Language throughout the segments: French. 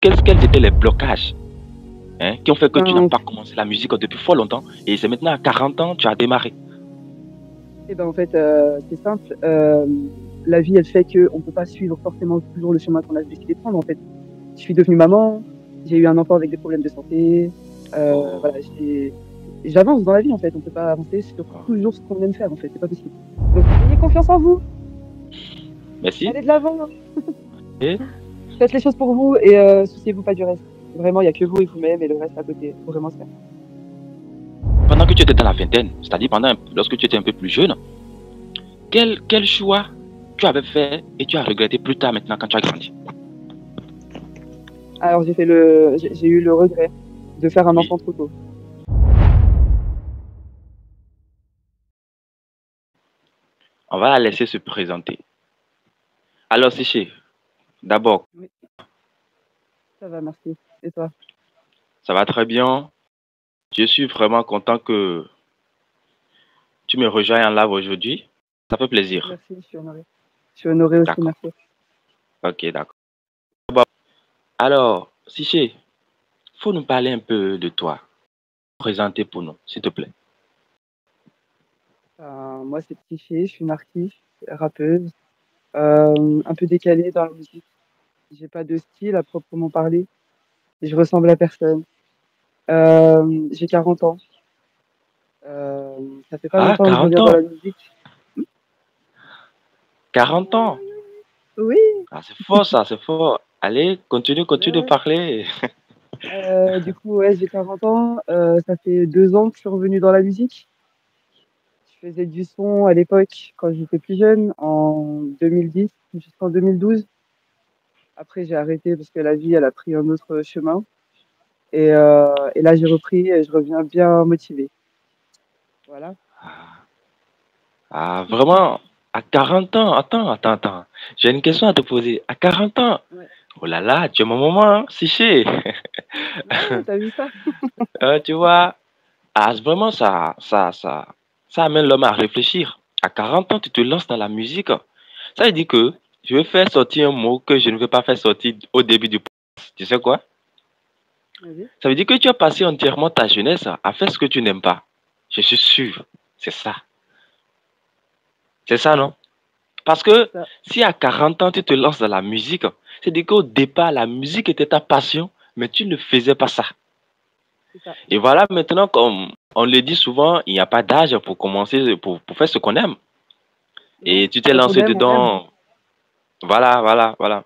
Quels étaient les blocages, hein, qui ont fait que tu n'as Ben, pas commencé la musique depuis fort longtemps et c'est maintenant à 40 ans tu as démarré? en fait, c'est simple. La vie, elle fait qu'on ne peut pas suivre forcément toujours le chemin qu'on a décidé de prendre. En fait, je suis devenue maman, j'ai eu un enfant avec des problèmes de santé. Voilà, Oh, j'avance dans la vie, en fait. On ne peut pas avancer sur oh. toujours ce qu'on aime faire, en fait. C'est pas possible. Donc, ayez confiance en vous. Merci. Allez de l'avant. Et Faites les choses pour vous et souciez-vous pas du reste. Vraiment, il n'y a que vous et vous-même et le reste à côté. Il faut vraiment se faire. pendant que tu étais dans la vingtaine, c'est-à-dire lorsque tu étais un peu plus jeune, quel choix tu avais fait et tu as regretté plus tard maintenant quand tu as grandi? Alors, j'ai eu le regret de faire un Oui, enfant trop tôt. on va la laisser se présenter. Alors, Séché, d'abord, Oui, ça va, merci. Et toi? ça va très bien. Je suis vraiment content que tu me rejoignes en live aujourd'hui. Ça fait plaisir. Merci, je suis honorée. Je suis honorée aussi, D'accord. merci. Ok, d'accord. Bon, alors, Séché, faut nous parler un peu de toi. Présenter pour nous, s'il te plaît. Moi, c'est Psyché, je suis une artiste, rappeuse, un peu décalée dans la musique. J'ai pas de style à proprement parler. Je ressemble à personne. J'ai 40 ans. Ça fait pas Ah, longtemps que je 40 reviens dans ans. la musique. 40 ans. Oui, Ah, c'est fort ça, c'est fort. Allez, ouais, continue de ouais. parler. Du coup, ouais, j'ai 40 ans. Ça fait 2 ans que je suis revenue dans la musique. Je faisais du son à l'époque quand j'étais plus jeune, en 2010 jusqu'en 2012. Après, j'ai arrêté parce que la vie, elle a pris un autre chemin. Et là, j'ai repris et je reviens bien motivée. Voilà. Ah, vraiment, à 40 ans, attends. J'ai une question à te poser. À 40 ans, Ouais. oh là là, tu es mon maman, hein, Séché. Bah ouais, t'as vu ça? Tu vois, ah, vraiment, ça amène l'homme à réfléchir. À 40 ans, tu te lances dans la musique. Ça veut dire que je vais faire sortir un mot que je ne veux pas faire sortir au début du podcast. Tu sais quoi? Vas-y. Ça veut dire que tu as passé entièrement ta jeunesse à faire ce que tu n'aimes pas. Je suis sûr. C'est ça. C'est ça, non? Parce C'est que ça. si à 40 ans, tu te lances dans la musique, c'est dire qu'au départ, la musique était ta passion, mais tu ne faisais pas ça. C'est ça. Et voilà, maintenant, comme on le dit souvent, il n'y a pas d'âge pour commencer, pour faire ce qu'on aime. Et Non, tu t'es quand on lancé aime, on aime. dedans. Voilà.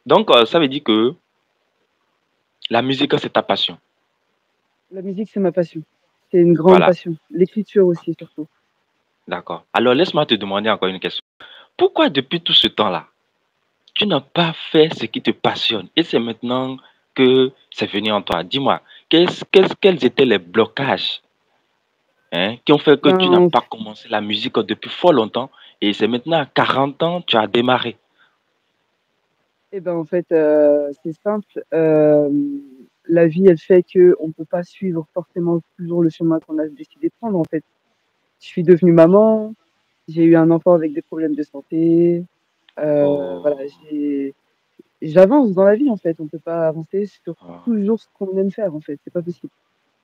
Donc, ça veut dire que la musique, c'est ta passion. La musique, c'est ma passion. C'est une grande Voilà, passion. L'écriture aussi, surtout. d'accord. Alors, laisse-moi te demander encore une question. Pourquoi depuis tout ce temps-là, tu n'as pas fait ce qui te passionne et c'est maintenant que c'est venu en toi? Dis-moi, quels étaient les blocages, hein, qui ont fait que tu n'as Ben, pas commencé la musique depuis fort longtemps et c'est maintenant à 40 ans tu as démarré? en fait, c'est simple. La vie, elle fait qu'on ne peut pas suivre forcément toujours le chemin qu'on a décidé de prendre. En fait, je suis devenue maman, j'ai eu un enfant avec des problèmes de santé. Voilà, Oh, j'avance dans la vie, en fait. On peut pas avancer sur oh. toujours ce qu'on aime faire, en fait. C'est pas possible.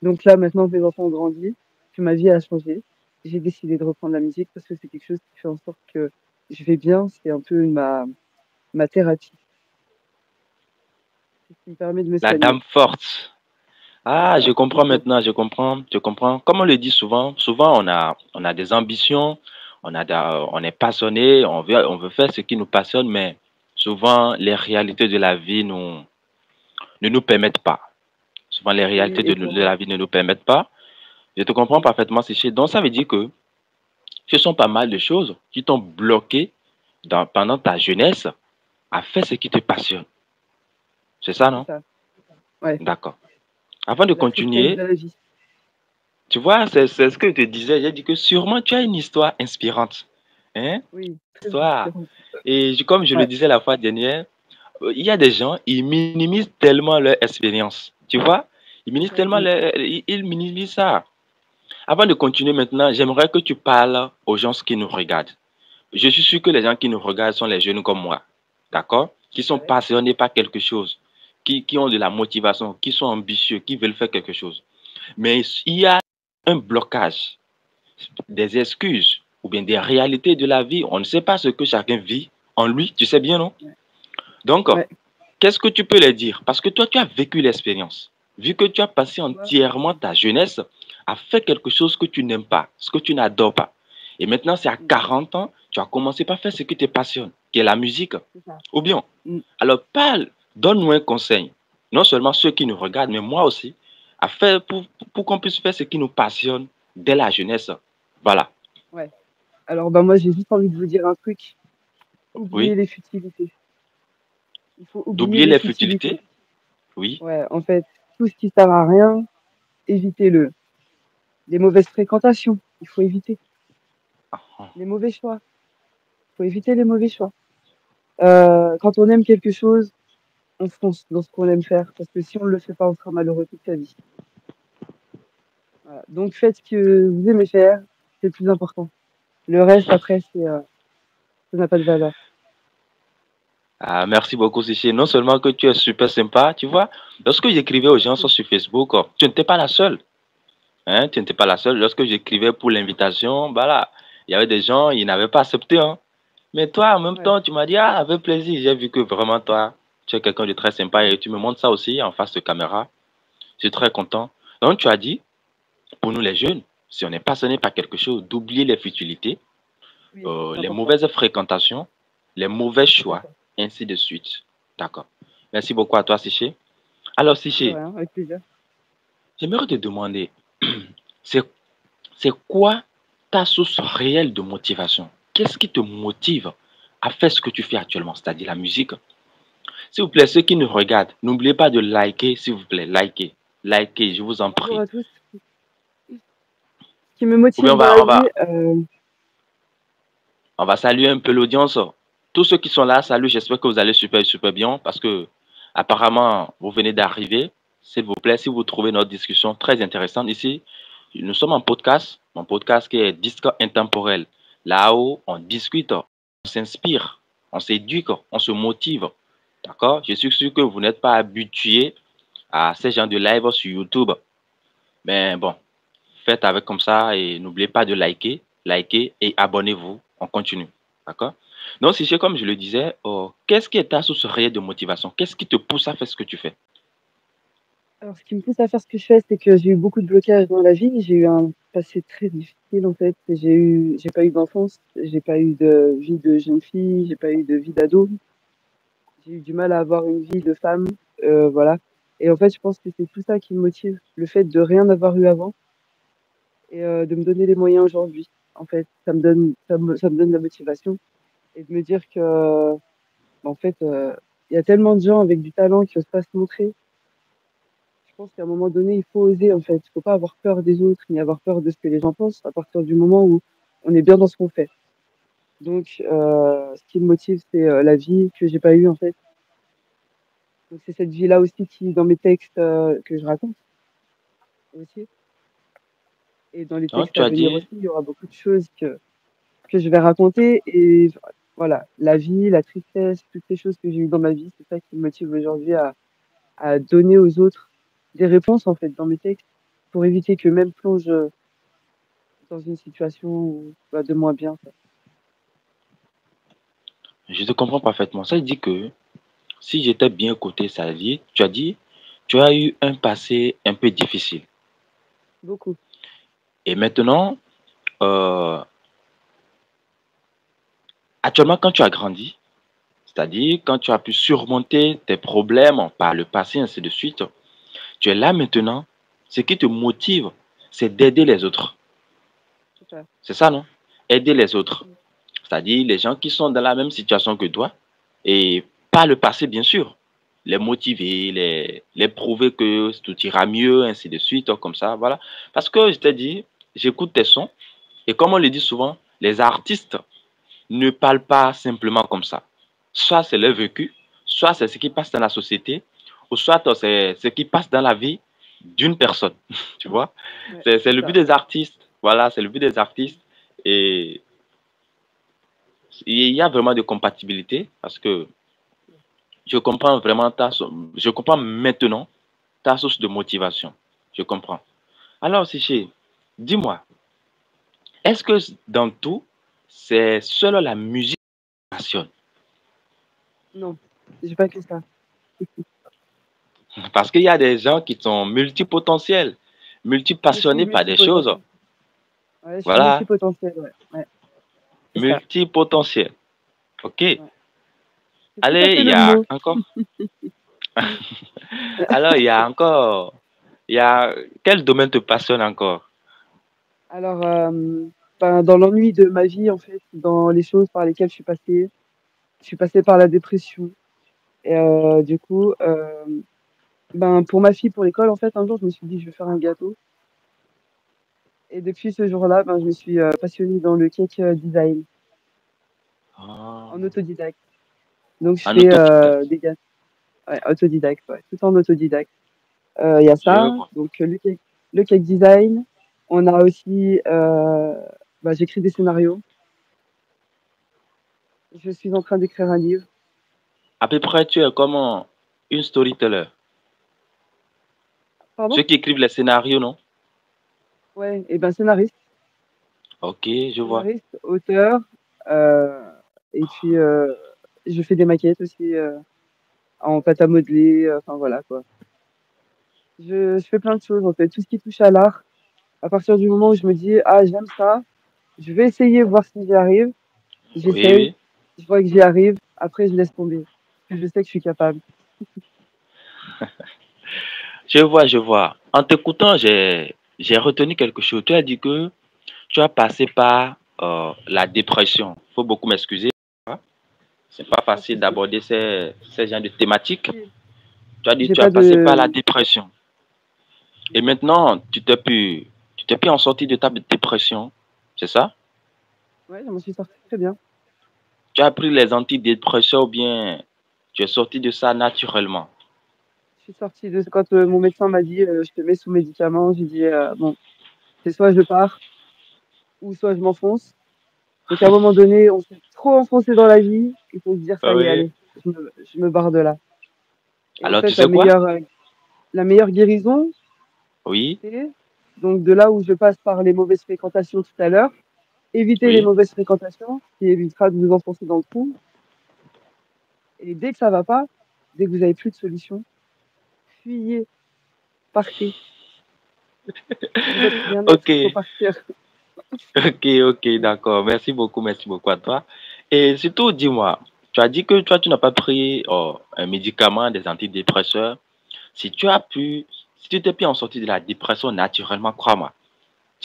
Donc là, maintenant que mes enfants ont grandi, que ma vie a changé, j'ai décidé de reprendre la musique parce que c'est quelque chose qui fait en sorte que je vais bien. C'est un peu ma thérapie. C'est ce qui me permet de me La soigner. dame forte. C'est Ah, je ça, comprends exactement. maintenant, je comprends. Comme on le dit souvent on a des ambitions, on est passionné, on veut faire ce qui nous passionne, mais souvent les réalités de la vie ne nous permettent pas. Souvent les Oui, réalités et de pour, la vie ne nous permettent pas. Je te comprends parfaitement, Séché. Donc ça veut dire que ce sont pas mal de choses qui t'ont bloqué pendant ta jeunesse à faire ce qui te passionne. C'est ça, c'est non? ça. Ouais, D'accord. Avant de la tristesse continuer, de la vie. tu vois, c'est ce que je te disais. J'ai dit que sûrement tu as une histoire inspirante. Hein? Oui, très Histoire. inspirant. Et comme je le Ouais, disais la fois dernière, il y a des gens, ils minimisent tellement leur expérience. Tu vois? ouais, Ils minimisent ça. Avant de continuer maintenant, j'aimerais que tu parles aux gens qui nous regardent. Je suis sûr que les gens qui nous regardent sont les jeunes comme moi. D'accord? Qui sont ouais, passionnés par quelque chose. qui ont de la motivation, qui sont ambitieux, qui veulent faire quelque chose. Mais il y a un blocage, des excuses ou bien des réalités de la vie. On ne sait pas ce que chacun vit en lui, tu sais bien, non? Donc, Ouais. qu'est-ce que tu peux leur dire? Parce que toi, tu as vécu l'expérience. Vu que tu as passé Ouais. entièrement ta jeunesse à faire quelque chose que tu n'aimes pas, ce que tu n'adores pas. Et maintenant, c'est à Mm. 40 ans, tu as commencé par faire ce qui te passionne, qui est la musique. C'est ça. Ou bien, Mm. alors parle, donne-nous un conseil. Non seulement ceux qui nous regardent, mais moi aussi, à faire pour qu'on puisse faire ce qui nous passionne dès la jeunesse. Voilà. Ouais. Alors, bah, moi, j'ai juste envie de vous dire un truc. Oubliez Oui. les futilités. Il faut oublier D'oublier les les futilités. futilités. Oui. Ouais, en fait, tout ce qui sert à rien, évitez-le. Les mauvaises fréquentations, il faut éviter. Les mauvais choix, il faut éviter les mauvais choix. Quand on aime quelque chose, on fonce dans ce qu'on aime faire, parce que si on ne le fait pas, on sera malheureux toute sa vie. Voilà. Donc faites ce que vous aimez faire, c'est le plus important. Le reste, après, ça n'a pas de valeur. Ah, merci beaucoup, Siché. Non seulement que tu es super sympa, tu vois, lorsque j'écrivais aux gens Merci. sur Facebook, tu n'étais pas la seule. Hein, tu n'étais pas la seule. Lorsque j'écrivais pour l'invitation, bah là, il y avait des gens, ils n'avaient pas accepté. Hein. Mais toi, en même Ouais. temps, tu m'as dit, ah, avec plaisir. J'ai vu que vraiment, toi, tu es quelqu'un de très sympa et tu me montres ça aussi en face de caméra. Je suis très content. Donc, tu as dit, pour nous les jeunes, si on est passionné par quelque chose, d'oublier les futilités, Oui, c'est très les important. mauvaises fréquentations, les mauvais C'est choix, ça. ainsi de suite. D'accord. Merci beaucoup à toi, Siché. Alors, De Siché, rien, avec plaisir. j'aimerais te demander, c'est c'est quoi ta source réelle de motivation? Qu'est-ce qui te motive à faire ce que tu fais actuellement, c'est-à-dire la musique? S'il vous plaît, ceux qui nous regardent, n'oubliez pas de liker, s'il vous plaît, liker. Liker, je vous en Bonjour prie. à tous. Ce qui me Ou bien motive dans la vie, on va saluer un peu l'audience. Tous ceux qui sont là, salut, j'espère que vous allez super, super bien parce que apparemment, vous venez d'arriver. S'il vous plaît, si vous trouvez notre discussion très intéressante ici, nous sommes en podcast, mon podcast qui est Disque Intemporel. Là-haut, on discute, on s'inspire, on s'éduque, on se motive. D'accord? Je suis sûr que vous n'êtes pas habitué à ces gens de live sur YouTube. Mais bon, faites avec comme ça et n'oubliez pas de liker, liker et abonnez-vous. On continue. D'accord? Donc, si c'est comme je le disais, qu'est-ce qui est ta source réelle de motivation? Qu'est-ce qui te pousse à faire ce que tu fais? alors ce qui me pousse à faire ce que je fais, c'est que j'ai eu beaucoup de blocages dans la vie. J'ai eu un passé très difficile, en fait. J'ai pas eu d'enfance, j'ai pas eu de vie de jeune fille, j'ai pas eu de vie d'ado. J'ai eu du mal à avoir une vie de femme, voilà. Et en fait, je pense que c'est tout ça qui me motive, le fait de rien avoir eu avant et de me donner les moyens aujourd'hui. En fait, ça me donne la motivation et de me dire que, en fait, il y a tellement de gens avec du talent qui osent pas se montrer. Je pense qu'à un moment donné, il faut oser, en fait. Il faut pas avoir peur des autres, ni avoir peur de ce que les gens pensent, à partir du moment où on est bien dans ce qu'on fait. Donc, ce qui me motive, c'est la vie que j'ai pas eue, en fait. Donc, c'est cette vie-là aussi qui, dans mes textes, que je raconte aussi. Et dans les Donc, textes tu à as venir dit, aussi, il y aura beaucoup de choses que je vais raconter. Et voilà, la vie, la tristesse, toutes ces choses que j'ai eues dans ma vie, c'est ça qui me motive aujourd'hui à donner aux autres des réponses, en fait, dans mes textes, pour éviter qu'eux-mêmes plongent dans une situation bah, de moins bien. Quoi. je te comprends parfaitement. Ça dit que si j'étais bien côté sa vie, tu as dit, tu as eu un passé un peu difficile. Beaucoup. Et maintenant, euh, actuellement, quand tu as grandi, c'est-à-dire quand tu as pu surmonter tes problèmes par le passé, ainsi de suite, tu es là maintenant. Ce qui te motive, c'est d'aider les autres. C'est ça. C'est ça, non? Aider les autres. C'est-à-dire les gens qui sont dans la même situation que toi. Et pas le passé, bien sûr. Les motiver, les prouver que tout ira mieux, ainsi de suite, comme ça, voilà. Parce que je t'ai dit, j'écoute tes sons. Et comme on le dit souvent, les artistes ne parlent pas simplement comme ça. Soit c'est leur vécu, soit c'est ce qui passe dans la société, ou soit c'est ce qui passe dans la vie d'une personne. Tu vois? Ouais, C'est c'est le but ça. des artistes. Voilà, c'est le but des artistes. Et il y a vraiment de compatibilité parce que Je comprends vraiment je comprends maintenant ta source de motivation. Je comprends. Alors, Siché, dis-moi, est-ce que dans tout, c'est seulement la musique qui te passionne? Non, j'ai pas que ça. Parce qu'il y a des gens qui sont multipotentiels, Je suis multipassionnés par des choses. multipotentiel. Ouais, je suis Voilà, multipotentiel, ouais. Ouais, c'est ça. multipotentiels. OK. Ouais. C'est tout à Allez, fait il y le a mot. encore. Alors, il y a encore. Il y a. Quel domaine te passionne encore? Alors, ben, dans l'ennui de ma vie, en fait, dans les choses par lesquelles je suis passée par la dépression. Et du coup, ben, pour ma fille, pour l'école, en fait, un jour, je me suis dit, je vais faire un gâteau. Et depuis ce jour-là, ben, je me suis passionnée dans le cake design Ah, en autodidacte. Donc, je un fais autodidacte. des gâteaux, ouais, autodidacte, ouais, tout en autodidacte. Il y a Je ça, vois. donc le cake design. On a aussi, bah, j'écris des scénarios. Je suis en train d'écrire un livre. À peu près, tu es comme une storyteller. Pardon? Ceux qui écrivent les scénarios, non? Ouais, et ben scénariste, Ok, je vois. scénariste, auteur, euh, et puis je fais des maquettes aussi en pâte à modeler. Enfin voilà quoi. Je fais plein de choses en fait, tout ce qui touche à l'art. À partir du moment où je me dis ah j'aime ça, je vais essayer voir si j'y arrive. Oui, J'essaye, oui. je vois que j'y arrive. Après je laisse tomber. Parce que je sais que je suis capable. Je vois, je vois. En t'écoutant, j'ai retenu quelque chose. Tu as dit que tu as passé par la dépression. Il faut beaucoup m'excuser, hein. C'est pas Pas de facile souci. d'aborder ces genres de thématiques. Tu as dit que J'ai tu as pas passé par la de. dépression. Et maintenant, tu t'es pu en sortir de ta dépression. C'est ça? Ouais, je m'en suis sortie très bien. Tu as pris les antidépresseurs ou bien tu es sorti de ça naturellement. Je suis sortie de quand mon médecin m'a dit je te mets sous médicaments. J'ai dit bon, c'est soit je pars ou soit je m'enfonce. Donc à un moment donné, on s'est trop enfoncé dans la vie. Il faut se dire Ah ça y est, oui. allez, je me barre de là. Et en Alors, tu fait, sais quoi? la meilleure guérison, Oui, c'est donc de là où je passe par les mauvaises fréquentations tout à l'heure, éviter les oui. mauvaises fréquentations, ce qui évitera de vous enfoncer dans le trou. Et dès que ça va pas, dès que vous avez plus de solution, fuyez, partez. Pour votre bien-être, Ok, il faut partir. ok, ok, d'accord. Merci beaucoup à toi. Et surtout, dis-moi, tu as dit que toi, tu n'as pas pris un médicament, des antidépresseurs. Si tu as pu, si tu t'es pu en sortir de la dépression naturellement, crois-moi,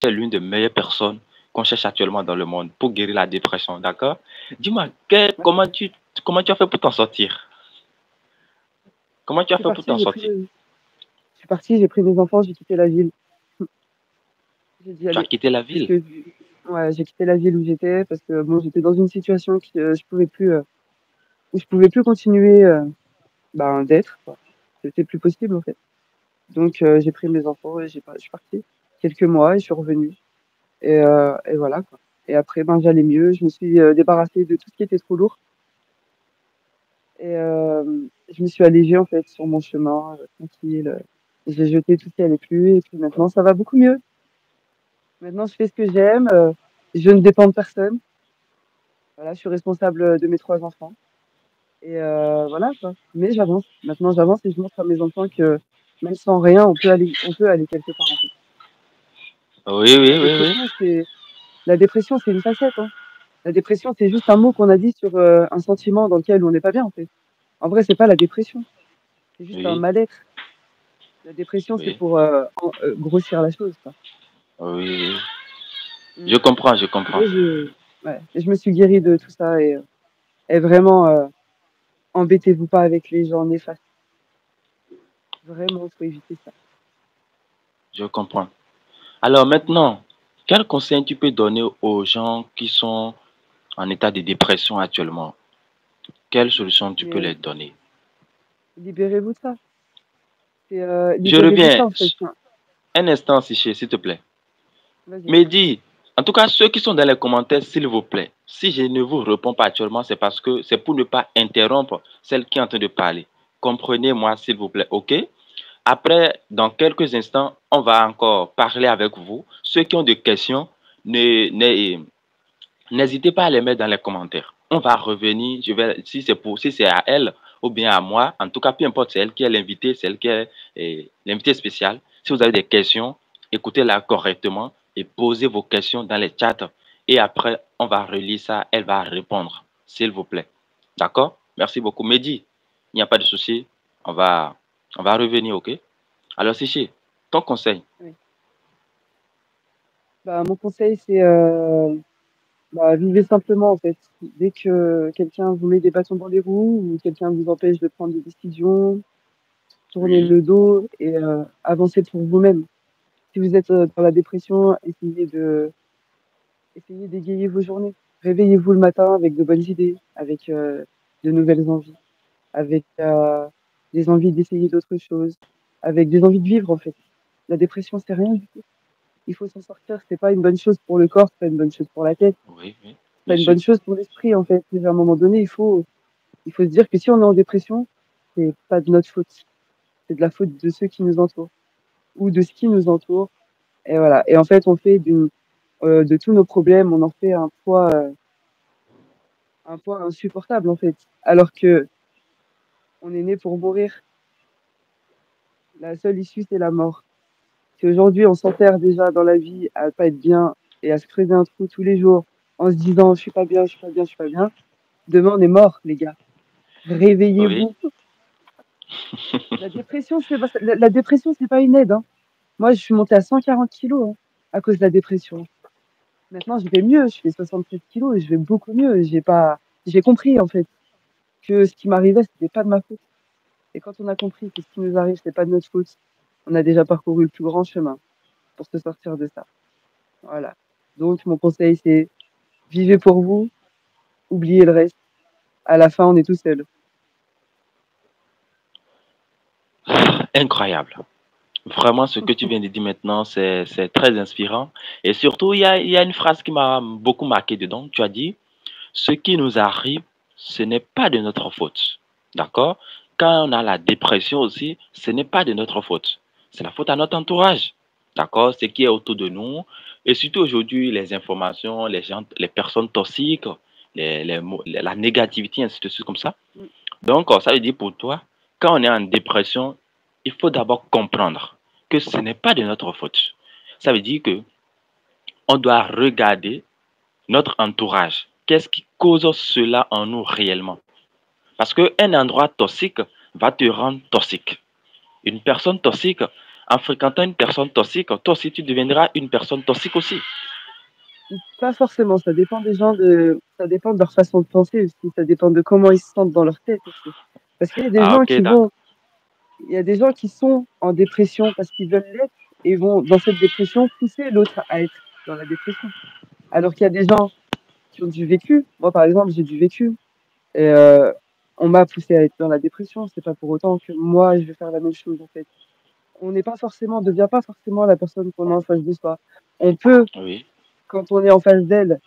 tu es l'une des meilleures personnes qu'on cherche actuellement dans le monde pour guérir la dépression, d'accord? Dis-moi, comment tu as fait pour t'en sortir? Comment tu Je as suis fait pour partie, t'en sortir? je suis partie, j'ai pris mes enfants, j'ai quitté la ville. J'ai dit Tu as allez, quitté la puisque ville. ouais, j'ai quitté la ville où j'étais parce que bon, j'étais dans une situation qui je pouvais plus où je pouvais plus continuer ben, d'être quoi. C'était plus possible en fait. Donc j'ai pris mes enfants et je suis partie quelques mois et je suis revenue et voilà quoi. Et après ben j'allais mieux, je me suis débarrassée de tout ce qui était trop lourd et je me suis allégée en fait sur mon chemin tranquille. J'ai jeté tout ce qui allait plus et puis maintenant ça va beaucoup mieux. Maintenant je fais ce que j'aime, je ne dépends de personne. Voilà, je suis responsable de mes 3 enfants et voilà quoi. Mais j'avance. Maintenant, j'avance et je montre à mes enfants que même sans rien, on peut aller quelque part en fait. Oui, oui, La oui, oui. dépression, c'est la dépression, c'est une facette, hein. La dépression, c'est juste un mot qu'on a dit sur un sentiment dans lequel on n'est pas bien en fait. En vrai, c'est pas la dépression, c'est juste un Oui, mal-être. La dépression, c'est oui, pour grossir la chose, quoi. oui, oui. Mm. Je comprends, je comprends. Mais ouais, et je me suis guérie de tout ça et vraiment, embêtez-vous pas avec les gens néfastes. Vraiment, faut éviter ça. Je comprends. Alors maintenant, quel conseil tu peux donner aux gens qui sont en état de dépression actuellement? Quelle solution tu peux Mais leur donner? libérez-vous de ça. C'est Je libérez-vous de reviens ça en fait. Enfin, un instant, s'il te plaît. vas-y. Mehdi, en tout cas, ceux qui sont dans les commentaires, s'il vous plaît, Si je ne vous réponds pas actuellement, c'est parce que c'est pour ne pas interrompre celle qui est en train de parler. Comprenez-moi, s'il vous plaît, OK? Après, dans quelques instants, on va encore parler avec vous. Ceux qui ont des questions, n'hésitez pas à les mettre dans les commentaires. On va revenir, si c'est à elle ou bien à moi, en tout cas, peu importe, c'est elle qui est l'invité, c'est elle qui est l'invité spécial. Si vous avez des questions, écoutez-la correctement et posez vos questions dans les chats. Et après, on va relire ça, elle va répondre, s'il vous plaît. D'accord? Merci beaucoup. Mehdi, il n'y a pas de souci, on va, on va revenir, OK? Alors, Siché, ton conseil. Oui. Bah, mon conseil, c'est bah, vivez simplement en fait. Dès que quelqu'un vous met des bâtons dans les roues ou quelqu'un vous empêche de prendre des décisions, tournez Oui, le dos et avancez pour vous-même. Si vous êtes dans la dépression, essayez d'égayer vos journées. Réveillez-vous le matin avec de bonnes idées, avec de nouvelles envies, avec des envies d'essayer d'autres choses, avec des envies de vivre en fait. La dépression, c'est rien du tout. Il faut s'en sortir. C'est pas une bonne chose pour le corps, c'est pas une bonne chose pour la tête, oui, oui, c'est pas bien une sûr. bonne chose pour l'esprit en fait. À un moment donné, il faut se dire que si on est en dépression, c'est pas de notre faute, c'est de la faute de ceux qui nous entourent ou de ce qui nous entoure. Et voilà. Et en fait, on fait de tous nos problèmes, on en fait un poids insupportable en fait. Alors que on est né pour mourir. La seule issue, c'est la mort. Si aujourd'hui on s'enterre déjà dans la vie à pas être bien et à se creuser un trou tous les jours en se disant je suis pas bien, je suis pas bien, je suis pas bien, demain on est mort, les gars. Oui, Réveillez-vous. La dépression, la dépression, c'est pas une aide, hein. Moi, je suis montée à 140 kilos, hein, à cause de la dépression. Maintenant, je vais mieux. Je fais 67 kilos et je vais beaucoup mieux. J'ai compris, en fait, que ce qui m'arrivait, c'était pas de ma faute. Et quand on a compris que ce qui nous arrive, c'est pas de notre faute, on a déjà parcouru le plus grand chemin pour se sortir de ça. Voilà. Donc, mon conseil, c'est vivez pour vous, oubliez le reste. À la fin, on est tout seul. incroyable. Vraiment, ce que tu viens de dire maintenant, c'est très inspirant. Et surtout, il y a une phrase qui m'a beaucoup marqué dedans. Tu as dit, ce qui nous arrive, ce n'est pas de notre faute. D'accord? Quand on a la dépression aussi, ce n'est pas de notre faute. C'est la faute à notre entourage. D'accord? Ce qui est autour de nous. Et surtout aujourd'hui, les informations, les gens, les personnes toxiques, la négativité, ainsi de suite comme ça. Mm. Donc, ça veut dire pour toi, quand on est en dépression, il faut d'abord comprendre que ce n'est pas de notre faute. Ça veut dire que on doit regarder notre entourage. Qu'est-ce qui cause cela en nous réellement? Parce qu'un endroit toxique va te rendre toxique. Une personne toxique, en fréquentant une personne toxique, toi aussi tu deviendras une personne toxique aussi. Pas forcément, ça dépend de leur façon de penser aussi, ça dépend de comment ils se sentent dans leur tête aussi. Parce qu'il y a des Ah gens ok, d'accord. il y a des gens qui sont en dépression parce qu'ils veulent l'être et vont, dans cette dépression, pousser l'autre à être dans la dépression. Alors qu'il y a des gens qui ont du vécu. Moi, par exemple, j'ai du vécu et on m'a poussé à être dans la dépression. C'est pas pour autant que moi, je vais faire la même chose, en fait. On devient pas forcément la personne qu'on a en face de soi. On peut, Oui, quand on est en face d'elle,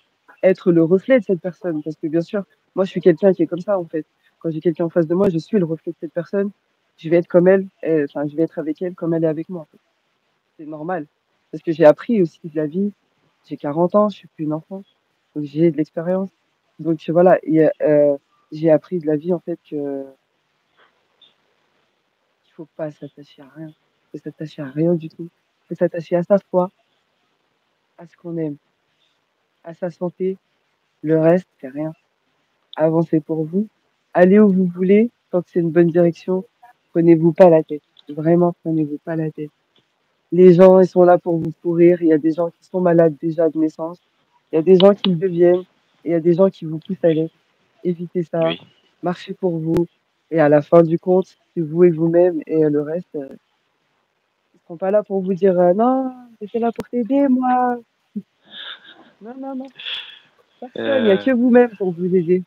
être le reflet de cette personne. Parce que bien sûr, moi, je suis quelqu'un qui est comme ça, en fait. Quand j'ai quelqu'un en face de moi, je suis le reflet de cette personne. Je vais être comme elle, enfin, je vais être avec elle comme elle est avec moi, en fait. C'est normal. Parce que j'ai appris aussi de la vie. J'ai 40 ans, je suis plus une enfant. Donc j'ai de l'expérience. Donc voilà, j'ai appris de la vie, en fait, qu'il faut pas s'attacher à rien. Il faut s'attacher à rien du tout. Il faut s'attacher à sa foi, à ce qu'on aime, à sa santé. Le reste, c'est rien. Avancez pour vous, allez où vous voulez, tant que c'est une bonne direction, prenez-vous pas la tête. Vraiment, prenez-vous pas la tête. Les gens, ils sont là pour vous pourrir. Il y a des gens qui sont malades déjà de naissance. Il y a des gens qui le deviennent. Et il y a des gens qui vous poussent à l'être. Évitez ça. oui. Marchez pour vous. Et à la fin du compte, c'est vous et vous-même. Et le reste, ils seront pas là pour vous dire non, j'étais là pour t'aider, moi. Non, non, non. Personne. Il y a Euh, que vous-même pour vous aider.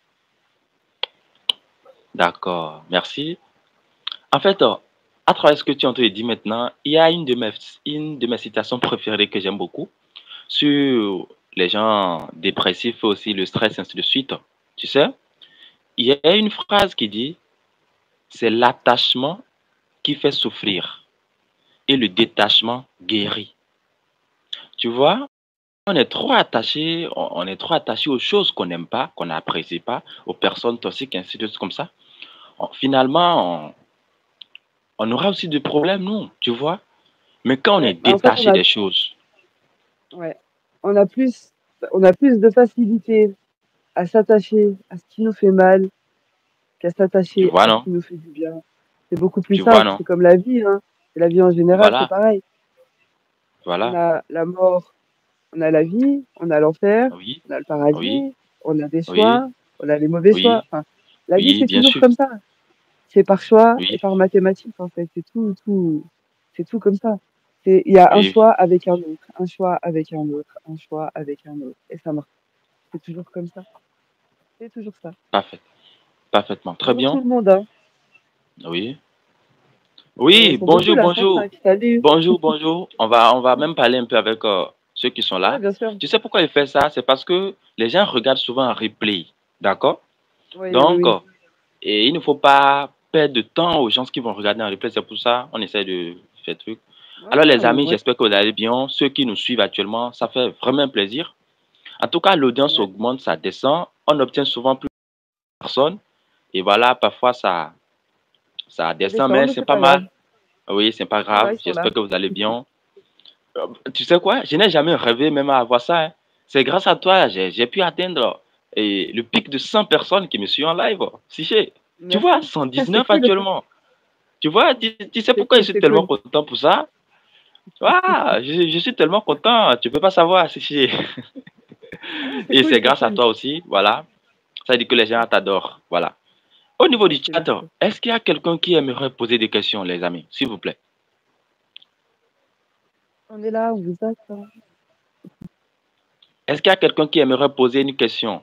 d'accord, merci. En fait, à travers ce que tu es en train de dire maintenant, il y a une de mes citations préférées que j'aime beaucoup sur les gens dépressifs aussi, le stress, ainsi de suite. Tu sais, il y a une phrase qui dit, c'est l'attachement qui fait souffrir et le détachement guérit. Tu vois, on est trop attaché aux choses qu'on n'aime pas, qu'on n'apprécie pas, aux personnes toxiques, ainsi de suite comme ça. Finalement, on aura aussi des problèmes, nous, tu vois. Mais quand on est Ouais, bah, en fait, détaché des choses, ouais, on a plus, on a plus de facilité à s'attacher à ce qui nous fait mal qu'à tu s'attacher vois, à ce non? qui nous fait du bien. C'est beaucoup plus Tu vois, simple. non? C'est comme la vie, hein. Et la vie en général, c'est Voilà, pareil. On voilà. a la mort, on a la vie, on a l'enfer, Oui, on a le oui, paradis, on a des oui, choix, on a les mauvais choix. oui, Enfin, la vie, oui, c'est bien toujours sûr. comme ça. C'est par choix et Oui, par mathématiques, en fait. C'est tout comme ça. Il y a un oui, choix avec un autre, un choix avec un autre, un choix avec un autre. Et ça marche. C'est toujours comme ça. C'est toujours ça. parfait, parfaitement. Très Bonjour bien. tout le monde, hein. Oui. Oui, Ils sont beaucoup bonjour, là, bonjour. 105. Salut. Bonjour, bonjour. On va même parler un peu avec ceux qui sont Ouais, là. bien sûr. Tu sais pourquoi il fait ça? C'est parce que les gens regardent souvent un replay. D'accord? Oui, oui, Donc, oui. et il ne faut pas perdre de temps aux gens qui vont regarder un replay. C'est pour ça on essaie de faire truc. Alors, les Ouais, amis, ouais, j'espère que vous allez bien. Ceux qui nous suivent actuellement, ça fait vraiment un plaisir. En tout cas, l'audience ouais. augmente, ça descend. On obtient souvent plus de personnes. Et voilà, parfois, ça Ça descend, descend, mais mais c'est c'est pas pas grave. mal. Oui, c'est pas Ça va, grave. ils sont là. J'espère que vous allez bien. Tu sais quoi? Je n'ai jamais rêvé même à avoir ça, hein. C'est grâce à toi, j'ai pu atteindre le pic de 100 personnes qui me suivent en live. Si tu vois, Merci. C'est 119 cool. actuellement. Tu vois, tu sais C'est pourquoi je cool, suis c'est tellement cool. content pour ça? Ah, je suis tellement content, tu peux pas savoir, si. Ah ouais, c'est Et cool, c'est c'est grâce à cool. toi aussi, voilà. Ça dit que les gens t'adorent, voilà. Au niveau du Merci, chat, merci. est-ce qu'il y a quelqu'un qui aimerait poser des questions, les amis, s'il vous plaît? On est là, on vous attend. Est-ce qu'il y a quelqu'un qui aimerait poser une question?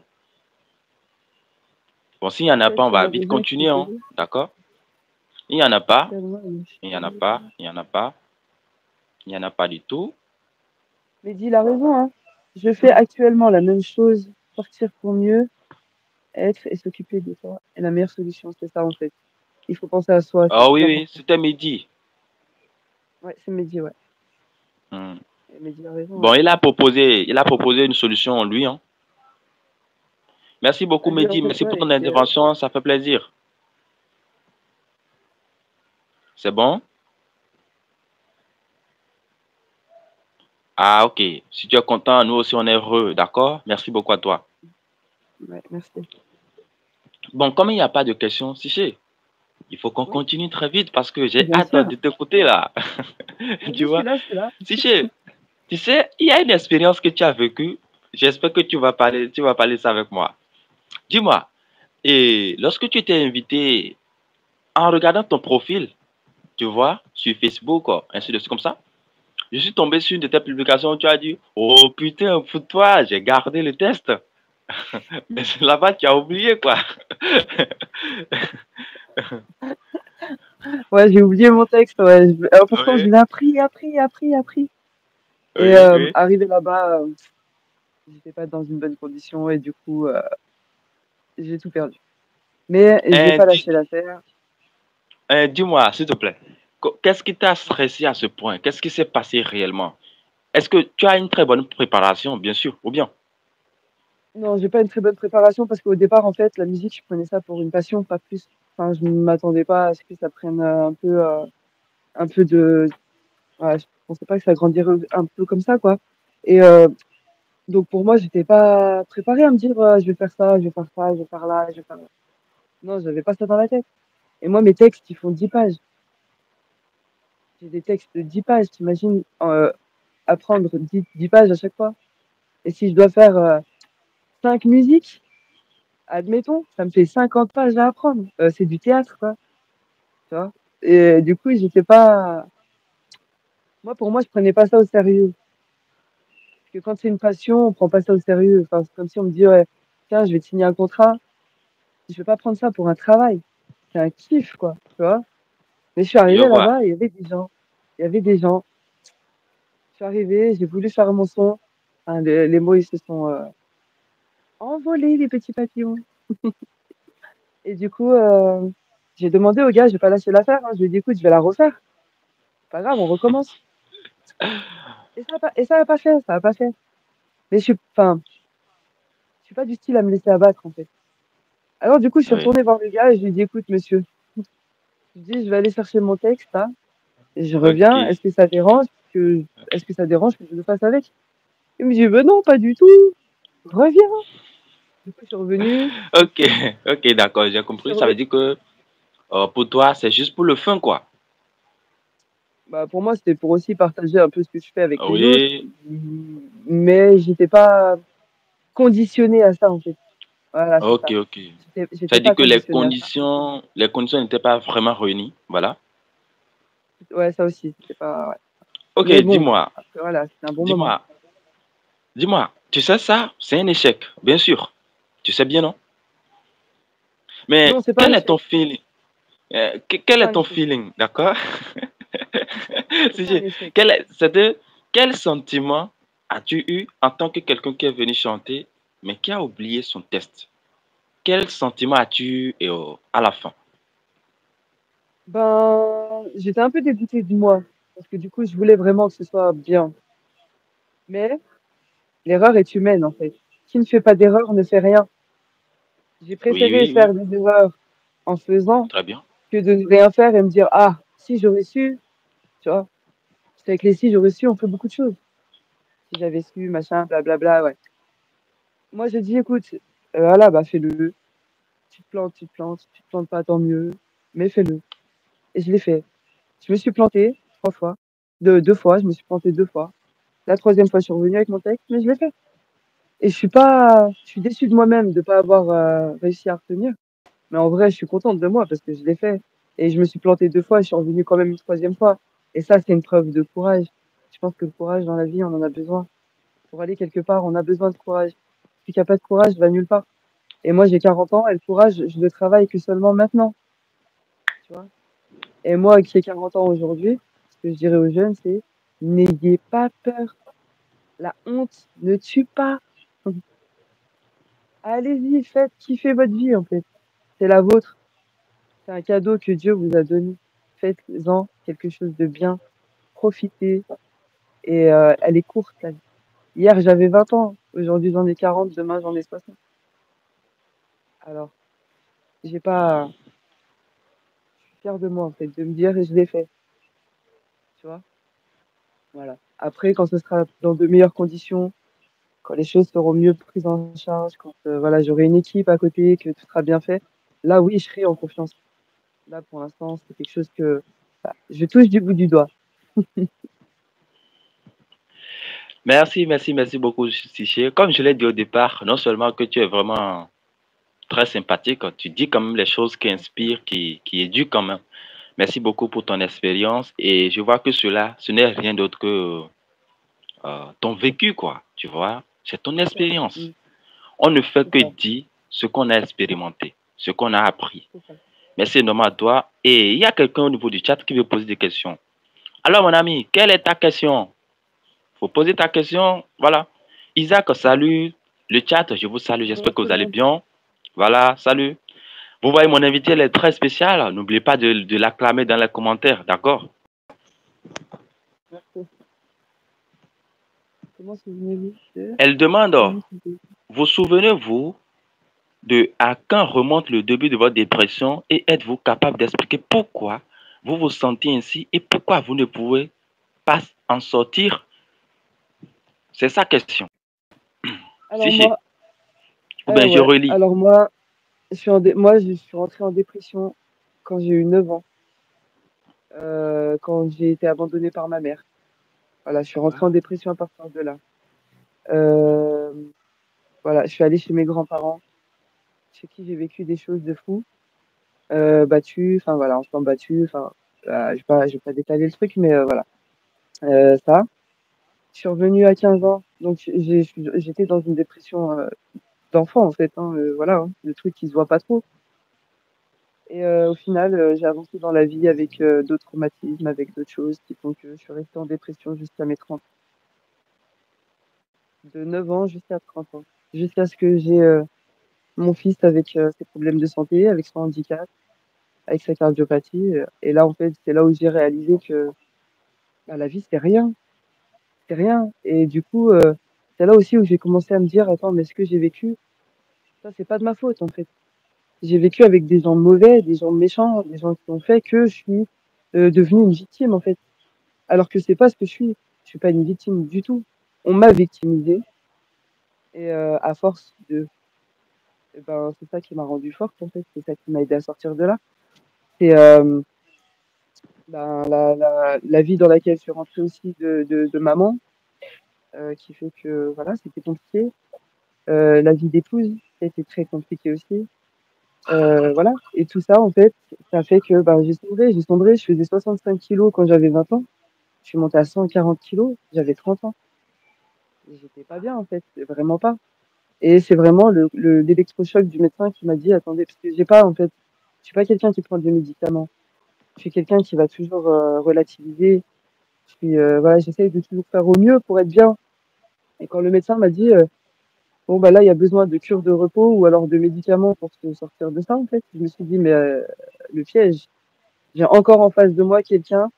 Bon, s'il n'y en a Quel pas, on va serait vite déjà continuer, hein, exposé d'accord? Il n'y en a pas, actuellement une il n'y en a chose. pas, il n'y en a pas, il n'y en a pas du tout. Mais dis, il a raison, hein. Je fais actuellement la même chose, sortir pour mieux, être et s'occuper de soi. Et la meilleure solution, c'est ça, en fait. Il faut penser à soi, c'est Ah oui, plus oui, important. c'était midi. Ouais, c'est Mehdi, ouais. Hmm. Et Mehdi a raison, Bon, hein. il a proposé une solution, lui, hein. Merci beaucoup, Ah, lui, en Mehdi. fait, Merci pour ouais, ton intervention, ça fait plaisir. C'est bon? Ah, ok. Si tu es content, nous aussi, on est heureux, d'accord? Merci beaucoup à toi. ouais, merci. Bon, comme il n'y a pas de questions, Siché, il faut qu'on Oui, continue très vite parce que j'ai bien hâte sûr. de t'écouter là. Vas-y, Tu je suis vois? là, je suis là. Siché, tu sais, il y a une expérience que tu as vécue. J'espère que tu vas parler ça avec moi. Dis-moi, et lorsque tu t'es invité, en regardant ton profil, tu vois, sur Facebook, ainsi de suite comme ça, je suis tombé sur une de tes publications où tu as dit, oh putain, pour toi, j'ai gardé le test. Mais là-bas, tu as oublié, quoi. Ouais, j'ai oublié mon texte, ouais. Pourtant, je Oui, l'ai appris. Et oui, oui. arrivé là-bas, j'étais pas dans une bonne condition et du coup, j'ai tout perdu. Mais j'ai Hein, pas lâché l'affaire. dis-moi, s'il te plaît, qu'est-ce qui t'a stressé à ce point? Qu'est-ce qui s'est passé réellement? Est-ce que tu as une très bonne préparation, bien sûr, ou bien? Non, j'ai pas une très bonne préparation parce qu'au départ, en fait, la musique, je prenais ça pour une passion, pas plus. Enfin, je ne m'attendais pas à ce que ça prenne un peu de. Ouais, je pensais pas que ça grandirait un peu comme ça, quoi. Et donc pour moi, j'étais pas préparée à me dire, je vais faire ça, je vais faire ça, je vais faire là, je vais faire là. Non, j'avais pas ça dans la tête. Et moi, mes textes, ils font 10 pages. J'ai des textes de 10 pages. T'imagines apprendre 10 pages à chaque fois. Et si je dois faire 5 musiques, admettons, ça me fait 50 pages à apprendre. C'est du théâtre, quoi. Tu vois. Et du coup, j'étais pas. Moi, pour moi, je prenais pas ça au sérieux. Parce que quand c'est une passion, on prend pas ça au sérieux. Enfin, c'est comme si on me dit, ouais, tiens, je vais te signer un contrat. Je vais pas prendre ça pour un travail. C'est un kiff, quoi. Tu vois. Mais je suis Je arrivée vois. là-bas, il y avait des gens. Il y avait des gens. Je suis arrivée, j'ai voulu faire mon son. Enfin, les mots, ils se sont envolés, les petits papillons. Et du coup, j'ai demandé au gars, je vais pas lâcher l'affaire, hein. Je lui ai dit, écoute, je vais la refaire. Pas grave, on recommence. Et ça a pas fait, ça a pas fait. Mais je suis pas du style à me laisser abattre, en fait. Alors, du coup, je suis Oui. retournée voir le gars et je lui ai dit, écoute, monsieur, je dis, je vais aller chercher mon texte, là, et je reviens. Ok. Est-ce que ça dérange que je le fasse avec? Il me dit, ben non, pas du tout. Reviens. Du coup, je suis revenue. Ok. Ok, d'accord, j'ai Je suis compris. Ça veut revenue. dire que pour toi, c'est juste pour le fun, quoi. Bah, pour moi, c'était pour aussi partager un peu ce que je fais avec les autres. Oui. Mais j'étais pas conditionnée à ça, en fait. Voilà, c'est Ok, ça. ok. Ça J'étais veut dire pas que conditionnée à ça. les conditions n'étaient pas vraiment réunies. Voilà. Ouais, ça aussi, c'était pas, ouais. Ok, Mais bon, dis-moi. après, voilà, c'était un bon moment. Dis-moi. Dis-moi. Tu sais ça, c'est un échec, bien sûr. Tu sais bien, non? Mais Non, c'est pas un quel est ton échec. feeling? C'est Quel pas est un ton échec. feeling, d'accord? C'est Si pas un j'ai- échec. quel sentiment as-tu eu en tant que quelqu'un qui est venu chanter, mais qui a oublié son test? Quel sentiment as-tu eu à la fin? Ben, j'étais un peu dégoûtée de moi. Parce que du coup, je voulais vraiment que ce soit bien. Mais l'erreur est humaine, en fait. Qui ne fait pas d'erreur ne fait rien. J'ai Oui, préféré oui, oui. faire des erreurs en faisant Très bien. que de ne rien faire et me dire, ah, si j'aurais su, tu vois. Parce qu'avec les si j'aurais su, on fait beaucoup de choses. Si j'avais su, machin, blablabla, ouais. Moi, j'ai dit, écoute, voilà, bah, fais-le. Tu te plantes pas, tant mieux. Mais fais-le. Et je l'ai fait. Je me suis plantée 3 fois. Deux fois, je me suis plantée 2 fois. La troisième fois, je suis revenue avec mon texte, mais je l'ai fait. Et je suis déçue de moi-même de pas avoir réussi à retenir. Mais en vrai, je suis contente de moi parce que je l'ai fait. Et je me suis plantée 2 fois, je suis revenue quand même une troisième fois. Et ça, c'est une preuve de courage. Je pense que le courage dans la vie, on en a besoin. Pour aller quelque part, on a besoin de courage. Celui qui a pas de courage va nulle part. Et moi, j'ai 40 ans et le courage, je le travaille que seulement maintenant, tu vois. Et moi, qui ai 40 ans aujourd'hui, ce que je dirais aux jeunes, c'est n'ayez pas peur. La honte ne tue pas. Allez-y, faites, kiffez votre vie, en fait. C'est la vôtre. C'est un cadeau que Dieu vous a donné. Faites-en quelque chose de bien. Profitez. Et elle est courte, la vie. Hier, j'avais 20 ans. Aujourd'hui, j'en ai 40. Demain, j'en ai 60. Alors, j'ai pas, je suis fière de moi, en fait, de me dire, et je l'ai fait. Tu vois? Voilà. Après, quand ce sera dans de meilleures conditions, quand les choses seront mieux prises en charge, quand, voilà, j'aurai une équipe à côté, que tout sera bien fait, là, oui, je serai en confiance. Là, pour l'instant, c'est quelque chose que, voilà, je touche du bout du doigt. Merci, merci, merci beaucoup, Siché. Comme je l'ai dit au départ, non seulement que tu es vraiment très sympathique, tu dis quand même les choses qui inspirent, qui éduquent quand même. Merci beaucoup pour ton expérience et je vois que cela, ce n'est rien d'autre que ton vécu, quoi. Tu vois, c'est ton C'est ça. expérience. On ne fait C'est que ça. dire ce qu'on a expérimenté, ce qu'on a appris. C'est ça. Merci énormément à toi. Et il y a quelqu'un au niveau du chat qui veut poser des questions. Alors, mon ami, quelle est ta question? Faut poser ta question. Voilà. Isaac, salut. Le chat, je vous salue. Bonjour J'espère que tout vous le allez monde. bien. Voilà, salut. Vous voyez, mon invité, elle est très spéciale. N'oubliez pas de l'acclamer dans les commentaires, d'accord? Merci. Comment souvenez-vous de Elle demande, Comment souvenez-vous vous souvenez-vous de à quand remonte le début de votre dépression et êtes-vous capable d'expliquer pourquoi vous vous sentez ainsi et pourquoi vous ne pouvez pas en sortir? C'est sa question. Alors Si, moi, ou bien je ouais. relis. Alors moi, moi, je suis rentrée en dépression quand j'ai eu 9 ans, quand j'ai été abandonnée par ma mère. Voilà, je suis rentrée en dépression à partir de là. Euh, voilà, je suis allée chez mes grands-parents, chez qui j'ai vécu des choses de fou, battue, enfin voilà, enfant battu, enfin, je vais pas détailler le truc, mais voilà, ça. Je suis revenue à 15 ans, donc j'étais dans une dépression d'enfant en fait, hein, voilà, hein, le truc qui se voit pas trop. Et au final, j'ai avancé dans la vie avec d'autres traumatismes, avec d'autres choses qui font que je suis restée en dépression jusqu'à mes 30. de 9 ans jusqu'à 30 ans. Jusqu'à ce que j'ai mon fils avec ses problèmes de santé, avec son handicap, avec sa cardiopathie. Et là, en fait, c'est là où j'ai réalisé que bah, la vie, c'est rien. C'est rien. Et du coup, c'est là aussi où j'ai commencé à me dire, attends, mais ce que j'ai vécu, ça, c'est pas de ma faute, en fait. J'ai vécu avec des gens mauvais, des gens méchants, des gens qui ont fait que je suis devenue une victime, en fait. Alors que c'est pas ce que je suis. Je suis pas une victime du tout. On m'a victimisée. Et à force de, eh ben, c'est ça qui m'a rendue forte, en fait. C'est ça qui m'a aidé à sortir de là. C'est ben, la vie dans laquelle je suis rentrée aussi de maman, qui fait que voilà, c'était compliqué. La vie d'épouse, ça a été très compliqué aussi. Voilà. Et tout ça, en fait, ça fait que ben, j'ai sombré. Je faisais 65 kilos quand j'avais 20 ans. Je suis montée à 140 kilos, j'avais 30 ans. Et j'étais pas bien, en fait, vraiment pas. Et c'est vraiment l'électrochoc du médecin qui m'a dit, attendez, parce que j'ai pas, en fait, je suis pas quelqu'un qui prend des médicaments. Je suis quelqu'un qui va toujours relativiser. Voilà, j'essaye de toujours faire au mieux pour être bien. Et quand le médecin m'a dit, bon, bah là, il y a besoin de cure de repos ou alors de médicaments pour se sortir de ça, en fait, je me suis dit, mais le piège, j'ai encore en face de moi quelqu'un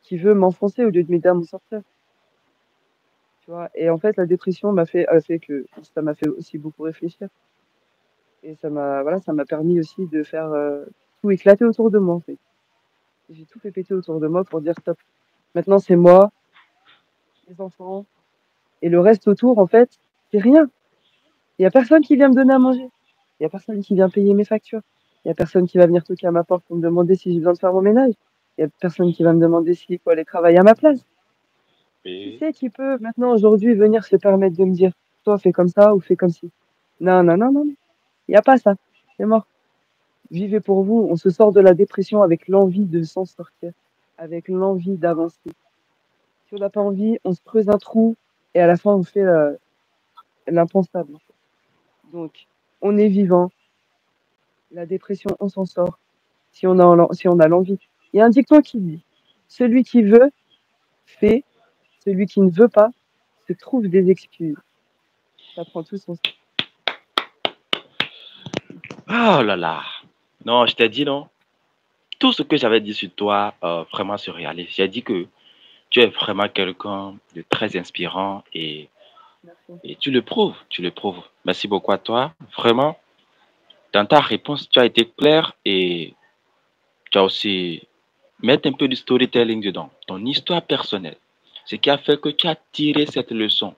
qui veut m'enfoncer au lieu de m'aider à m'en sortir. Tu vois. Et en fait, la dépression a fait que ça m'a fait aussi beaucoup réfléchir. Et voilà, ça m'a permis aussi de faire tout éclater autour de moi, en fait. J'ai tout fait péter autour de moi pour dire stop. Maintenant, c'est moi, les enfants, et le reste autour, en fait, c'est rien. Il y a personne qui vient me donner à manger. Il y a personne qui vient payer mes factures. Il y a personne qui va venir toquer à ma porte pour me demander si j'ai besoin de faire mon ménage. Il y a personne qui va me demander s'il faut aller travailler à ma place. Qui Oui. c'est qui peut maintenant aujourd'hui venir se permettre de me dire, toi fais comme ça ou fais comme ci? Non, non, non, non, non. Il n'y a pas ça. C'est mort. Vivez pour vous. On se sort de la dépression avec l'envie de s'en sortir, avec l'envie d'avancer. Si on n'a pas envie, on se creuse un trou et à la fin on fait l'impensable. Donc, on est vivant. La dépression, on s'en sort si on a l'envie. Il y a un dicton qui dit, celui qui veut fait, celui qui ne veut pas se trouve des excuses. Ça prend tout son sens. Oh là là. Non, je t'ai dit non. Tout ce que j'avais dit sur toi, vraiment surréaliste. J'ai dit que tu es vraiment quelqu'un de très inspirant Merci. et tu le prouves, tu le prouves. Merci beaucoup à toi. Vraiment, dans ta réponse, tu as été clair et tu as aussi mis un peu de storytelling dedans, ton histoire personnelle. Ce qui a fait que tu as tiré cette leçon.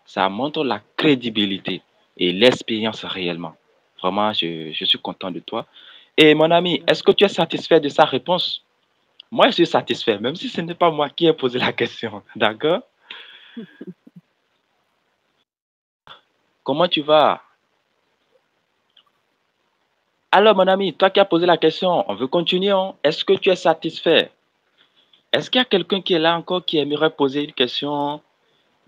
Ça montre la crédibilité et l'expérience réellement. Vraiment, je suis content de toi. Et mon ami, est-ce que tu es satisfait de sa réponse? Moi, je suis satisfait, même si ce n'est pas moi qui ai posé la question. D'accord? Comment tu vas? Alors, mon ami, toi qui as posé la question, on veut continuer, hein? Est-ce que tu es satisfait? Est-ce qu'il y a quelqu'un qui est là encore qui aimerait poser une question?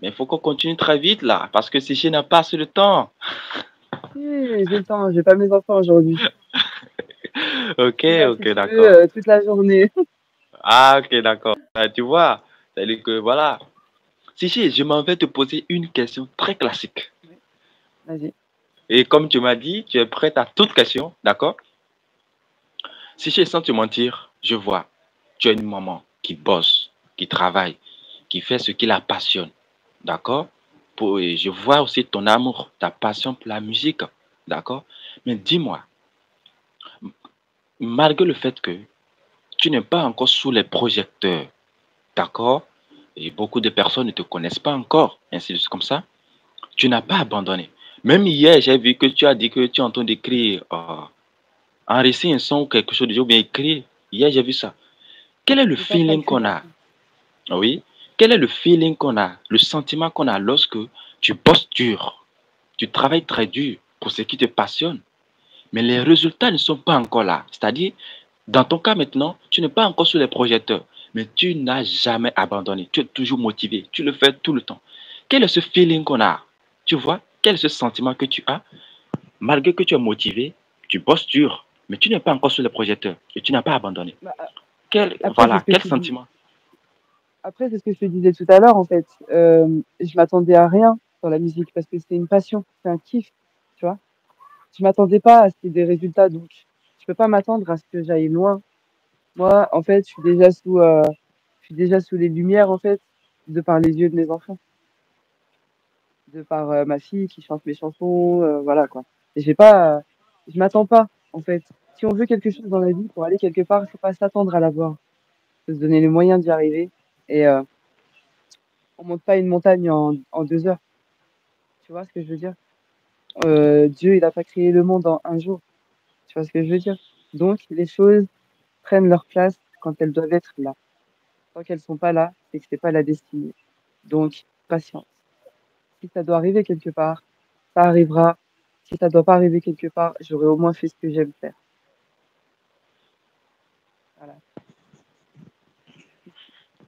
Mais il faut qu'on continue très vite là, parce que si je n'ai pas assez de temps. Si, j'ai le temps, j'ai pas mes enfants aujourd'hui. Ok, Je suis là, si ok, tu veux, d'accord. toute la journée. Ah, ok, d'accord. Ah, tu vois, c'est-à-dire que voilà. Si je m'en vais te poser une question très classique. Ouais, vas-y. Et comme tu m'as dit, tu es prête à toute question, d'accord? Si sans te mentir, je vois, tu es une maman qui bosse, qui travaille, qui fait ce qui la passionne, d'accord? Et je vois aussi ton amour, ta passion pour la musique, d'accord? Mais dis-moi, malgré le fait que tu n'es pas encore sous les projecteurs, d'accord? Et beaucoup de personnes ne te connaissent pas encore, ainsi de suite comme ça. Tu n'as pas abandonné. Même hier, j'ai vu que tu as dit que tu es en train d'écrire, un récit, un son ou quelque chose de ou bien écrit. Hier, j'ai vu ça. Quel est le C'est ça, ça feeling écrit qu'on a? dessus. Oui. Quel est le feeling qu'on a, le sentiment qu'on a lorsque tu bosses dur, tu travailles très dur pour ce qui te passionne, mais les résultats ne sont pas encore là. C'est-à-dire, dans ton cas maintenant, tu n'es pas encore sur les projecteurs, mais tu n'as jamais abandonné. Tu es toujours motivé. Tu le fais tout le temps. Quel est ce feeling qu'on a? Tu vois? Quel est ce sentiment que tu as? Malgré que tu es motivé, tu bosses dur, mais tu n'es pas encore sur les projecteurs et tu n'as pas abandonné. Bah, après, c'est Voilà, ce que je quel te dis. sentiment? Après, c'est ce que je te disais tout à l'heure, en fait. Je m'attendais à rien. dans la musique parce que c'est une passion, c'est un kiff, tu vois. Je m'attendais pas à ce qu'il y ait des résultats, donc je peux pas m'attendre à ce que j'aille loin. Moi, en fait, je suis déjà sous les lumières, en fait, de par les yeux de mes enfants, de par ma fille qui chante mes chansons, voilà quoi. Et je m'attends pas, en fait. Si on veut quelque chose dans la vie, pour aller quelque part, il faut pas s'attendre à l'avoir. Il faut se donner les moyens d'y arriver. Et on monte pas une montagne en 2 heures. Tu vois ce que je veux dire? Dieu, il a pas créé le monde en un jour. Tu vois ce que je veux dire? Donc, les choses prennent leur place quand elles doivent être là. Tant qu'elles sont pas là, c'est que c'est pas la destinée. Donc, patience. Si ça doit arriver quelque part, ça arrivera. Si ça doit pas arriver quelque part, j'aurai au moins fait ce que j'aime faire. Voilà.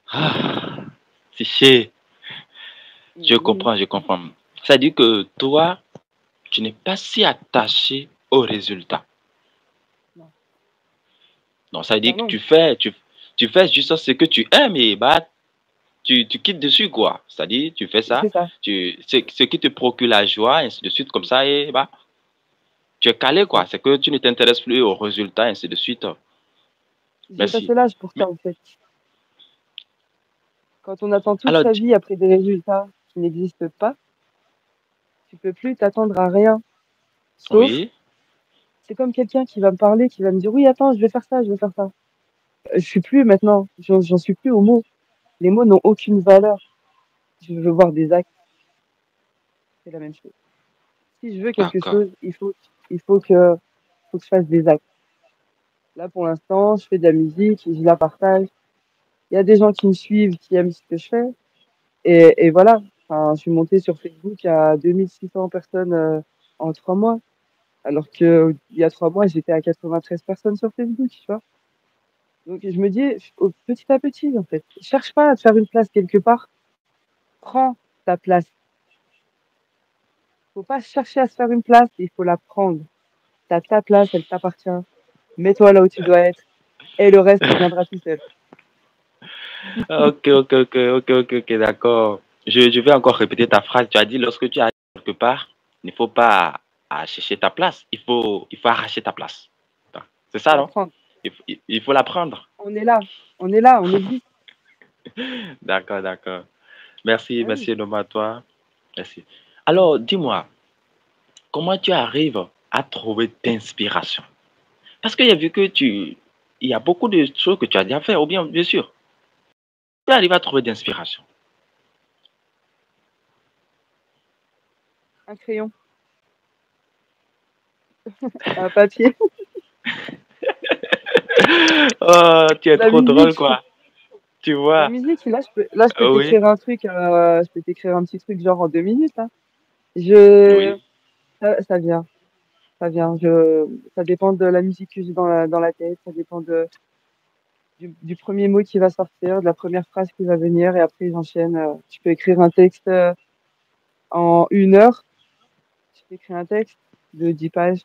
Ah, c'est je Oui, comprends, je comprends. Ça dit que toi, tu n'es pas si attaché au résultat. non. Donc, ça Bah dit que non, tu fais juste ce que tu aimes et bah, tu quittes dessus, quoi. C'est-à-dire, tu fais ça, c'est ça. ce qui te procure la joie, ainsi de suite, comme ça, et bah, tu es calé, quoi. Ouais. C'est que tu ne t'intéresses plus au résultat, ainsi de suite. J'ai Merci. passé l'âge pour Mais, ça, en fait. Quand on attend toute alors, sa vie après des résultats qui n'existent pas, tu peux plus t'attendre à rien. Sauf, oui, c'est comme quelqu'un qui va me parler, qui va me dire, oui, attends, je vais faire ça, je vais faire ça. Je suis plus maintenant, j'en suis plus aux mots. Les mots n'ont aucune valeur. Je veux voir des actes, c'est la même chose. Si je veux quelque d'accord. chose, faut que je fasse des actes. Là, pour l'instant, je fais de la musique, je la partage. Il y a des gens qui me suivent, qui aiment ce que je fais. Et voilà. Enfin, je suis montée sur Facebook à 2600 personnes en 3 mois. Alors que il y a 3 mois, j'étais à 93 personnes sur Facebook, tu vois. Donc, je me dis, petit à petit, en fait. Cherche pas à te faire une place quelque part. Prends ta place. Faut pas chercher à se faire une place, il faut la prendre. T'as ta place, elle t'appartient. Mets-toi là où tu dois être. Et le reste viendra tout seul. Ok, ok, ok, ok, ok, ok, d'accord. Je vais encore répéter ta phrase. Tu as dit, lorsque tu arrives quelque part, il ne faut pas à chercher ta place. Il faut arracher ta place. C'est Faut ça, la non? prendre. Il faut la prendre. On est là. On est là, on existe. D'accord, d'accord. Merci, Ah oui. merci, Noma, à toi. Merci. Alors, dis-moi, comment tu arrives à trouver d'inspiration? Parce qu'il y a vu que il y a beaucoup de choses que tu as déjà fait, ou bien sûr, tu arrives à trouver d'inspiration. Un crayon, un papier, Oh, tu es la trop drôle, musique. quoi. Tu La vois? musique, là, je peux Oui, t'écrire un truc, je peux t'écrire un petit truc genre en 2 minutes, là. Je, oui. ça vient, ça vient. Ça dépend de la musique que j'ai dans la tête, ça dépend du premier mot qui va sortir, de la première phrase qui va venir, et après j'enchaîne. Je peux écrire un texte en 1 heure. Je peux écrire un texte de 10 pages.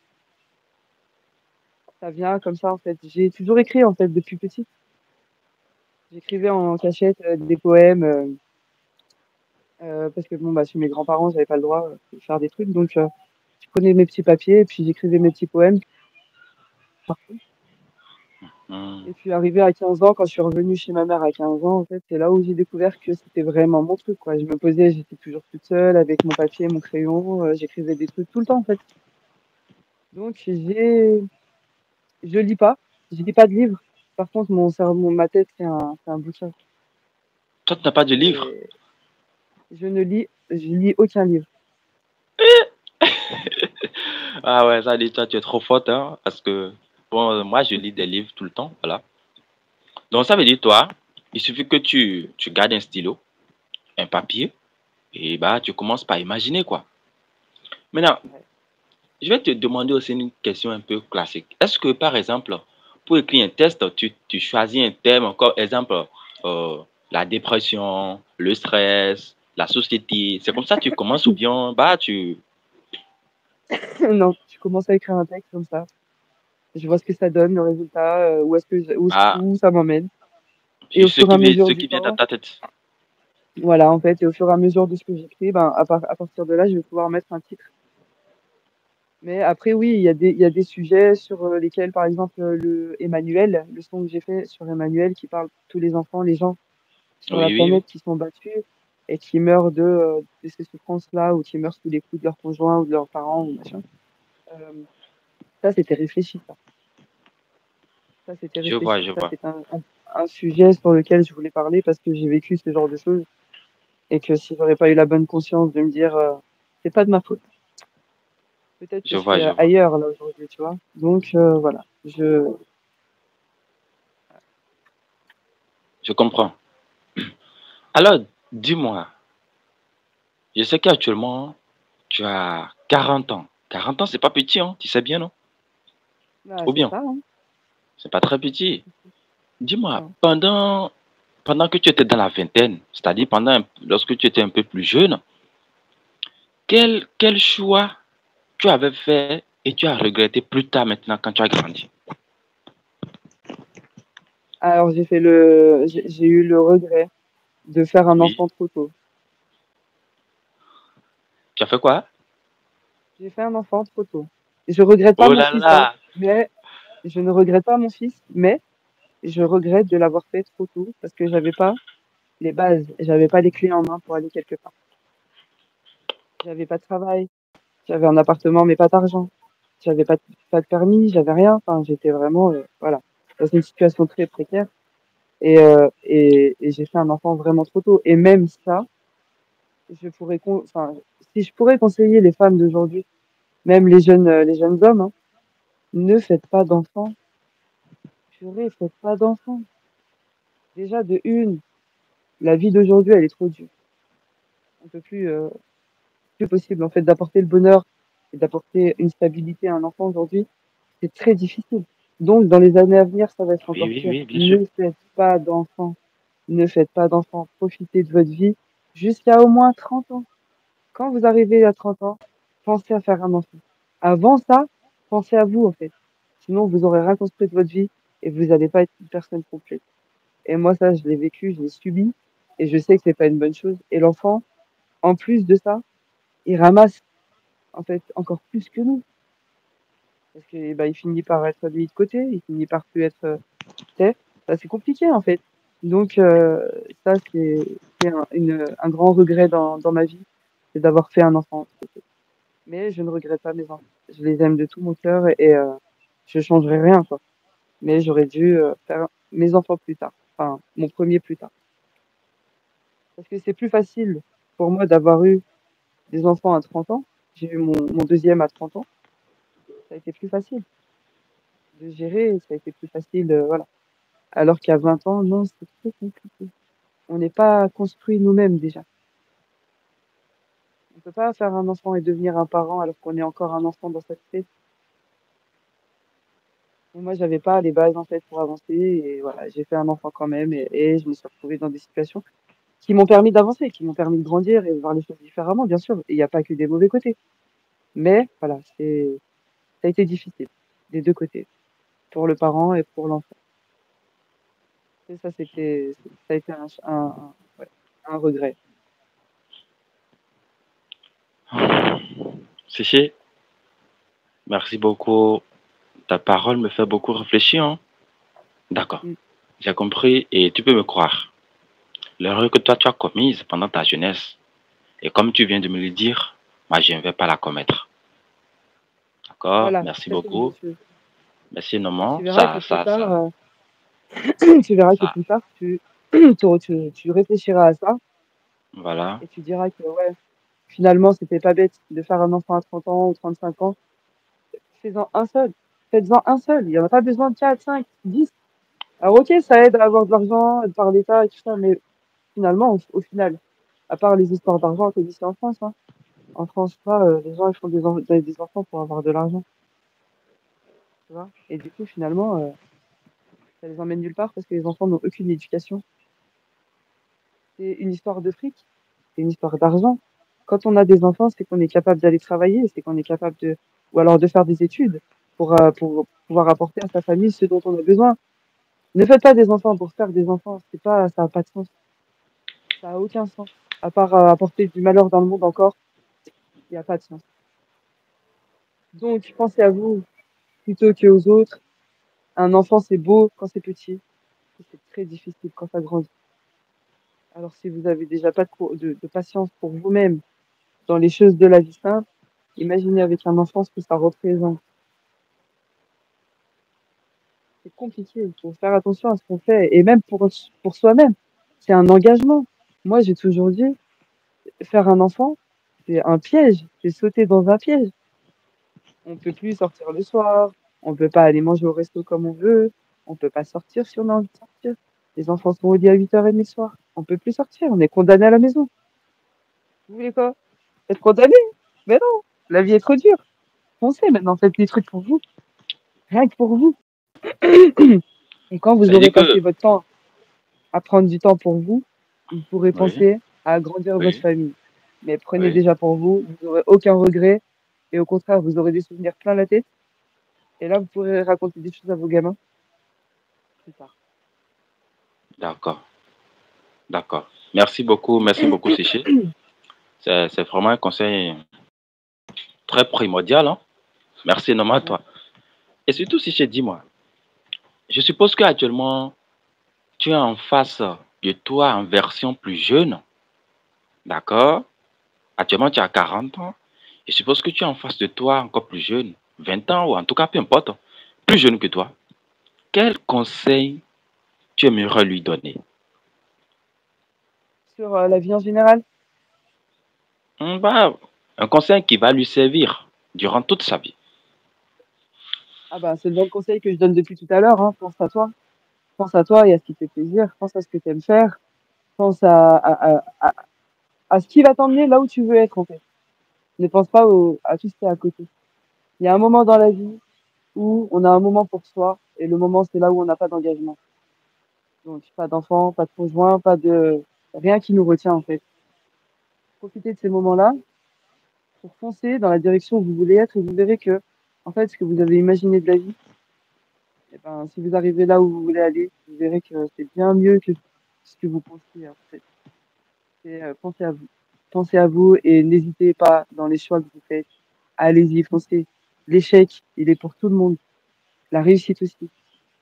Ça vient comme ça, en fait. J'ai toujours écrit, en fait, depuis petite. J'écrivais en cachette des poèmes, parce que bon, bah, chez mes grands-parents, j'avais pas le droit de faire des trucs, donc je prenais mes petits papiers et puis j'écrivais mes petits poèmes. Hmm. Et puis arrivé à 15 ans, quand je suis revenue chez ma mère à 15 ans, en fait, c'est là où j'ai découvert que c'était vraiment mon truc, quoi. Je me posais, j'étais toujours toute seule avec mon papier, mon crayon, j'écrivais des trucs tout le temps, en fait. Donc je lis pas, je lis pas de livres. Par contre, mon cerveau, ma tête, c'est un bouquin. Toi, tu n'as pas de livre? Et je lis aucun livre. Ah ouais, ça dit, toi, tu es trop forte, hein, parce que, bon, moi, je lis des livres tout le temps, voilà. Donc, ça veut dire, toi, il suffit que tu gardes un stylo, un papier, et bah, tu commences par imaginer, quoi. Maintenant, Ouais. je vais te demander aussi une question un peu classique. Est-ce que, par exemple, pour écrire un test, tu choisis un thème, encore exemple, euh, la dépression, le stress, la société, c'est comme ça que tu commences ou bien, bah, tu... Non, je commence à écrire un texte comme ça. Je vois ce que ça donne, le résultat, Ah, où ça m'emmène. Et au ce fur et qui à vient, mesure ce du qui vient à temps, ta tête. Voilà, en fait, et au fur et à mesure de ce que j'écris, ben, à partir de là, je vais pouvoir mettre un titre. Mais après, oui, il y a des sujets sur lesquels, par exemple, le Emmanuel, le son que j'ai fait sur Emmanuel, qui parle de tous les enfants, les gens sur la Oui, oui, oui. planète qui sont battus et qui meurent de ces souffrances-là, ou qui meurent sous les coups de leurs conjoints ou de leurs parents ou machin. Euh, Ça, c'était réfléchi, ça. Ça, c'était Je vois, réfléchi. je Ça, vois. c'est un sujet sur lequel je voulais parler parce que j'ai vécu ce genre de choses et que si j'aurais pas eu la bonne conscience de me dire, c'est pas de ma faute. Peut-être que Je je vois, serais je vois. ailleurs là aujourd'hui, tu vois. Donc voilà, Je comprends. Alors, dis-moi, je sais qu'actuellement, tu as 40 ans. 40 ans, c'est pas petit, hein? Tu sais bien, non? là, Ou c'est bien, ça, hein. c'est pas très petit. Dis-moi, Non. pendant que tu étais dans la vingtaine, c'est-à-dire lorsque tu étais un peu plus jeune, quel choix tu avais fait et tu as regretté plus tard maintenant quand tu as grandi? Alors j'ai eu le regret de faire un Oui. enfant trop tôt. Tu as fait quoi? J'ai fait un enfant trop tôt. Je regrette pas Oh mon là fils, hein, là! mais je ne regrette pas mon fils, mais je regrette de l'avoir fait trop tôt parce que j'avais pas les bases, j'avais pas les clés en main pour aller quelque part. J'avais pas de travail, j'avais un appartement mais pas d'argent. J'avais pas de permis, j'avais rien. Enfin, j'étais vraiment, voilà, dans une situation très précaire. Et j'ai fait un enfant vraiment trop tôt. Et même ça, enfin, si je pourrais conseiller les femmes d'aujourd'hui, même les jeunes hommes, hein, ne faites pas d'enfants. Purée, faites pas d'enfants. Déjà, de une, la vie d'aujourd'hui, elle est trop dure. On peut plus possible, en fait, d'apporter le bonheur et d'apporter une stabilité à un enfant aujourd'hui. C'est très difficile. Donc, dans les années à venir, ça va être Oui, encore oui, pire. oui, bien sûr. Ne faites pas d'enfants. Ne faites pas d'enfants. Profitez de votre vie jusqu'à au moins 30 ans. Quand vous arrivez à 30 ans, pensez à faire un enfant. Avant ça, pensez à vous, en fait. Sinon, vous aurez rien construit de votre vie et vous n'allez pas être une personne complète. Et moi, ça, je l'ai vécu, je l'ai subi et je sais que c'est pas une bonne chose. Et l'enfant, en plus de ça, il ramasse, en fait, encore plus que nous. Parce que, bah, il finit par être mis de côté, il finit par plus être, tu sais, bah, c'est compliqué, en fait. Donc, ça, c'est un grand regret dans ma vie, c'est d'avoir fait un enfant. Mais je ne regrette pas mes enfants. Je les aime de tout mon cœur et je changerai rien, quoi. Mais j'aurais dû faire mes enfants plus tard. Enfin, mon premier plus tard. Parce que c'est plus facile pour moi d'avoir eu des enfants à 30 ans. J'ai eu mon deuxième à 30 ans. Ça a été plus facile de gérer. Ça a été plus facile, voilà. Alors qu'à 20 ans, non, c'est trop compliqué. On n'est pas construit nous-mêmes déjà. On peut pas faire un enfant et devenir un parent alors qu'on est encore un enfant dans cette tête. Et moi, j'avais pas les bases en fait pour avancer et voilà, j'ai fait un enfant quand même et je me suis retrouvée dans des situations qui m'ont permis d'avancer, qui m'ont permis de grandir et de voir les choses différemment, bien sûr. Et il n'y a pas que des mauvais côtés. Mais voilà, ça a été difficile des deux côtés, pour le parent et pour l'enfant. Et ça a été ouais, un regret. Séché, merci beaucoup. Ta parole me fait beaucoup réfléchir, hein. D'accord. Mm. J'ai compris et tu peux me croire. L'erreur que toi tu as commise pendant ta jeunesse, et comme tu viens de me le dire, moi je ne vais pas la commettre. D'accord? Voilà, Merci ça c'est une bonne beaucoup. chose. Merci Et tu énormément. verras que plus tard, Ça, tu verras que ça. plus tard, tu réfléchiras à ça Voilà. et tu diras que ouais, finalement, c'était pas bête de faire un enfant à 30 ans ou 35 ans. Fais-en un seul. Faites-en un seul. Il n'y en a pas besoin de 4, 5, 10. Alors, ok, ça aide à avoir de l'argent par l'État et tout ça, mais finalement, au final, à part les histoires d'argent comme ici en France, hein, en France, là, les gens, ils font des enfants pour avoir de l'argent, tu vois. Et du coup, finalement, ça les emmène nulle part parce que les enfants n'ont aucune éducation. C'est une histoire de fric, c'est une histoire d'argent. Quand on a des enfants, c'est qu'on est capable d'aller travailler, c'est qu'on est capable ou alors de faire des études pour pouvoir apporter à sa famille ce dont on a besoin. Ne faites pas des enfants pour faire des enfants, ça n'a pas de sens. Ça a aucun sens. À part apporter du malheur dans le monde encore, il n'y a pas de sens. Donc, pensez à vous plutôt qu'aux autres. Un enfant, c'est beau quand c'est petit. C'est très difficile quand ça grandit. Alors, si vous avez déjà pas de patience pour vous-même dans les choses de la vie simple, imaginez avec un enfant ce que ça représente. C'est compliqué. Il faut faire attention à ce qu'on fait. Et même pour soi-même. C'est un engagement. Moi, j'ai toujours dit, faire un enfant, c'est un piège. C'est sauter dans un piège. On peut plus sortir le soir. On peut pas aller manger au resto comme on veut. On peut pas sortir si on a envie de sortir. Les enfants sont au lit à 8h30 le soir. On peut plus sortir. On est condamné à la maison. Vous voulez quoi? Être condamné? Mais non. La vie est trop dure. Foncez maintenant. Faites des trucs pour vous. Rien que pour vous. Et quand vous Ça veut aurez dire passé que, votre temps à prendre du temps pour vous, vous pourrez oui, penser à agrandir votre oui, famille. Mais prenez oui. déjà pour vous. Vous n'aurez aucun regret. Et au contraire, vous aurez des souvenirs plein la tête. Et là, vous pourrez raconter des choses à vos gamins plus tard. D'accord, d'accord. Merci beaucoup, Séché. C'est vraiment un conseil très primordial, hein. Merci énormément à Ouais. toi. Et surtout, Séché, dis-moi, je suppose qu'actuellement, tu es en face de toi en version plus jeune, d'accord? Actuellement, tu as 40 ans. Je suppose que tu es en face de toi encore plus jeune, 20 ans ou en tout cas, peu importe, plus jeune que toi. Quel conseil tu aimerais lui donner? Sur la vie en général, Bah, un conseil qui va lui servir durant toute sa vie. ah bah, c'est le même conseil que je donne depuis tout à l'heure. Hein. Pense à toi. Pense à toi et à ce qui te fait plaisir. Pense à ce que tu aimes faire. Pense à ce qui va t'emmener là où tu veux être, en fait. Ne pense pas à tout ce qui est à côté. Il y a un moment dans la vie où on a un moment pour soi. Et le moment, c'est là où on n'a pas d'engagement. Donc, pas d'enfant, pas de conjoint, pas de... Rien qui nous retient, en fait. Profitez de ces moments-là pour foncer dans la direction où vous voulez être et vous verrez que, en fait, ce que vous avez imaginé de la vie, eh ben, si vous arrivez là où vous voulez aller, vous verrez que c'est bien mieux que ce que vous pensiez, en fait. Pensez à vous. Pensez à vous et n'hésitez pas dans les choix que vous faites. Allez-y, foncez. L'échec, il est pour tout le monde. La réussite aussi.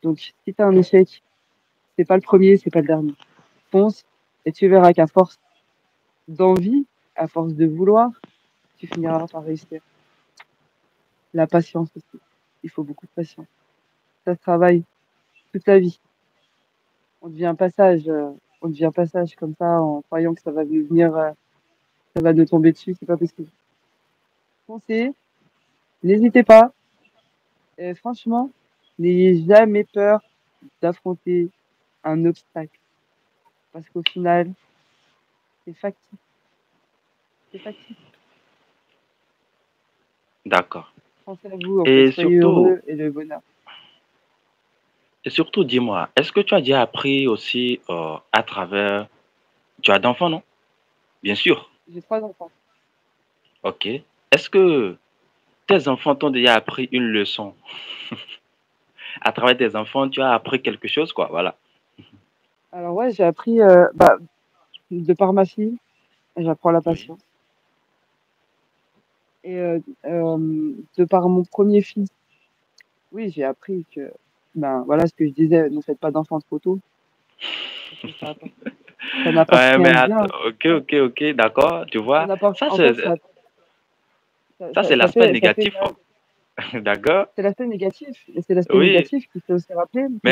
Donc, si tu as un échec, c'est pas le premier, c'est pas le dernier. Fonce et tu verras qu'à force d'envie, à force de vouloir, tu finiras par réussir. La patience aussi. Il faut beaucoup de patience. Ça se travaille toute la vie. On devient passage, on devient passage comme ça en croyant que ça va nous venir, ça va nous tomber dessus. C'est pas possible. Foncez, n'hésitez pas. Et franchement, n'ayez jamais peur d'affronter un obstacle. Parce qu'au final, c'est factice. C'est factice. D'accord. Pensez à vous, en fait. Et Soyez surtout, heureux et le bonheur. et surtout, dis-moi, est-ce que tu as déjà appris aussi à travers... Tu as d'enfants, non? Bien sûr. J'ai 3 enfants. Ok. Est-ce que tes enfants t'ont déjà appris une leçon? À travers tes enfants, tu as appris quelque chose, quoi. Voilà. Alors ouais, j'ai appris, de par ma fille, j'apprends la Oui. patience. Et de par mon premier fils, oui, j'ai appris que, ben voilà ce que je disais, ne faites pas d'enfants trop tôt, parce que ça n'apporte Ouais, mais rien de attends, bien. ok, d'accord. Tu Ça vois, n'apporte, ça, en fait, c'est l'aspect ça fait, négatif. D'accord? c'est l'aspect négatif, et c'est l'aspect Oui. négatif qui Mais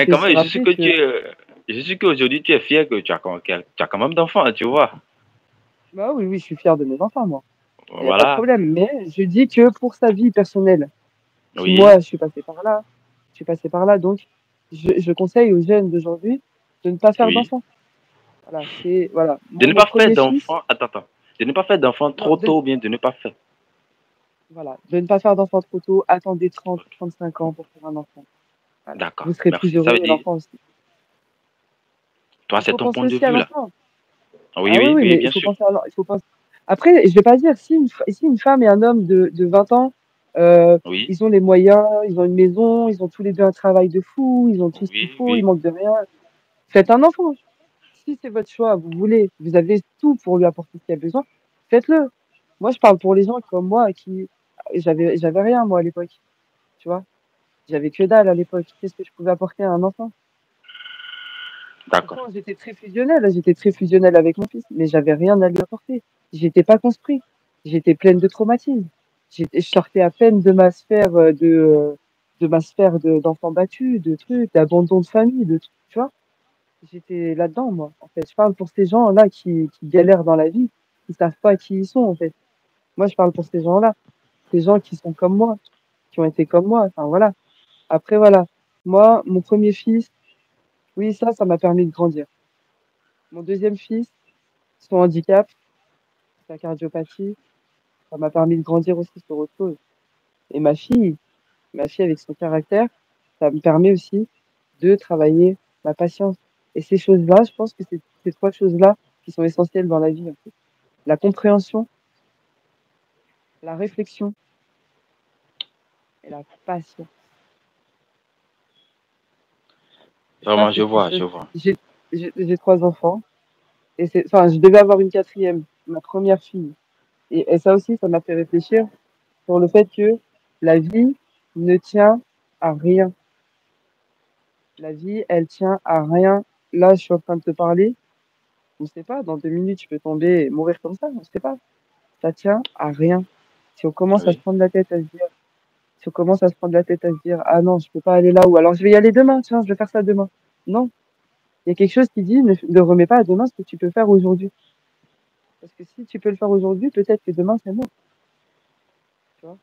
fait quand aussi même, rappeler que, je suis qu'aujourd'hui, tu es fier que tu as quand même d'enfants, tu vois. bah oui, oui, je suis fière de mes enfants, moi. Il n'y a pas de Voilà. problème, mais je dis que pour sa vie personnelle, si Oui. moi, je suis passée par là, donc, je conseille aux jeunes d'aujourd'hui de ne pas faire Oui. d'enfants. Voilà, c'est, voilà. De Moi, ne mon pas faire premier fils, d'enfants. Attends. De ne pas faire d'enfants non, trop tôt ou bien de ne pas faire. voilà, de ne pas faire d'enfants trop tôt, attendez 30, Ok. 35 ans pour faire un enfant. Voilà. D'accord. Vous serez plus Merci. Ça veut heureux et dire, l'enfant aussi. toi, Il c'est faut ton penser point de aussi à vue là. l'enfant. Oui, Ah oui, oui, oui, oui, mais il bien faut sûr. penser à il faut penser. Après, je vais pas dire si une femme et un homme de 20 ans, euh, Oui, ils ont les moyens, ils ont une maison, ils ont tous les deux un travail de fou, ils ont tout ce qu'il oui, faut, ils oui. manquent de rien. Faites un enfant. Si c'est votre choix, vous voulez, vous avez tout pour lui apporter ce qu'il a besoin, faites-le. Moi, je parle pour les gens comme moi qui, j'avais rien, moi, à l'époque, tu vois. J'avais que dalle à l'époque. Qu'est-ce que je pouvais apporter à un enfant? D'accord. Pourtant, j'étais très fusionnelle avec mon fils, mais j'avais rien à lui apporter. J'étais pas construit. J'étais pleine de traumatismes. Je sortais à peine de ma sphère de ma sphère d'enfants battus, de trucs, d'abandon de famille, de trucs, tu vois. J'étais là-dedans, moi. En fait, je parle pour ces gens-là qui galèrent dans la vie, qui savent pas qui ils sont, en fait. Moi, je parle pour ces gens-là. Ces gens qui sont comme moi, qui ont été comme moi. Enfin, voilà. Après, voilà. Moi, mon premier fils, oui, ça m'a permis de grandir. Mon deuxième fils, son handicap, sa cardiopathie, ça m'a permis de grandir aussi sur autre chose. Et ma fille avec son caractère, ça me permet aussi de travailler ma patience. Et ces choses-là, je pense que c'est ces trois choses-là qui sont essentielles dans la vie, en fait. La compréhension, la réflexion et la patience. Et ça, Vraiment, c'est je ce qui vois, fait. je vois. J'ai, j'ai trois enfants et enfin, je devais avoir une quatrième, ma première fille. Et ça aussi, ça m'a fait réfléchir sur le fait que la vie ne tient à rien. La vie, elle tient à rien. Là, je suis en train de te parler. On ne sait pas, dans 2 minutes, je peux tomber et mourir comme ça. On ne sait pas. Ça tient à rien. Si on commence à se Oui, prendre la tête à se dire, si on commence à se prendre la tête à se dire, ah non, je peux pas aller là, ou alors je vais y aller demain, tiens, je vais faire ça demain. Non. Il y a quelque chose qui dit, ne remets pas à demain ce que tu peux faire aujourd'hui. Parce que si tu peux le faire aujourd'hui, peut-être que demain, c'est mort. Tu vois.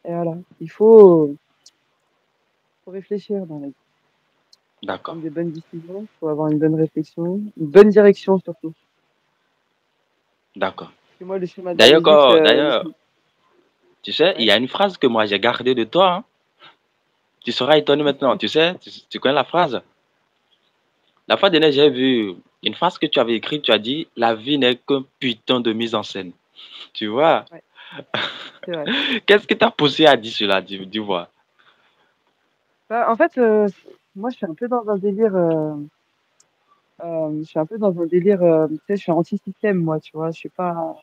Et voilà. Faut réfléchir dans la vie. d'accord, Prendre des bonnes décisions, faut avoir une bonne réflexion, une bonne direction surtout. d'accord. Parce que moi, le schéma de la D'ailleurs, musique, tu sais, il ouais. y a une phrase que moi j'ai gardée de toi, hein. Tu seras étonné maintenant. Tu sais, tu connais la phrase? La fois dernière, j'ai vu une phrase que tu avais écrite. Tu as dit, la vie n'est qu'un putain de mise en scène. Tu vois? Ouais, c'est vrai. Qu'est-ce qui t'a poussé à dire cela, dis voir. Bah, en fait, moi, je suis un peu dans un délire, tu sais, je suis anti-système, moi, tu vois. Je suis pas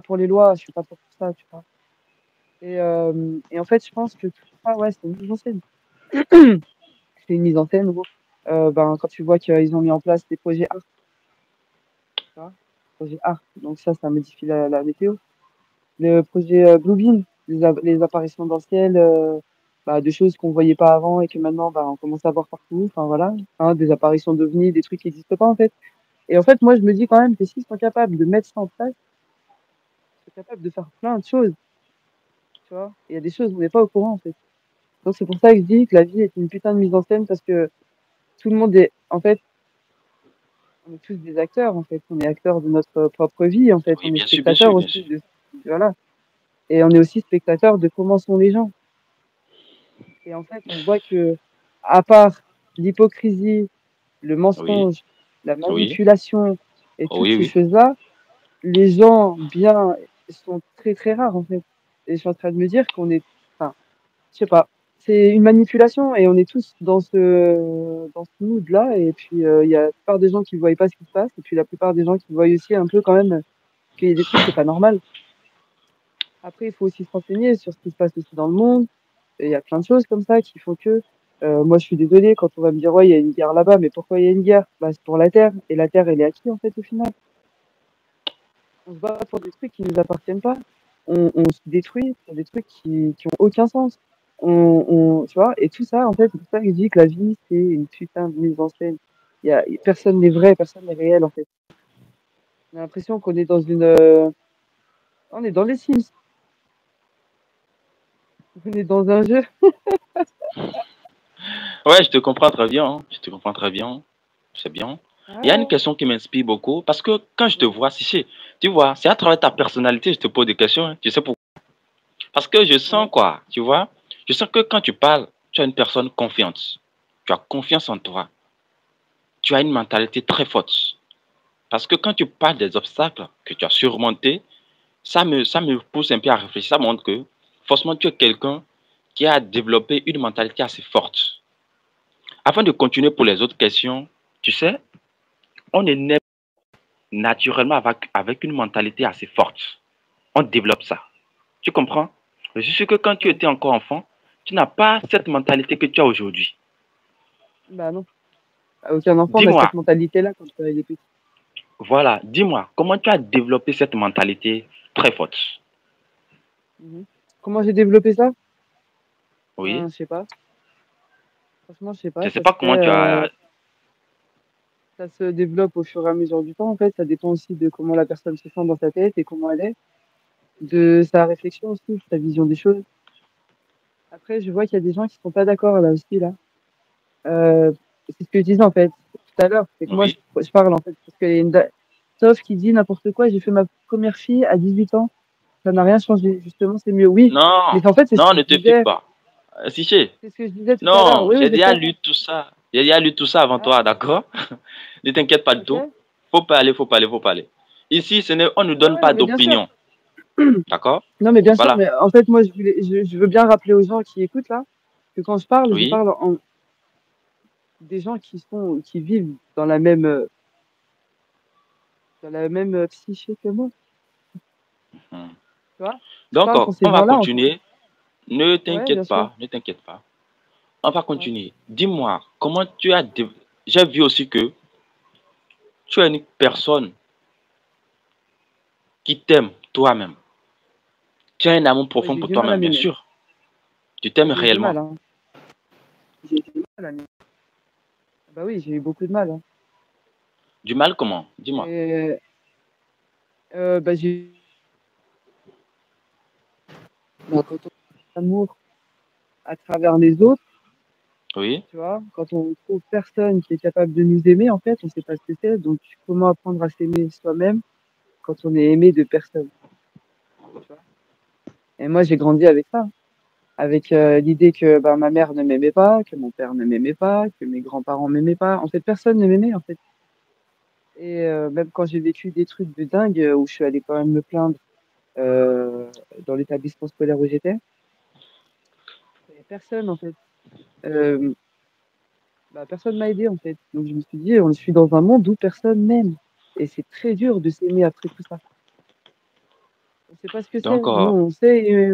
pour les lois, je suis pas pour tout ça, tu vois. Et en fait, je pense que tout ça, ouais, c'est une mise en scène. C'est une mise en scène, gros. Ben, quand tu vois qu'ils ont mis en place des projets art, tu vois, projet art, donc ça modifie la météo. Le projet Bluebeam, les apparitions dans le ciel, bah, de choses qu'on voyait pas avant et que maintenant, bah, on commence à voir partout. Enfin, voilà, hein, des apparitions d'ovnis, des trucs qui n'existent pas, en fait. Et en fait, moi, je me dis quand même que s'ils sont capables de mettre ça en place, ils sont capables de faire plein de choses, tu vois. Il y a des choses où on n'est pas au courant, en fait. Donc, c'est pour ça que je dis que la vie est une putain de mise en scène parce que tout le monde est, en fait, on est tous des acteurs, en fait. On est acteurs de notre propre vie, en fait. Oui, On est bien sûr, bien spectateurs sûr, bien aussi sûr. de, voilà. Et on est aussi spectateurs de comment sont les gens. Et en fait, on voit que, à part l'hypocrisie, le Oui, mensonge, la oui, manipulation et toutes oui, ces oui. choses-là, les gens bien sont très très rares en fait. Et je suis en train de me dire qu'on est, enfin, je sais pas, c'est une manipulation et on est tous dans ce mood-là. Et puis il y a la plupart des gens qui ne voient pas ce qui se passe et puis la plupart des gens qui voient aussi un peu quand même qu'il y a des trucs, c'est pas normal. Après, il faut aussi se renseigner sur ce qui se passe aussi dans le monde. Et il y a plein de choses comme ça qui font que, moi, je suis désolée quand on va me dire, ouais, il y a une guerre là-bas, mais pourquoi il y a une guerre? Bah, c'est pour la Terre. Et la Terre, elle est à qui, en fait, au final? On se bat pour des trucs qui nous appartiennent pas. On se détruit pour des trucs qui ont aucun sens. Tu vois, et tout ça, en fait, c'est pour ça que je dis que la vie, c'est une putain de mise en scène. Personne n'est vrai, personne n'est réel, en fait. On a l'impression qu'on est on est dans les Sims. On est dans un jeu. Ouais, je te comprends très bien, hein. Je te comprends très bien. C'est bien. Il y a une Ah, question qui m'inspire beaucoup parce que quand je te ouais, vois, tu vois, c'est à travers ta personnalité, je te pose des questions, hein. Tu sais pourquoi? Parce que je sens ouais. quoi, tu vois? Je sens que quand tu parles, tu as une personne confiante. Tu as confiance en toi. Tu as une mentalité très forte. Parce que quand tu parles des obstacles que tu as surmontés, ça me pousse un peu à réfléchir. Ça montre que, forcément, tu es quelqu'un qui a développé une mentalité assez forte. Avant de continuer pour les autres questions, tu sais, on est né naturellement avec une mentalité assez forte. On développe ça. Tu comprends? Je suis sûr que quand tu Ouais. étais encore enfant, tu n'as pas cette mentalité que tu as aujourd'hui. Bah non. Aucun enfant n'a Dis-moi, cette mentalité-là quand il est petit. voilà, dis-moi, comment tu as développé cette mentalité très forte? Mhm. Comment j'ai développé ça? Oui, Ben, je sais pas. Franchement, je sais je pas. ne sais pas comment tu as... Ça se développe au fur et à mesure du temps. En fait, ça dépend aussi de comment la personne se sent dans sa tête et comment elle est, de sa réflexion aussi, de sa vision des choses. Après, je vois qu'il y a des gens qui sont pas d'accord là aussi là. Euh, c'est ce que je disais en fait tout à l'heure. C'est que moi, Oui. je parle en fait parce qu'il y a Sauf qui dit n'importe quoi. J'ai fait ma première fille à 18 ans. Ça n'a rien changé. Justement, c'est mieux. Oui, Non, mais en fait, c'est ce non, que ne je te fie disais. pas. Siché, C'est ce que je disais tout à l'heure. non, Oui, oui, j'ai je déjà sais. lu tout ça. J'ai déjà lu tout ça avant Ah, toi, d'accord? Ne t'inquiète pas du tout. ok. Faut pas aller, faut pas aller, faut pas aller. Ici, on ne Ouais, donne ouais, non, pas mais bien sûr. d'opinion, d'accord? Non, mais bien sûr. Voilà. Mais en fait, moi, je veux bien rappeler aux gens qui écoutent là que quand je Oui. parle en des gens qui vivent dans la même psyché que moi. Hmm. Tu vois? Je Donc, parle pour ces on va gens-là, en fait. continuer. Ne Ouais, bien t'inquiète sûr. pas, ne t'inquiète pas. On va Ouais. continuer. Dis-moi, comment tu as... J'ai vu aussi que tu es une personne qui t'aime toi-même. Tu as un amour Ouais, profond j'ai eu pour du mal à toi-même, bien m'aimer. sûr. Tu t'aimes J'ai eu du mal, réellement. hein. J'ai eu du mal à m'aimer. Bah oui, j'ai eu beaucoup de mal, hein. Du mal comment? Dis-moi. Et, bah, bah, quand on a l'amour à travers les autres, Oui. tu vois, quand on trouve personne qui est capable de nous aimer, en fait, on sait pas ce que c'est. Donc, comment apprendre à s'aimer soi-même quand on est aimé de personne, tu vois? Et moi, j'ai grandi avec ça, avec l'idée que bah, ma mère ne m'aimait pas, que mon père ne m'aimait pas, que mes grands-parents m'aimaient pas. En fait, personne ne m'aimait, en fait. Et même quand j'ai vécu des trucs de dingue où je suis allée quand même me plaindre euh, dans l'établissement scolaire où j'étais, il y avait personne, en fait. Euh, bah, personne m'a aidé, en fait. Donc, je me suis dit, je suis dans un monde où personne m'aime. Et c'est très dur de s'aimer après tout ça. On sait pas ce que c'est. Donc, Nous, on sait,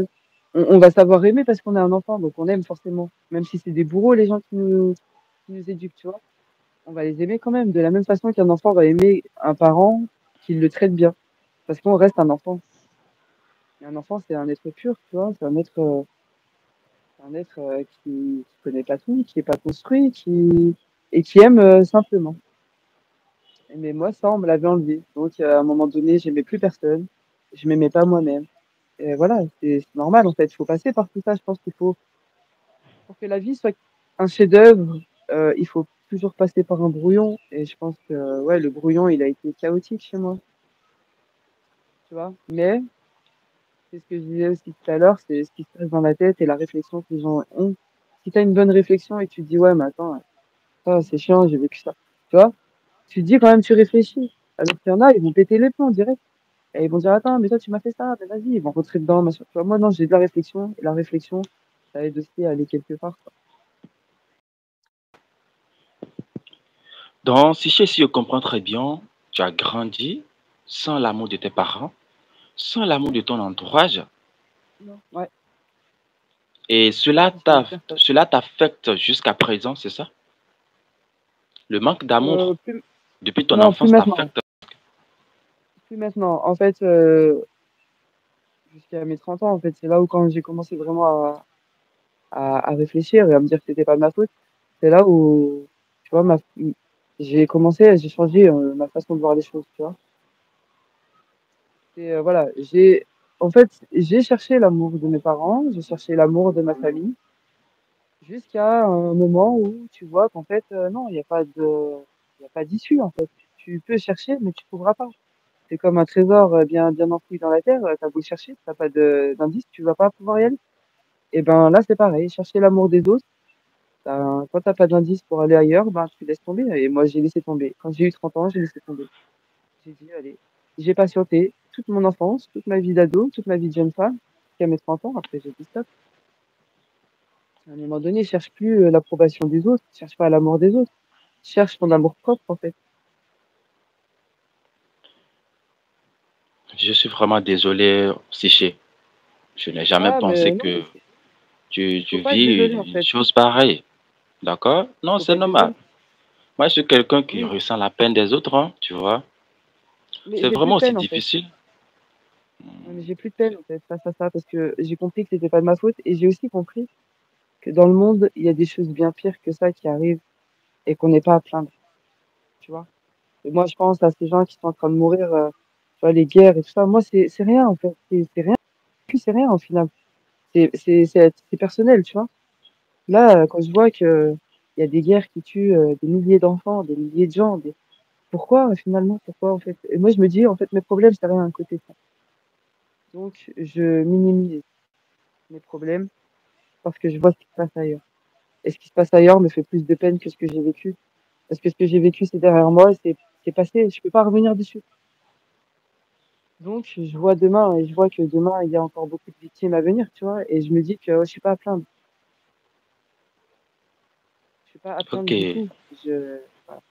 on va savoir aimer parce qu'on est un enfant, donc on aime forcément. Même si c'est des bourreaux, les gens qui nous éduquent, tu vois. On va les aimer quand même, de la même façon qu'un enfant va aimer un parent qui le traite bien. Parce qu'on reste un enfant. Et un enfant, c'est un être pur, tu vois. C'est un être qui connaît pas tout, qui est pas construit, et qui aime simplement. Mais moi, ça, on me l'avait enlevé. Donc, à un moment donné, j'aimais plus personne. Je m'aimais pas moi-même. Et voilà, c'est normal, en fait. Il faut passer par tout ça. Je pense qu'il faut, pour que la vie soit un chef-d'œuvre, il faut toujours passer par un brouillon. Et je pense que, ouais, le brouillon, il a été chaotique chez moi, tu vois. Mais, c'est ce que je disais aussi tout à l'heure, c'est ce qui se passe dans la tête et la réflexion que les gens ont. Si tu as une bonne réflexion et que tu te dis, ouais, mais attends, ça, c'est chiant, j'ai vécu ça. Tu vois, tu te dis quand même, tu réfléchis. Alors qu'il y en a, ils vont péter les plombs direct. Et ils vont dire, attends, mais toi, tu m'as fait ça, ben vas-y, ils vont rentrer dedans, machin. Tu vois, moi, non, j'ai de la réflexion, et la réflexion, ça aide aussi à aller quelque part, quoi. donc si je comprends très bien, tu as grandi sans l'amour de tes parents, sans l'amour de ton entourage, Non. Ouais, et si je peux dire ça. cela t'affecte jusqu'à présent, c'est ça? Le manque d'amour Plus, depuis ton non, plus enfance maintenant. t'affecte. Plus maintenant. En fait, jusqu'à mes 30 ans, en fait, c'est là où quand j'ai commencé vraiment à réfléchir et à me dire que c'était pas de ma faute, c'est là où, tu vois, j'ai changé ma façon de voir les choses, tu vois. Et voilà, en fait, j'ai cherché l'amour de mes parents, j'ai cherché l'amour de ma famille, jusqu'à un moment où tu vois qu'en fait, non, il y a pas d'issue, en fait. Tu peux chercher, mais tu trouveras pas. C'est comme un trésor bien enfoui dans la terre, t'as beau le chercher, t'as pas d'indice, tu vas pas pouvoir y aller. Et ben là, c'est pareil, chercher l'amour des autres. Quand t'as pas d'indice pour aller ailleurs, ben tu laisses tomber. Et moi, j'ai laissé tomber. Quand j'ai eu 30 ans, j'ai laissé tomber. J'ai dit, allez, j'ai patienté toute mon enfance, toute ma vie d'ado, toute ma vie de jeune femme, jusqu'à mes 30 ans. Après, j'ai dit stop. À un moment donné, cherche plus l'approbation des autres, cherche pas l'amour des autres, cherche ton amour propre, en fait. Je suis vraiment désolé, Siché. Je n'ai jamais Ah, pensé mais non, que mais tu faut pas être vis désolé, en une fait. chose pareille. D'accord? Non, Faut c'est pas être normal. désolé. Moi, je suis quelqu'un qui Oui, ressent la peine des autres, hein, tu vois. mais C'est j'ai plus vraiment de aussi peine, en fait. difficile. Ouais, mais j'ai plus de peine, en fait, face à ça, parce que j'ai compris que c'était pas de ma faute, et j'ai aussi compris que dans le monde, il y a des choses bien pires que ça qui arrivent et qu'on n'est pas à plaindre, tu vois. Et moi, je pense à ces gens qui sont en train de mourir, tu vois, les guerres et tout ça. Moi, c'est rien, en fait. C'est rien. C'est rien, au final. C'est personnel, tu vois. Là, quand je vois que il y a des guerres qui tuent des milliers d'enfants, des milliers de gens, pourquoi, finalement? Pourquoi, en fait? Et moi, je me dis, en fait, mes problèmes, c'est rien à côté de ça. Donc, je minimise mes problèmes parce que je vois ce qui se passe ailleurs. Et ce qui se passe ailleurs me fait plus de peine que ce que j'ai vécu. Parce que ce que j'ai vécu, c'est derrière moi, c'est passé, je peux pas revenir dessus. Donc, je vois demain et je vois que demain, il y a encore beaucoup de victimes à venir, tu vois, et je me dis que je suis pas à plaindre. Je suis pas à Ok. plaindre du tout. Voilà.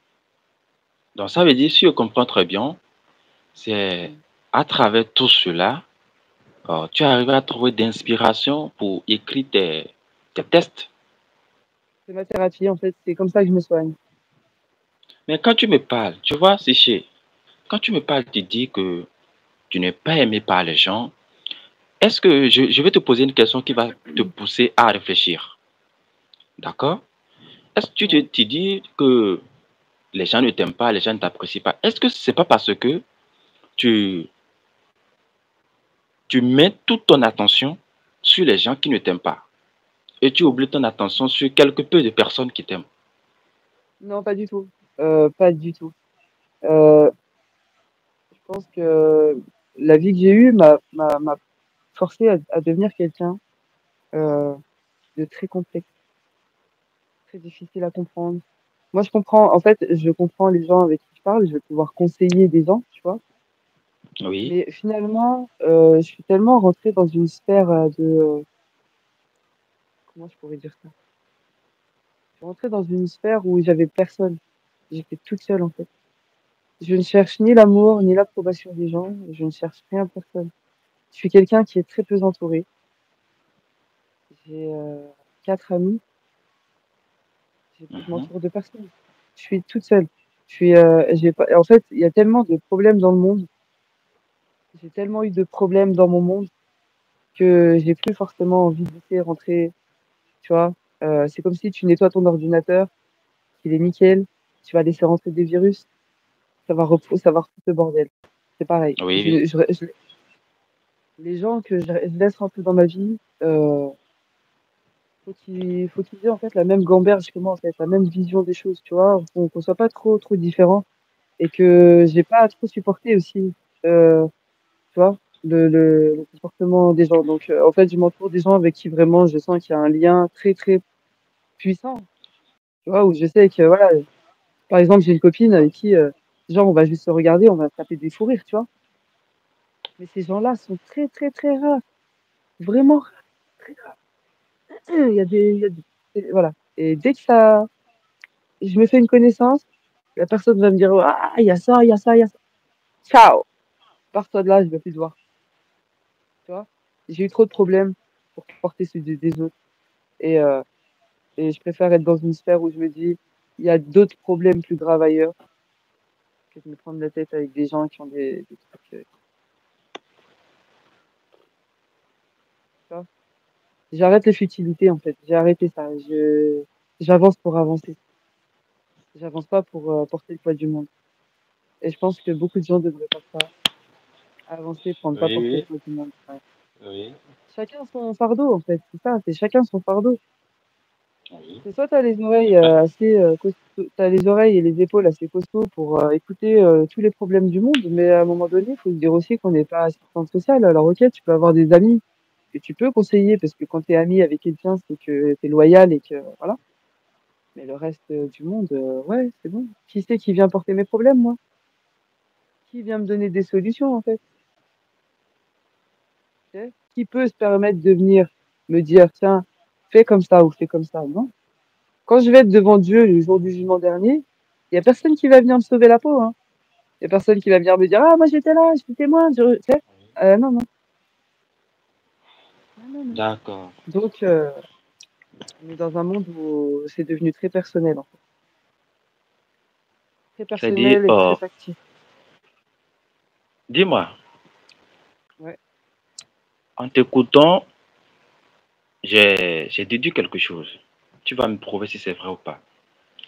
Donc, ça veut dire, si je comprends très bien, c'est Mm. à travers tout cela, tu arrives à trouver d'inspiration pour écrire tes tests. C'est ma thérapie, en fait, c'est comme ça que je me soigne. Mais quand tu me parles, tu vois, Siché, quand tu me parles, tu dis que tu n'es pas aimé par les gens. Est-ce que je vais te poser une question qui va te pousser à réfléchir? D'accord? Est-ce que Ouais. tu dis que les gens ne t'aiment pas, les gens ne t'apprécient pas? Est-ce que c'est pas parce que tu, tu mets toute ton attention sur les gens qui ne t'aiment pas et tu Non, oublies ton attention sur quelque peu de personnes qui t'aiment? non, pas du tout. Pas du tout. Euh, je pense que la vie que j'ai eue m'a forcé à devenir quelqu'un euh, de très complexe, très difficile à comprendre. Moi, je comprends, en fait, je comprends les gens avec qui je parle, je vais pouvoir conseiller des gens, tu vois. Oui. Mais finalement, je suis tellement rentrée dans une sphère comment je pourrais dire ça? Je suis rentrée dans une sphère où j'avais personne. J'étais toute seule, en fait. Je ne cherche ni l'amour, ni l'approbation des gens. Je ne cherche rien, personne. Je suis quelqu'un qui est très peu entouré. J'ai 4 amis. Je Mhm, m'entoure de personne. Je suis toute seule. J'ai pas, en fait, il y a tellement de problèmes dans le monde. J'ai tellement eu de problèmes dans mon monde que j'ai plus forcément envie de laisser rentrer, tu vois. C'est comme si tu nettoies ton ordinateur, qu'il est nickel, tu vas laisser rentrer des virus, ça va refoutre le bordel. C'est pareil. oui, oui. Les gens que je laisse rentrer dans ma vie, faut qu'ils aient en fait la même gamberge que moi, en fait, la même vision des choses, tu vois, qu'on soit pas trop différents et que j'ai pas à trop supporter aussi, tu vois, le comportement des gens. Donc, en fait, je m'entoure des gens avec qui vraiment je sens qu'il y a un lien très puissant, tu vois, où je sais que, voilà, par exemple, j'ai une copine avec qui, genre, on va juste se regarder, on va se taper des fous rires, tu vois. Mais ces gens-là sont très rares, vraiment rares, très rares. Il y a des, voilà. Et dès que ça, je me fais une connaissance, la personne va me dire, ah, il y a ça, il y a ça, il y a ça. Ciao! Pars-toi de là, je veux plus te voir. Tu vois? J'ai eu trop de problèmes pour porter ceux des autres. Et, euh, et je préfère être dans une sphère où je me dis, il y a d'autres problèmes plus graves ailleurs que de me prendre la tête avec des gens qui ont des trucs, tu vois? J'arrête les futilités, en fait. J'ai arrêté ça. J'avance pour avancer. J'avance pas pour porter le poids du monde. Et je pense que beaucoup de gens devraient faire ça. Avancer pour ne pas Oui, porter le oui, poids du monde. Ouais. oui, Chacun son fardeau, en fait. C'est ça, c'est chacun son fardeau. oui. C'est soit t'as les oreilles Ah, assez costauds, t'as les oreilles et les épaules assez costauds pour écouter tous les problèmes du monde, mais à un moment donné, il faut se dire aussi qu'on n'est pas assistante sociale. Alors ok, tu peux avoir des amis que tu peux conseiller parce que quand t'es ami avec quelqu'un, c'est que t'es loyal et que voilà. Mais le reste du monde, ouais, c'est bon. Qui c'est qui vient porter mes problèmes, moi? Qui vient me donner des solutions, en fait? Tu sais. Qui peut se permettre de venir me dire, tiens, fais comme ça ou fais comme ça? Non. Quand je vais être devant Dieu le jour du jugement dernier, il y a personne qui va venir me sauver la peau, hein. Il y a personne qui va venir me dire, ah, moi j'étais là, je suis témoin, tu sais. Non, non, non, non, non. D'accord. Donc, on est dans un monde où c'est devenu très personnel, en fait. Très C'est-à-dire, personnel et très factice. dis-moi, Ouais. en t'écoutant, j'ai déduit quelque chose. Tu vas me prouver si c'est vrai ou pas.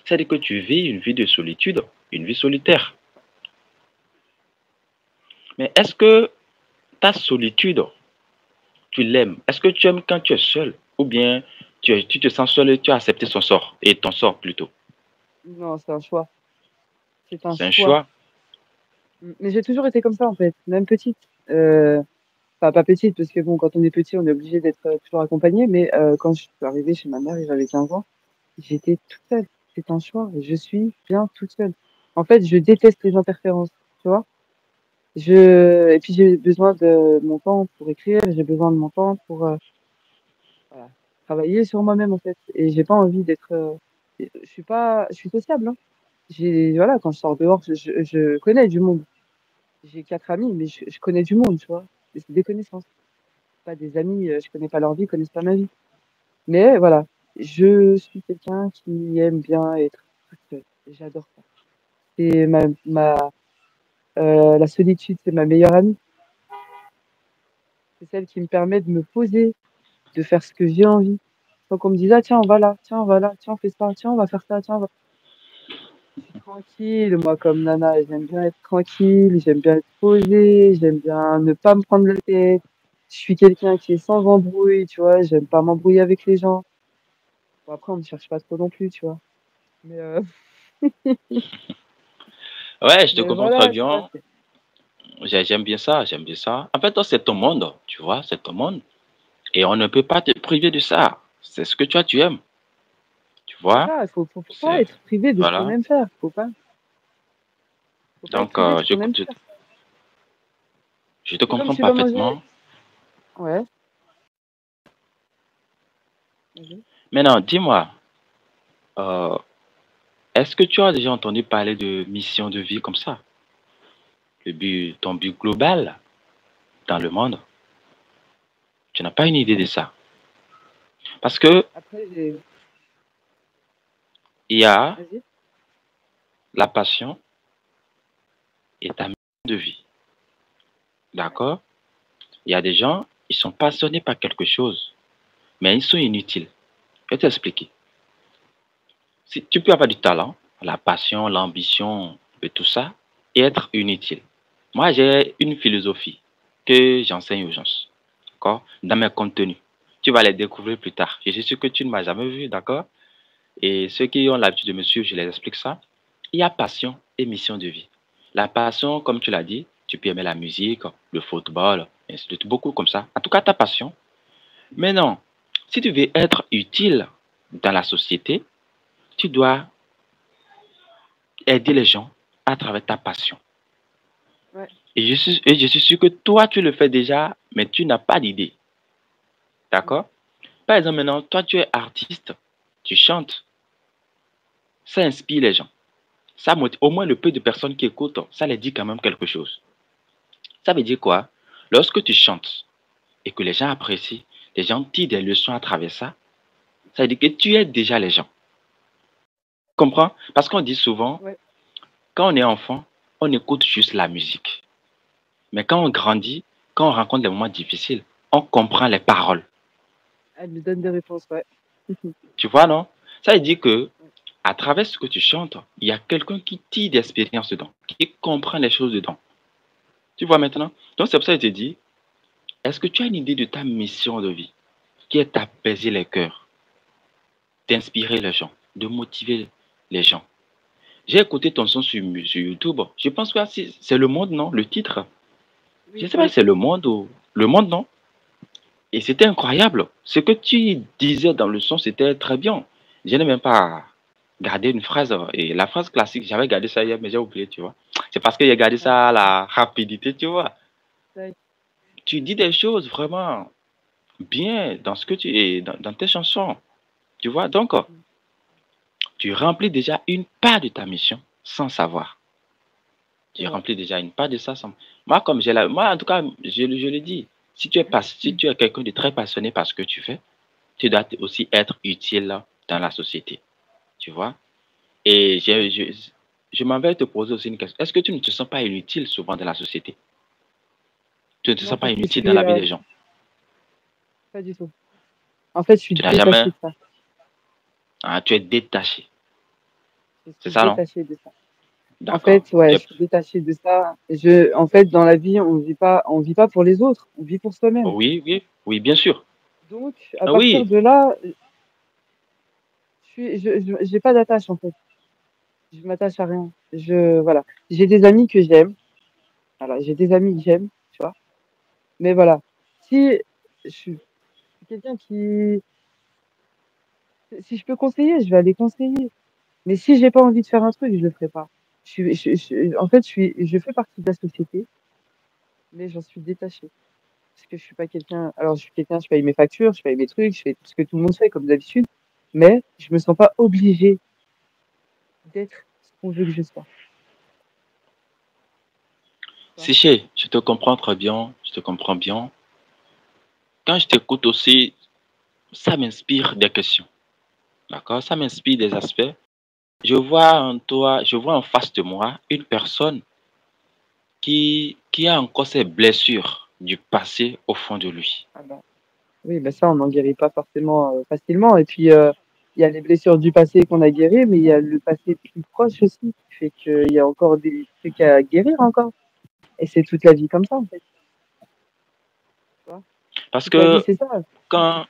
C'est-à-dire que tu vis une vie de solitude, une vie solitaire. Mais est-ce que ta solitude, tu l'aimes? Est-ce que tu aimes quand tu es seul? Ou bien tu te sens seul et tu as accepté son sort, et ton sort plutôt? Non, c'est un choix. C'est un C'est un choix. choix. Mais j'ai toujours été comme ça, en fait, même petite. Euh, Enfin, pas petite, parce que bon, quand on est petit, on est obligé d'être toujours accompagné. Mais quand je suis arrivée chez ma mère et j'avais 15 ans, j'étais toute seule. C'est un choix. Je suis bien toute seule. En fait, je déteste les interférences, tu vois. Et puis j'ai besoin de mon temps pour écrire, j'ai besoin de mon temps pour voilà, travailler sur moi-même en fait. Et j'ai pas envie d'être. Je suis sociable. Hein. Voilà, quand je sors dehors, je connais du monde. J'ai 4 amis, mais je connais du monde, tu vois. Et c'est des connaissances, pas des amis. Je connais pas leur vie, ils connaissent pas ma vie. Mais voilà, je suis quelqu'un qui aime bien être toute seule. J'adore ça. C'est la solitude, c'est ma meilleure amie. C'est celle qui me permet de me poser, de faire ce que j'ai envie. Sans qu'on me dise, ah tiens, on va là, tiens, on va là, tiens, on fait ça, tiens, on va faire ça, tiens, on va. Je suis tranquille, moi, comme nana, j'aime bien être tranquille, j'aime bien être posée, j'aime bien ne pas me prendre la tête. Je suis quelqu'un qui est sans embrouille, tu vois, j'aime pas m'embrouiller avec les gens. Bon, après, on me cherche pas trop non plus, tu vois. Mais, Ouais, je te mais comprends très voilà, quoi. bien. J'aime bien ça, j'aime bien ça. En fait, toi, c'est ton monde, tu vois, c'est ton monde. Et on ne peut pas te priver de ça. C'est ce que tu aimes, tu C'est vois. ça, faut pas C'est, être privé de ce qu'on voilà. aime faire. Faut pas être Donc, privé de ce qu'on aime faire. je te C'est comme comprends tu vas manger. parfaitement. Ouais, vas-y. Maintenant, dis-moi, euh, est-ce que tu as déjà entendu parler de mission de vie comme ça? Ton but global dans le monde? Tu n'as pas une idée de ça. Parce que Après, il y a vas-y. la passion et ta mission de vie. Ouais. D'accord? Il y a des gens, ils sont passionnés par quelque chose, mais ils sont inutiles. Je vais t'expliquer. Si tu peux avoir du talent, la passion, l'ambition et tout ça, et être inutile. Moi, j'ai une philosophie que j'enseigne aux gens, d'accord, dans mes contenus. Tu vas les découvrir plus tard. Je suis sûr que tu ne m'as jamais vu, d'accord? Et ceux qui ont l'habitude de me suivre, je les explique ça. Il y a passion et mission de vie. La passion, comme tu l'as dit, tu peux aimer la musique, le football, ainsi de suite, beaucoup comme ça. En tout cas, ta passion. Mais non, si tu veux être utile dans la société, tu dois aider les gens à travers ta passion. Ouais. Et je suis sûr que toi, tu le fais déjà, mais tu n'as pas d'idée. Mm. D'accord? Par exemple, maintenant, toi, tu es artiste, tu chantes, ça inspire les gens. Ça motive, au moins le peu de personnes qui écoutent, ça les dit quand même quelque chose. Ça veut dire quoi? Lorsque tu chantes et que les gens apprécient, les gens tirent des leçons à travers ça, ça veut dire que tu aides déjà les gens. Tu comprends? Parce qu'on dit souvent, Ouais. quand on est enfant, on écoute juste la musique. Mais quand on grandit, quand on rencontre des moments difficiles, on comprend les paroles. Elle me donne des réponses, ouais. Tu vois, non? Ça veut dire que Ouais. à travers ce que tu chantes, il y a quelqu'un qui tire d'expérience dedans, qui comprend les choses dedans. Tu vois maintenant? Donc c'est pour ça que je te dis, est-ce que tu as une idée de ta mission de vie, qui est d'apaiser les cœurs, d'inspirer les gens, de motiver les gens? J'ai écouté ton son sur YouTube. Je pense que c'est Le Monde, non? Le titre. Je Oui, ne sais pas oui. si c'est Le Monde ou Le Monde, non? Et c'était incroyable. Ce que tu disais dans le son, c'était très bien. Je n'ai même pas gardé une phrase. Et la phrase classique, j'avais gardé ça hier, mais j'ai oublié, tu vois. C'est parce que j'ai gardé Ah, ça à la rapidité, tu vois. ouais. Tu dis des choses vraiment bien dans ce que tu es, dans tes chansons, tu vois. Donc, Mm. tu remplis déjà une part de ta mission sans savoir. c'est Tu vrai. remplis déjà une part de ça. Moi, moi, en tout cas, je le dis, si tu es quelqu'un de très passionné par ce que tu fais, tu dois aussi être utile dans la société. Tu vois? Et Ouais. je m'en vais te poser aussi une question. Est-ce que tu ne te sens pas inutile souvent dans la société? Tu ne te Non, sens pas parce que je inutile dans suis la vie des gens? pas du tout. En fait, je suis Tu n'as détachée jamais, de ça. ah, tu es détaché. Je C'est suis ça, non? détachée de ça. En D'accord. fait, ouais, je suis détachée de ça. En fait, dans la vie, on vit pas pour les autres, on vit pour soi-même. Oui, oui, oui, bien sûr. Donc, à Ah partir oui, de là, j'ai pas d'attache en fait. Je m'attache à rien. Voilà. J'ai des amis que j'aime. Voilà, j'ai des amis que j'aime, tu vois. Mais voilà. Si je suis quelqu'un si je peux conseiller, je vais aller conseiller. Mais si j'ai pas envie de faire un truc, je le ferai pas. En fait, je fais partie de la société, mais j'en suis détachée. Parce que je suis pas quelqu'un, alors je suis quelqu'un, je paye mes factures, je paye mes trucs, je fais tout ce que tout le monde fait, comme d'habitude. Mais je me sens pas obligée d'être ce qu'on veut que je sois. Tu vois. Siché, je te comprends très bien, je te comprends bien. Quand je t'écoute aussi, ça m'inspire des questions. D'accord? Ça m'inspire des aspects. Je vois en toi, je vois en face de moi une personne qui a encore ses blessures du passé au fond de lui. Ah bah, oui, bah ça, on n'en guérit pas forcément facilement. Et puis, il y a les blessures du passé qu'on a guéries, mais il y a le passé plus proche aussi, qui fait qu'il y a encore des trucs à guérir encore. Et c'est toute la vie comme ça, en fait. Tu vois. Parce Toute la vie, que c'est ça. quand,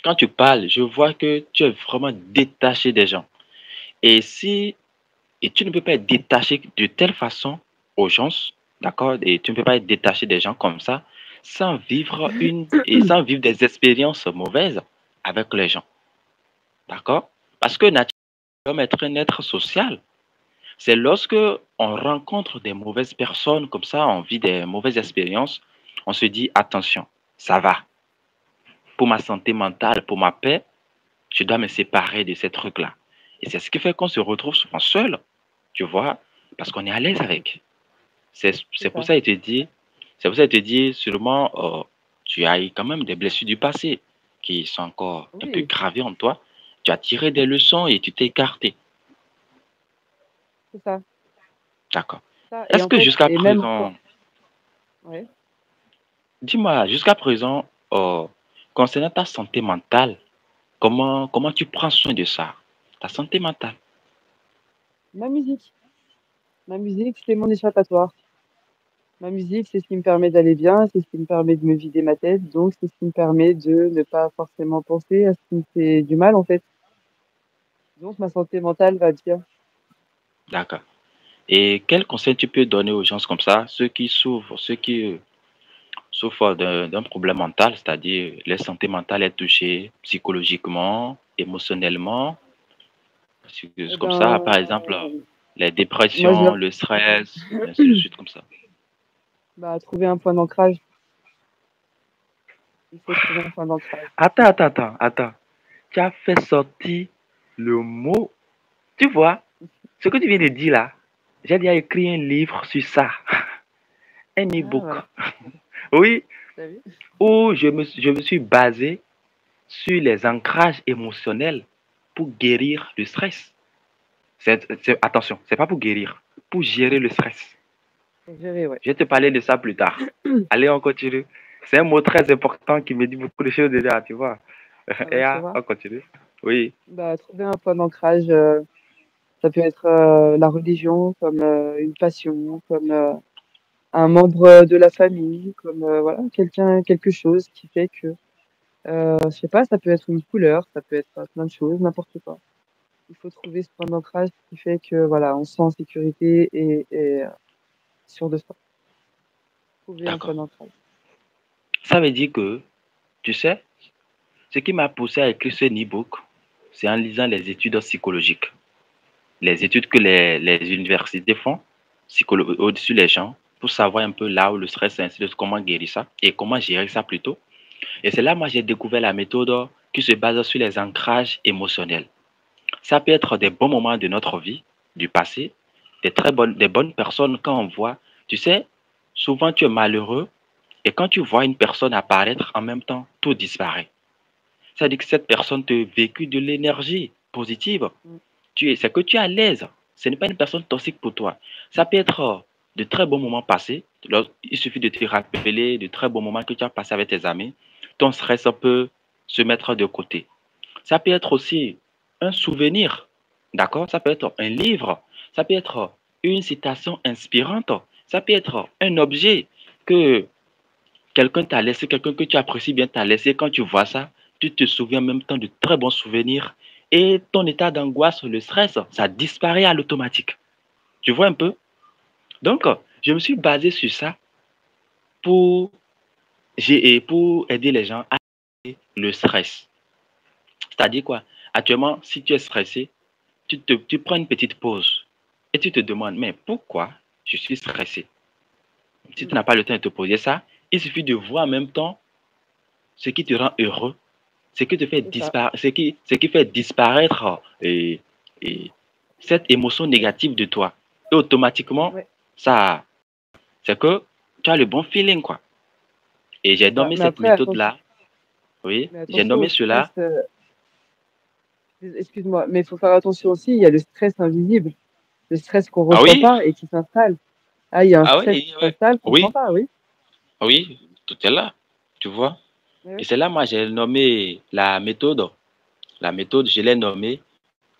quand tu parles, je vois que tu es vraiment détaché des gens. Et si, et tu ne peux pas être détaché de telle façon aux gens, d'accord? Et tu ne peux pas être détaché des gens comme ça sans vivre des expériences mauvaises avec les gens. D'accord? Parce que naturellement, comme être un être social, c'est lorsque on rencontre des mauvaises personnes comme ça, on vit des mauvaises expériences, on se dit attention, ça va. Pour ma santé mentale, pour ma paix, je dois me séparer de ces trucs-là. Et c'est ce qui fait qu'on se retrouve souvent seul, tu vois, parce qu'on est à l'aise avec. C'est C'est pour ça. ça qu'il te dit, c'est pour ça qu'il te dit sûrement, tu as eu quand même des blessures du passé qui sont encore un peu Oui, gravées en toi. Tu as tiré des leçons et tu t'es écarté. c'est ça. D'accord. Ça. Et Est-ce en que fait, jusqu'à et même encore. présent, Ouais. dis-moi, jusqu'à présent, concernant ta santé mentale, comment tu prends soin de ça? Ta santé mentale. Ma musique. Ma musique, c'est mon échappatoire. Ma musique, c'est ce qui me permet d'aller bien, c'est ce qui me permet de me vider ma tête, donc c'est ce qui me permet de ne pas forcément penser à ce qui me fait du mal, en fait. Donc ma santé mentale va bien. D'accord. Et quel conseil tu peux donner aux gens comme ça, ceux qui souffrent d'un problème mental, c'est-à-dire leur santé mentale est touchée psychologiquement, émotionnellement, Eh comme ça, par ben, exemple, les moi, je dépressions, leur le stress, ainsi de suite, comme ça. bah, trouver un point d'ancrage. Il faut trouver un point d'ancrage. Attends. Tu as fait sortir le mot. Tu vois, ce que tu viens de dire là, j'ai déjà écrit un livre sur ça, un Ah, e-book. voilà. Oui, T'as vu? où je me suis basé sur les ancrages émotionnels pour guérir le stress. Attention, c'est pas pour guérir, pour gérer le stress. Faut gérer, ouais. Je vais te parler de ça plus tard. Allez, on continue. C'est un mot très important qui me dit beaucoup de choses déjà, tu vois. Ah Et ouais, tu là, vois? on continue. Oui, Bah, trouver un point d'ancrage, ça peut être la religion, comme une passion, comme un membre de la famille, comme voilà, quelque chose qui fait que, je sais pas, ça peut être une couleur, ça peut être plein de choses, n'importe quoi. Il faut trouver ce point d'ancrage qui fait que voilà, on se sent en sécurité et sûr de soi. Trouver un point d'accord. d'ancrage. Ça veut dire que, tu sais, ce qui m'a poussé à écrire ce e-book, c'est en lisant les études psychologiques. Les études que les universités font au-dessus des gens pour savoir un peu là où le stress, ainsi de suite, comment guérir ça et comment gérer ça plutôt. Et c'est là, moi, j'ai découvert la méthode qui se base sur les ancrages émotionnels. Ça peut être des bons moments de notre vie, du passé, des bonnes personnes quand on voit, tu sais, souvent tu es malheureux et quand tu vois une personne apparaître en même temps, tout disparaît. Ça veut dire que cette personne te véhicule de l'énergie positive. Mm. C'est que tu es à l'aise. Ce n'est pas une personne toxique pour toi. Ça peut être de très bons moments passés. Il suffit de te rappeler de très bons moments que tu as passés avec tes amis. Ton stress peut se mettre de côté. Ça peut être aussi un souvenir, d'accord? Ça peut être un livre, ça peut être une citation inspirante, ça peut être un objet que quelqu'un t'a laissé, quelqu'un que tu apprécies bien t'a laissé. Quand tu vois ça, tu te souviens en même temps de très bons souvenirs et ton état d'angoisse, le stress, ça disparaît à l'automatique. Tu vois un peu? Donc, je me suis basé sur ça pour, pour aider les gens à le stress. C'est-à-dire quoi? Actuellement, si tu es stressé, tu prends une petite pause et tu te demandes, mais pourquoi je suis stressé? Si tu Mm. n'as pas le temps de te poser ça, il suffit de voir en même temps ce qui te rend heureux, C'est ça. ce qui fait disparaître et cette émotion négative de toi. Et automatiquement, Ouais, ça, c'est que tu as le bon feeling, quoi. Et j'ai c'est ça. nommé cette méthode-là, oui, Mais j'ai attention au nommé stress. cela. Excuse-moi, mais il faut faire attention aussi. Il y a le stress invisible, le stress qu'on Ah ressent oui, pas et qui s'installe. Ah, il y a un ah stress oui, qui oui, s'installe qu'on sent oui, pas, oui. oui, tout est là, tu vois. Oui, Et oui. c'est là, moi, j'ai nommé la méthode. La méthode, je l'ai nommée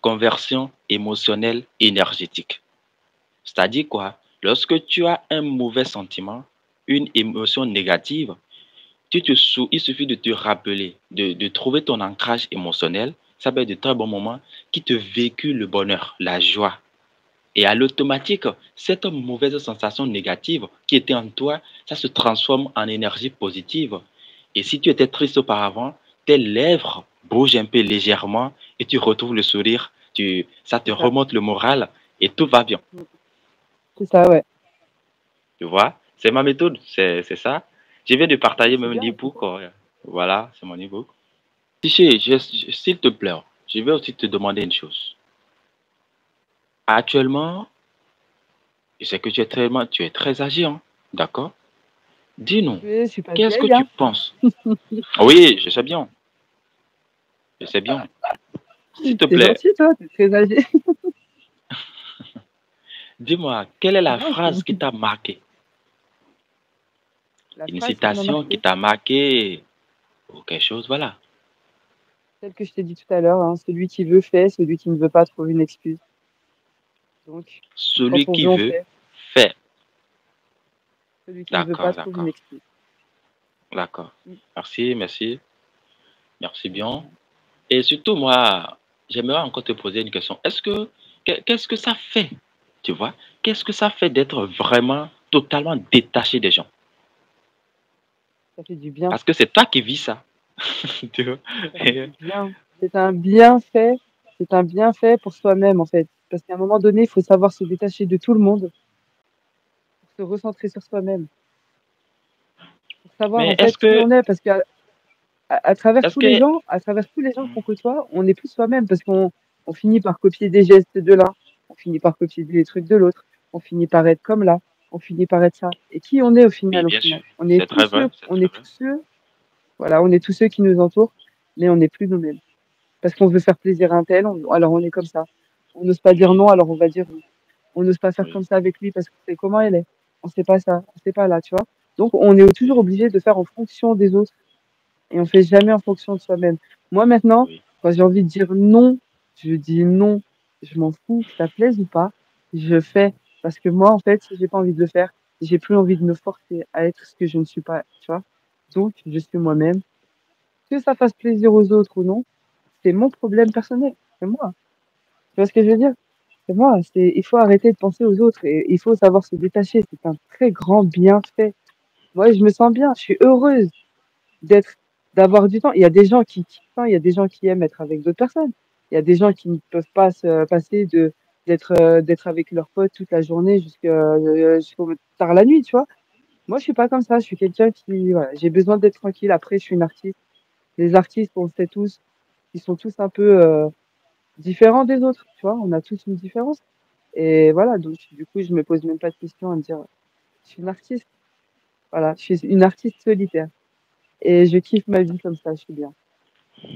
conversion émotionnelle énergétique. C'est-à-dire quoi? Lorsque tu as un mauvais sentiment, une émotion négative, il suffit de te rappeler, de trouver ton ancrage émotionnel. Ça peut être de très bons moments qui te véhiculent le bonheur, la joie. Et à l'automatique, cette mauvaise sensation négative qui était en toi, ça se transforme en énergie positive. Et si tu étais triste auparavant, tes lèvres bougent un peu légèrement et tu retrouves le sourire, ça te C'est ça. remonte le moral et tout va bien. Mm. C'est ça, ouais. Tu vois, c'est ma méthode, c'est ça. Je viens de Ouais, partager c'est même bien, c'est l'e-book. bien. Voilà, c'est mon e-book. Tiché, s'il te plaît, je vais aussi te demander une chose. Actuellement, je sais que tu es très âgé, hein, d'accord? Dis-nous, Je suis pas qu'est-ce que vieille, tu hein. penses? Oui, je sais bien, je sais bien. S'il te T'es plaît, gentil, toi, t'es très âgé. dis-moi, quelle est la Non, phrase qui t'a marqué? la Une phrase qui m'a citation qui marquée, t'a marqué ou quelque chose, voilà. celle que je t'ai dit tout à l'heure, hein, celui qui veut fait, celui qui ne veut pas trouve une excuse. Donc, quand Celui on qui veut, on veut, fait. fait. Celui qui ne veut pas D'accord, trouve une d'accord, excuse. d'accord. Mm. Merci, merci, merci De bien. rien. Et surtout, moi, j'aimerais encore te poser une question. Qu'est-ce que ça fait, tu vois? Qu'est-ce que ça fait d'être vraiment totalement détaché des gens? Ça fait du bien. Parce que c'est toi qui vis ça, tu vois? Ça fait du bien. C'est un bienfait. C'est un bienfait pour soi-même, en fait. Parce qu'à un moment donné, il faut savoir se détacher de tout le monde pour se recentrer sur soi-même. Pour savoir, Mais en fait, qui on est. Parce qu'à à travers est-ce tous les que, gens, à travers tous les gens qu'on côtoie, on n'est plus soi-même parce qu'on finit par copier des gestes de l'un, on finit par copier des trucs de l'autre, on finit par être comme là, on finit par être ça. Et qui on est oui, au bien final? sûr, c'est très vrai, c'est On très est vrai. tous ceux, voilà, on est tous ceux qui nous entourent, mais on n'est plus nous-mêmes. Parce qu'on veut faire plaisir à un tel, alors on est comme ça. On n'ose pas dire Oui, non, alors on va dire oui. On n'ose pas faire oui, comme ça avec lui parce qu'on sait comment elle est. On sait pas ça, on sait pas là, tu vois. Donc on est toujours oui, obligé de faire en fonction des autres et on fait jamais en fonction de soi-même. Moi, maintenant, oui, quand j'ai envie de dire non, je dis non. Je m'en fous que ça plaise ou pas. Je fais. Parce que moi, en fait, si j'ai pas envie de le faire, j'ai plus envie de me forcer à être ce que je ne suis pas, tu vois. Donc, je suis moi-même. Que ça fasse plaisir aux autres ou non, c'est mon problème personnel. C'est moi. Tu vois ce que je veux dire? C'est moi. Il faut arrêter de penser aux autres et il faut savoir se détacher. C'est un très grand bienfait. Moi, je me sens bien. Je suis heureuse d'être d'avoir du temps. Il y a des gens qui kiffent, hein, il y a des gens qui aiment être avec d'autres personnes. Il y a des gens qui ne peuvent pas se passer de d'être avec leurs potes toute la journée jusqu'au tard la nuit, tu vois. Moi, je suis pas comme ça. Je suis quelqu'un qui voilà, j'ai besoin d'être tranquille. Après, je suis une artiste. Les artistes, on le sait tous, ils sont tous un peu différents des autres, tu vois. On a tous une différence. Et voilà, donc du coup, je me pose même pas de questions à me dire, je suis une artiste. Voilà, je suis une artiste solitaire. Et je kiffe ma vie comme ça, je suis bien. Je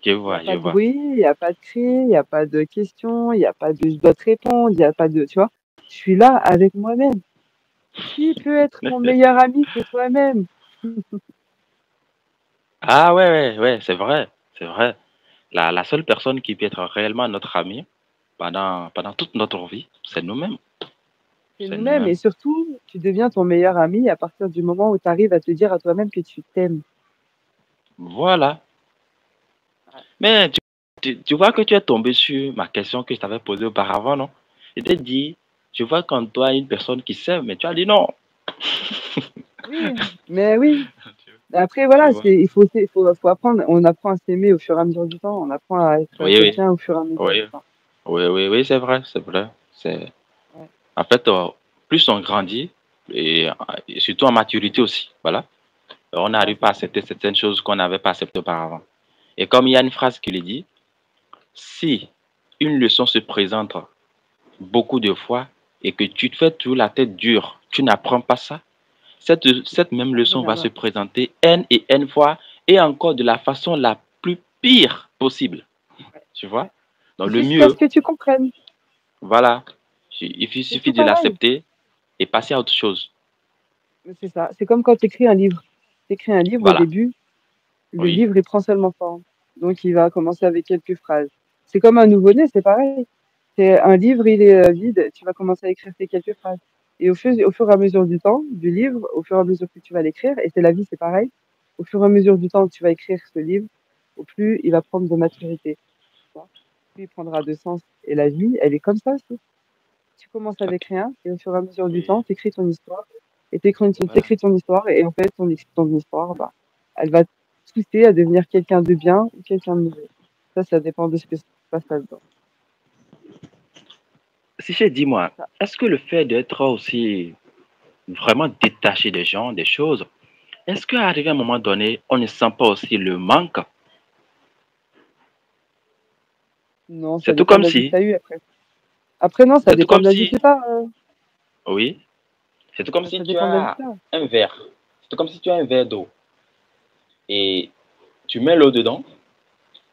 Il n'y a vois, je pas de vois. bruit, il n'y a pas de cri, il n'y a pas de questions, il n'y a pas de je dois te répondre, il n'y a pas de, tu vois. Je suis là avec moi-même. Qui peut être ton meilleur ami que toi-même? Ah ouais, ouais, ouais, c'est vrai, c'est vrai. La seule personne qui peut être réellement notre ami pendant toute notre vie, c'est nous-mêmes. C'est C'est nous-mêmes. Et nous-mêmes. surtout, tu deviens ton meilleur ami à partir du moment où tu arrives à te dire à toi-même que tu t'aimes. Voilà. Mais tu vois que tu es tombé sur ma question que je t'avais posée auparavant, non? Je t'ai dit, je vois qu'en toi une personne qui s'aime, mais tu as dit non. Oui, mais oui. Tu Après, tu voilà, vois? faut apprendre. On apprend à s'aimer au fur et à mesure du temps. On apprend à être Oui, oui, quelqu'un au fur et à mesure oui, du temps. oui, oui, oui, c'est vrai, c'est vrai. C'est, Ouais, en fait, plus on grandit, et surtout en maturité aussi, voilà, on voilà, n'arrive c'est pas à ça. accepter certaines choses qu'on n'avait pas acceptées auparavant. Et comme il y a une phrase qui le dit, si une leçon se présente beaucoup de fois et que tu te fais toujours la tête dure, tu n'apprends pas ça, cette même Ça ne leçon va se reviendra. présenter N et N fois et encore de la façon la plus pire possible. Ouais, Tu vois? ouais. Donc le Jusqu'à ce mieux, que tu comprennes. voilà, C'est suffit tout de pareil. l'accepter et passer à autre chose. Mais c'est ça. C'est comme quand tu écris un livre. Tu écris un livre au Voilà, début, le oui, livre, il prend seulement forme. Donc, il va commencer avec quelques phrases. C'est comme un nouveau-né, c'est pareil. C'est un livre, il est vide, tu vas commencer à écrire tes quelques phrases. Et au fur et à mesure du temps, du livre, au fur et à mesure que tu vas l'écrire, et c'est la vie, c'est pareil. Au fur et à mesure du temps que tu vas écrire ce livre, au plus il va prendre de maturité. Tu vois. Plus il prendra de sens. Et la vie, elle est comme ça aussi. Tu commences avec ok, rien, et au fur et à mesure du oui, temps, tu écris ton histoire. Et voilà. t'écris ton histoire, et en fait, ton histoire, bah, elle va te pousser à devenir quelqu'un de bien ou quelqu'un de mauvais. Ça dépend de ce que se passe là-dedans. Si j'ai dis-moi, Ça. est-ce que le fait d'être aussi vraiment détaché des gens, des choses, est-ce qu'à arriver à un moment donné, on ne sent pas aussi le manque? Non, ça C'est tout dépend comme de la vie que si, tu as eue après. Après, non, ça c'est tout dépend comme de la vie si, que tu as. oui, c'est tout comme si Ça tu dépend de la vie que as tu as. un verre, c'est tout comme si tu as un verre d'eau et tu mets l'eau dedans,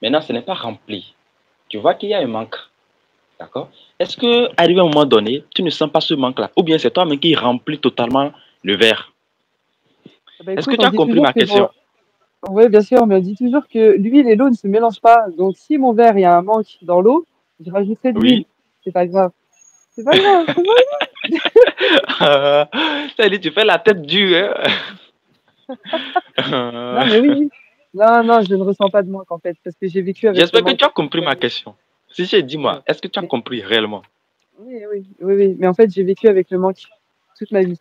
maintenant ce n'est pas rempli. Tu vois qu'il y a un manque, d'accord? Est-ce que, arrivé à un moment donné, tu ne sens pas ce manque-là? Ou bien c'est toi-même qui remplis totalement le verre? Ah bah Est-ce que écoute, tu on as dit compris toujours ma que question? ouais, bien sûr, mais on dit toujours que l'huile et l'eau ne se mélangent pas. Donc, si mon verre, il y a un manque dans l'eau, je rajouterai de l'huile. Oui. C'est pas grave. C'est pas grave. C'est pas Ça dit, tu fais la tête dure, Non, hein? mais oui, oui. Non, non, je ne ressens pas de manque, en fait, parce que j'ai vécu avec le J'espère que tu manque as compris toute ma ma vie. question. Si j'ai dit moi, Ouais. est-ce que tu as Mais, compris réellement? oui, oui, oui, oui. Mais en fait, j'ai vécu avec le manque toute ma vie.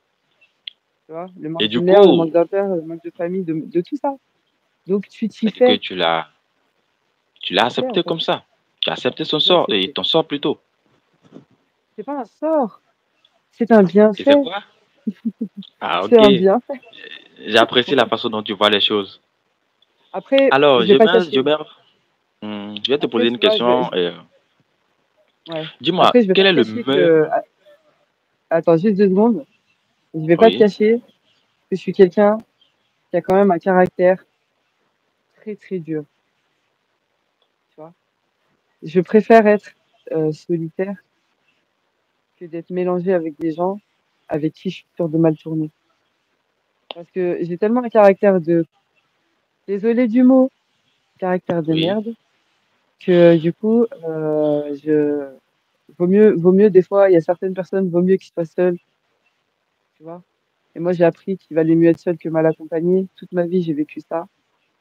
Tu vois, le Et manque du d'une mère, le coup, manque d'un père, le manque de famille, de tout ça. Donc, tu t'y c'est que fais. tu l'as Tu t'y fais, en accepté fait. comme ça. Tu as accepté son Je l'ai sort et accepté. ton sort plutôt. C'est pas un sort. C'est un Et c'est bienfait. quoi? Ah, C'est ok. un bienfait. J'apprécie la façon dont tu vois les choses. Après, je Alors, vais pas cacher. je vais te Après, poser une tu vois, question. ouais. Dis-moi, Après, je vais quel pas est te le cacher meilleur? que, attends, juste 2 secondes. Je vais pas te Oui, cacher que je suis quelqu'un qui a quand même un caractère très, très dur. Tu vois. Je préfère être solitaire que d'être mélangé avec des gens avec qui je suis sûre de mal tourner. Parce que j'ai tellement un caractère de, désolé du mot, caractère de oui. merde, que du coup, vaut mieux des fois, il y a certaines personnes, vaut mieux qu'ils soient seuls, tu vois. Et moi, j'ai appris qu'il valait mieux être seul que mal accompagné. Toute ma vie, j'ai vécu ça.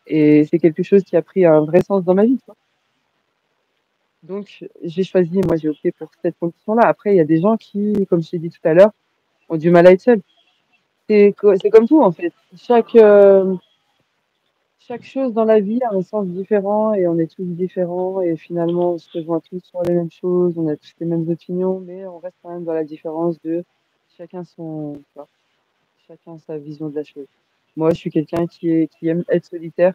Et c'est quelque chose qui a pris un vrai sens dans ma vie, tu vois. Donc, j'ai choisi, moi, j'ai opté pour cette condition-là. Après, il y a des gens qui, comme je t'ai dit tout à l'heure, ont du mal à être seuls. C'est comme tout, en fait. Chaque chose dans la vie a un sens différent et on est tous différents et finalement, on se rejoint tous sur les mêmes choses, on a tous les mêmes opinions, mais on reste quand même dans la différence de chacun son, tu vois, chacun sa vision de la chose. Moi, je suis quelqu'un qui aime être solitaire,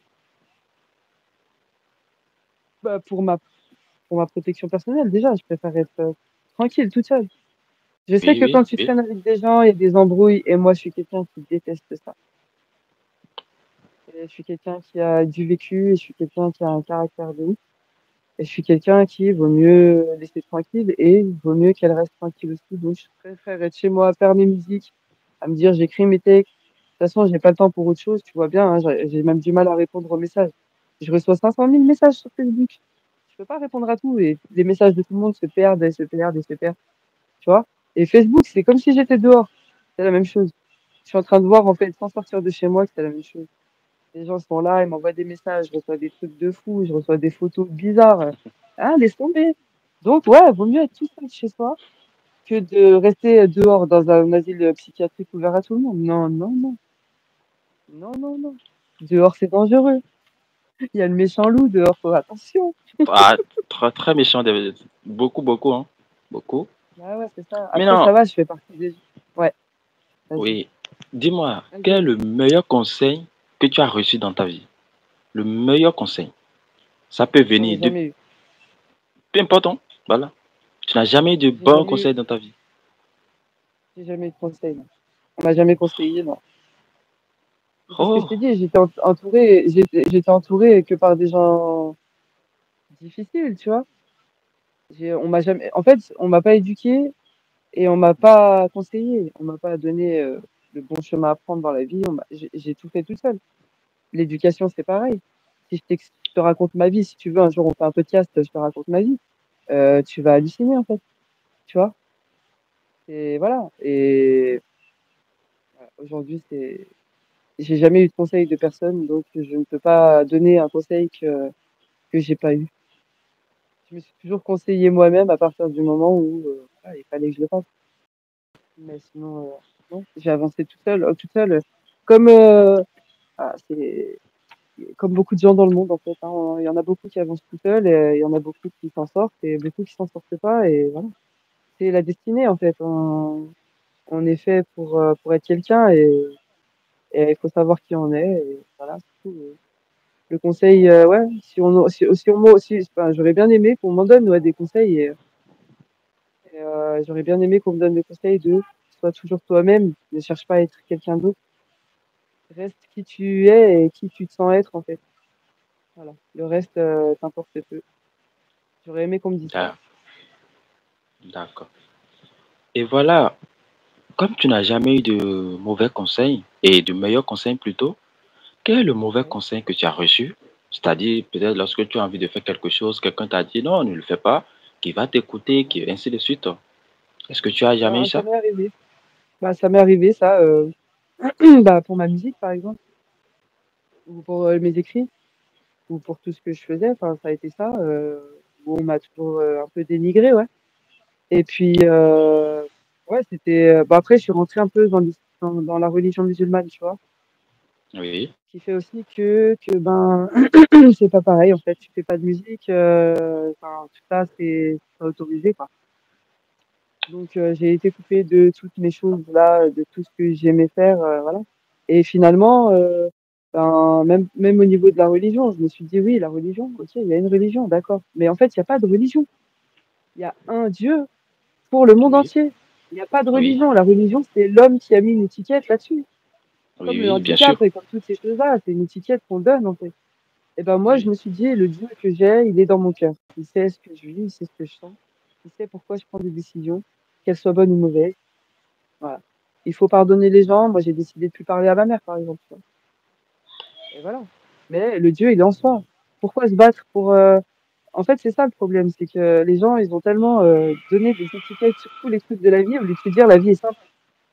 bah, pour ma protection personnelle, déjà. Je préfère être tranquille, toute seule. Je sais Oui, que quand oui, tu oui. traînes avec des gens, il y a des embrouilles, et moi, je suis quelqu'un qui déteste ça. Et je suis quelqu'un qui a du vécu, et je suis quelqu'un qui a un caractère de ouf. Et je suis quelqu'un qui vaut mieux laisser tranquille et vaut mieux qu'elle reste tranquille aussi. Donc, je préfère être chez moi, faire mes musiques, à me dire, j'écris mes textes. De toute façon, j'ai pas le temps pour autre chose, tu vois bien, hein, j'ai même du mal à répondre aux messages. Je reçois 500 000 messages sur Facebook. Je peux pas répondre à tout et les messages de tout le monde se perdent et se perdent et se perdent, tu vois. Et Facebook, c'est comme si j'étais dehors. C'est la même chose. Je suis en train de voir, en fait, sans sortir de chez moi, que c'est la même chose. Les gens sont là, ils m'envoient des messages, je reçois des trucs de fou, je reçois des photos bizarres. Ah, laisse tomber. Donc, ouais, vaut mieux être tout seul chez soi que de rester dehors dans un asile psychiatrique ouvert à tout le monde. Non, non, non. Non, non, non. Dehors, c'est dangereux. Il y a le méchant loup dehors, faut attention. Ah, très, très méchant. Beaucoup, beaucoup, hein. Beaucoup. Ah ouais, c'est ça. Mais Après, non, ça va, je fais partie des... Ouais, vas-y. oui. Dis-moi, quel Vas-y, est vas-y. le meilleur conseil que tu as reçu dans ta vie? Le meilleur conseil. Ça peut J'en ai venir de... jamais eu. Peu importe, hein. Voilà. Tu n'as jamais eu de J'ai bons jamais eu, conseils dans ta vie. j'ai jamais eu de conseil, non. On m'a jamais conseillé, non. C'est ce que je Oh, t'ai dit, j'étais entourée que par des gens difficiles, tu vois. On m'a jamais, en fait, on m'a pas éduqué et on m'a pas conseillé. On m'a pas donné le bon chemin à prendre dans la vie. J'ai tout fait tout seul. L'éducation, c'est pareil. Si je te raconte ma vie, si tu veux, un jour on fait un podcast, je te raconte ma vie, tu vas halluciner, en fait, tu vois. Et voilà. Et voilà, aujourd'hui, j'ai jamais eu de conseil de personne, donc je ne peux pas donner un conseil que j'ai pas eu. Je me suis toujours conseillé moi-même à partir du moment où voilà, il fallait que je le fasse. Mais sinon, non, j'ai avancé tout seul, toute seule. Comme, c'est comme beaucoup de gens dans le monde, en fait, hein. Il y en a beaucoup qui avancent tout seuls, et il y en a beaucoup qui s'en sortent, et beaucoup qui s'en sortent pas, et voilà. C'est la destinée, en fait. On est fait pour être quelqu'un, et il faut savoir qui on est, et voilà, c'est tout. Le conseil, ouais, enfin, j'aurais bien aimé qu'on m'en donne, ouais, des conseils, et j'aurais bien aimé qu'on me donne des conseils de sois toujours toi-même, ne cherche pas à être quelqu'un d'autre, reste qui tu es et qui tu te sens être, en fait. Voilà. Le reste, t'importe peu. J'aurais aimé qu'on me dise ça. d'a- d'accord. Et voilà, comme tu n'as jamais eu de mauvais conseils, et de meilleurs conseils plutôt, quel est le mauvais Ouais. conseil que tu as reçu? C'est-à-dire, peut-être lorsque tu as envie de faire quelque chose, quelqu'un t'a dit non, ne le fais pas, qui va t'écouter, Ouais. qui ainsi de suite. Est-ce que tu as jamais eu Ben, ça ça? m'est arrivé. Bah, ça m'est arrivé, ça, bah, pour ma musique, par exemple, ou pour mes écrits, ou pour tout ce que je faisais. Enfin, ça a été ça, où on m'a toujours un peu dénigré, ouais. Et puis, ouais, c'était. Bah, après, je suis rentrée un peu dans la religion musulmane, tu vois. Oui, Ce qui fait aussi que ben, c'est pas pareil, en fait. Tu fais pas de musique, enfin, tout ça, c'est pas autorisé, quoi. Donc, j'ai été coupée de toutes mes choses là, de tout ce que j'aimais faire, voilà. Et finalement, ben, même au niveau de la religion, je me suis dit, oui, la religion, ok, il y a une religion, d'accord. Mais en fait, il n'y a pas de religion. Il y a un Dieu pour le monde oui, entier. Il n'y a pas de oui, religion. La religion, c'est l'homme qui a mis une étiquette là-dessus. oui, Comme le oui, bien sûr. handicap et comme toutes ces choses-là, c'est une étiquette qu'on donne, en fait. Et ben moi, je Oui, me suis dit, le Dieu que j'ai, il est dans mon cœur. Il sait ce que je vis, il sait ce que je sens, il sait pourquoi je prends des décisions, qu'elles soient bonnes ou mauvaises. Voilà. Il faut pardonner les gens. Moi, j'ai décidé de plus parler à ma mère, par exemple, tu vois. Et voilà. Mais le Dieu, il est en soi. Pourquoi se battre pour En fait, c'est ça le problème, c'est que les gens, ils ont tellement donné des étiquettes sur tous les trucs de la vie au lieu de se dire la vie est simple.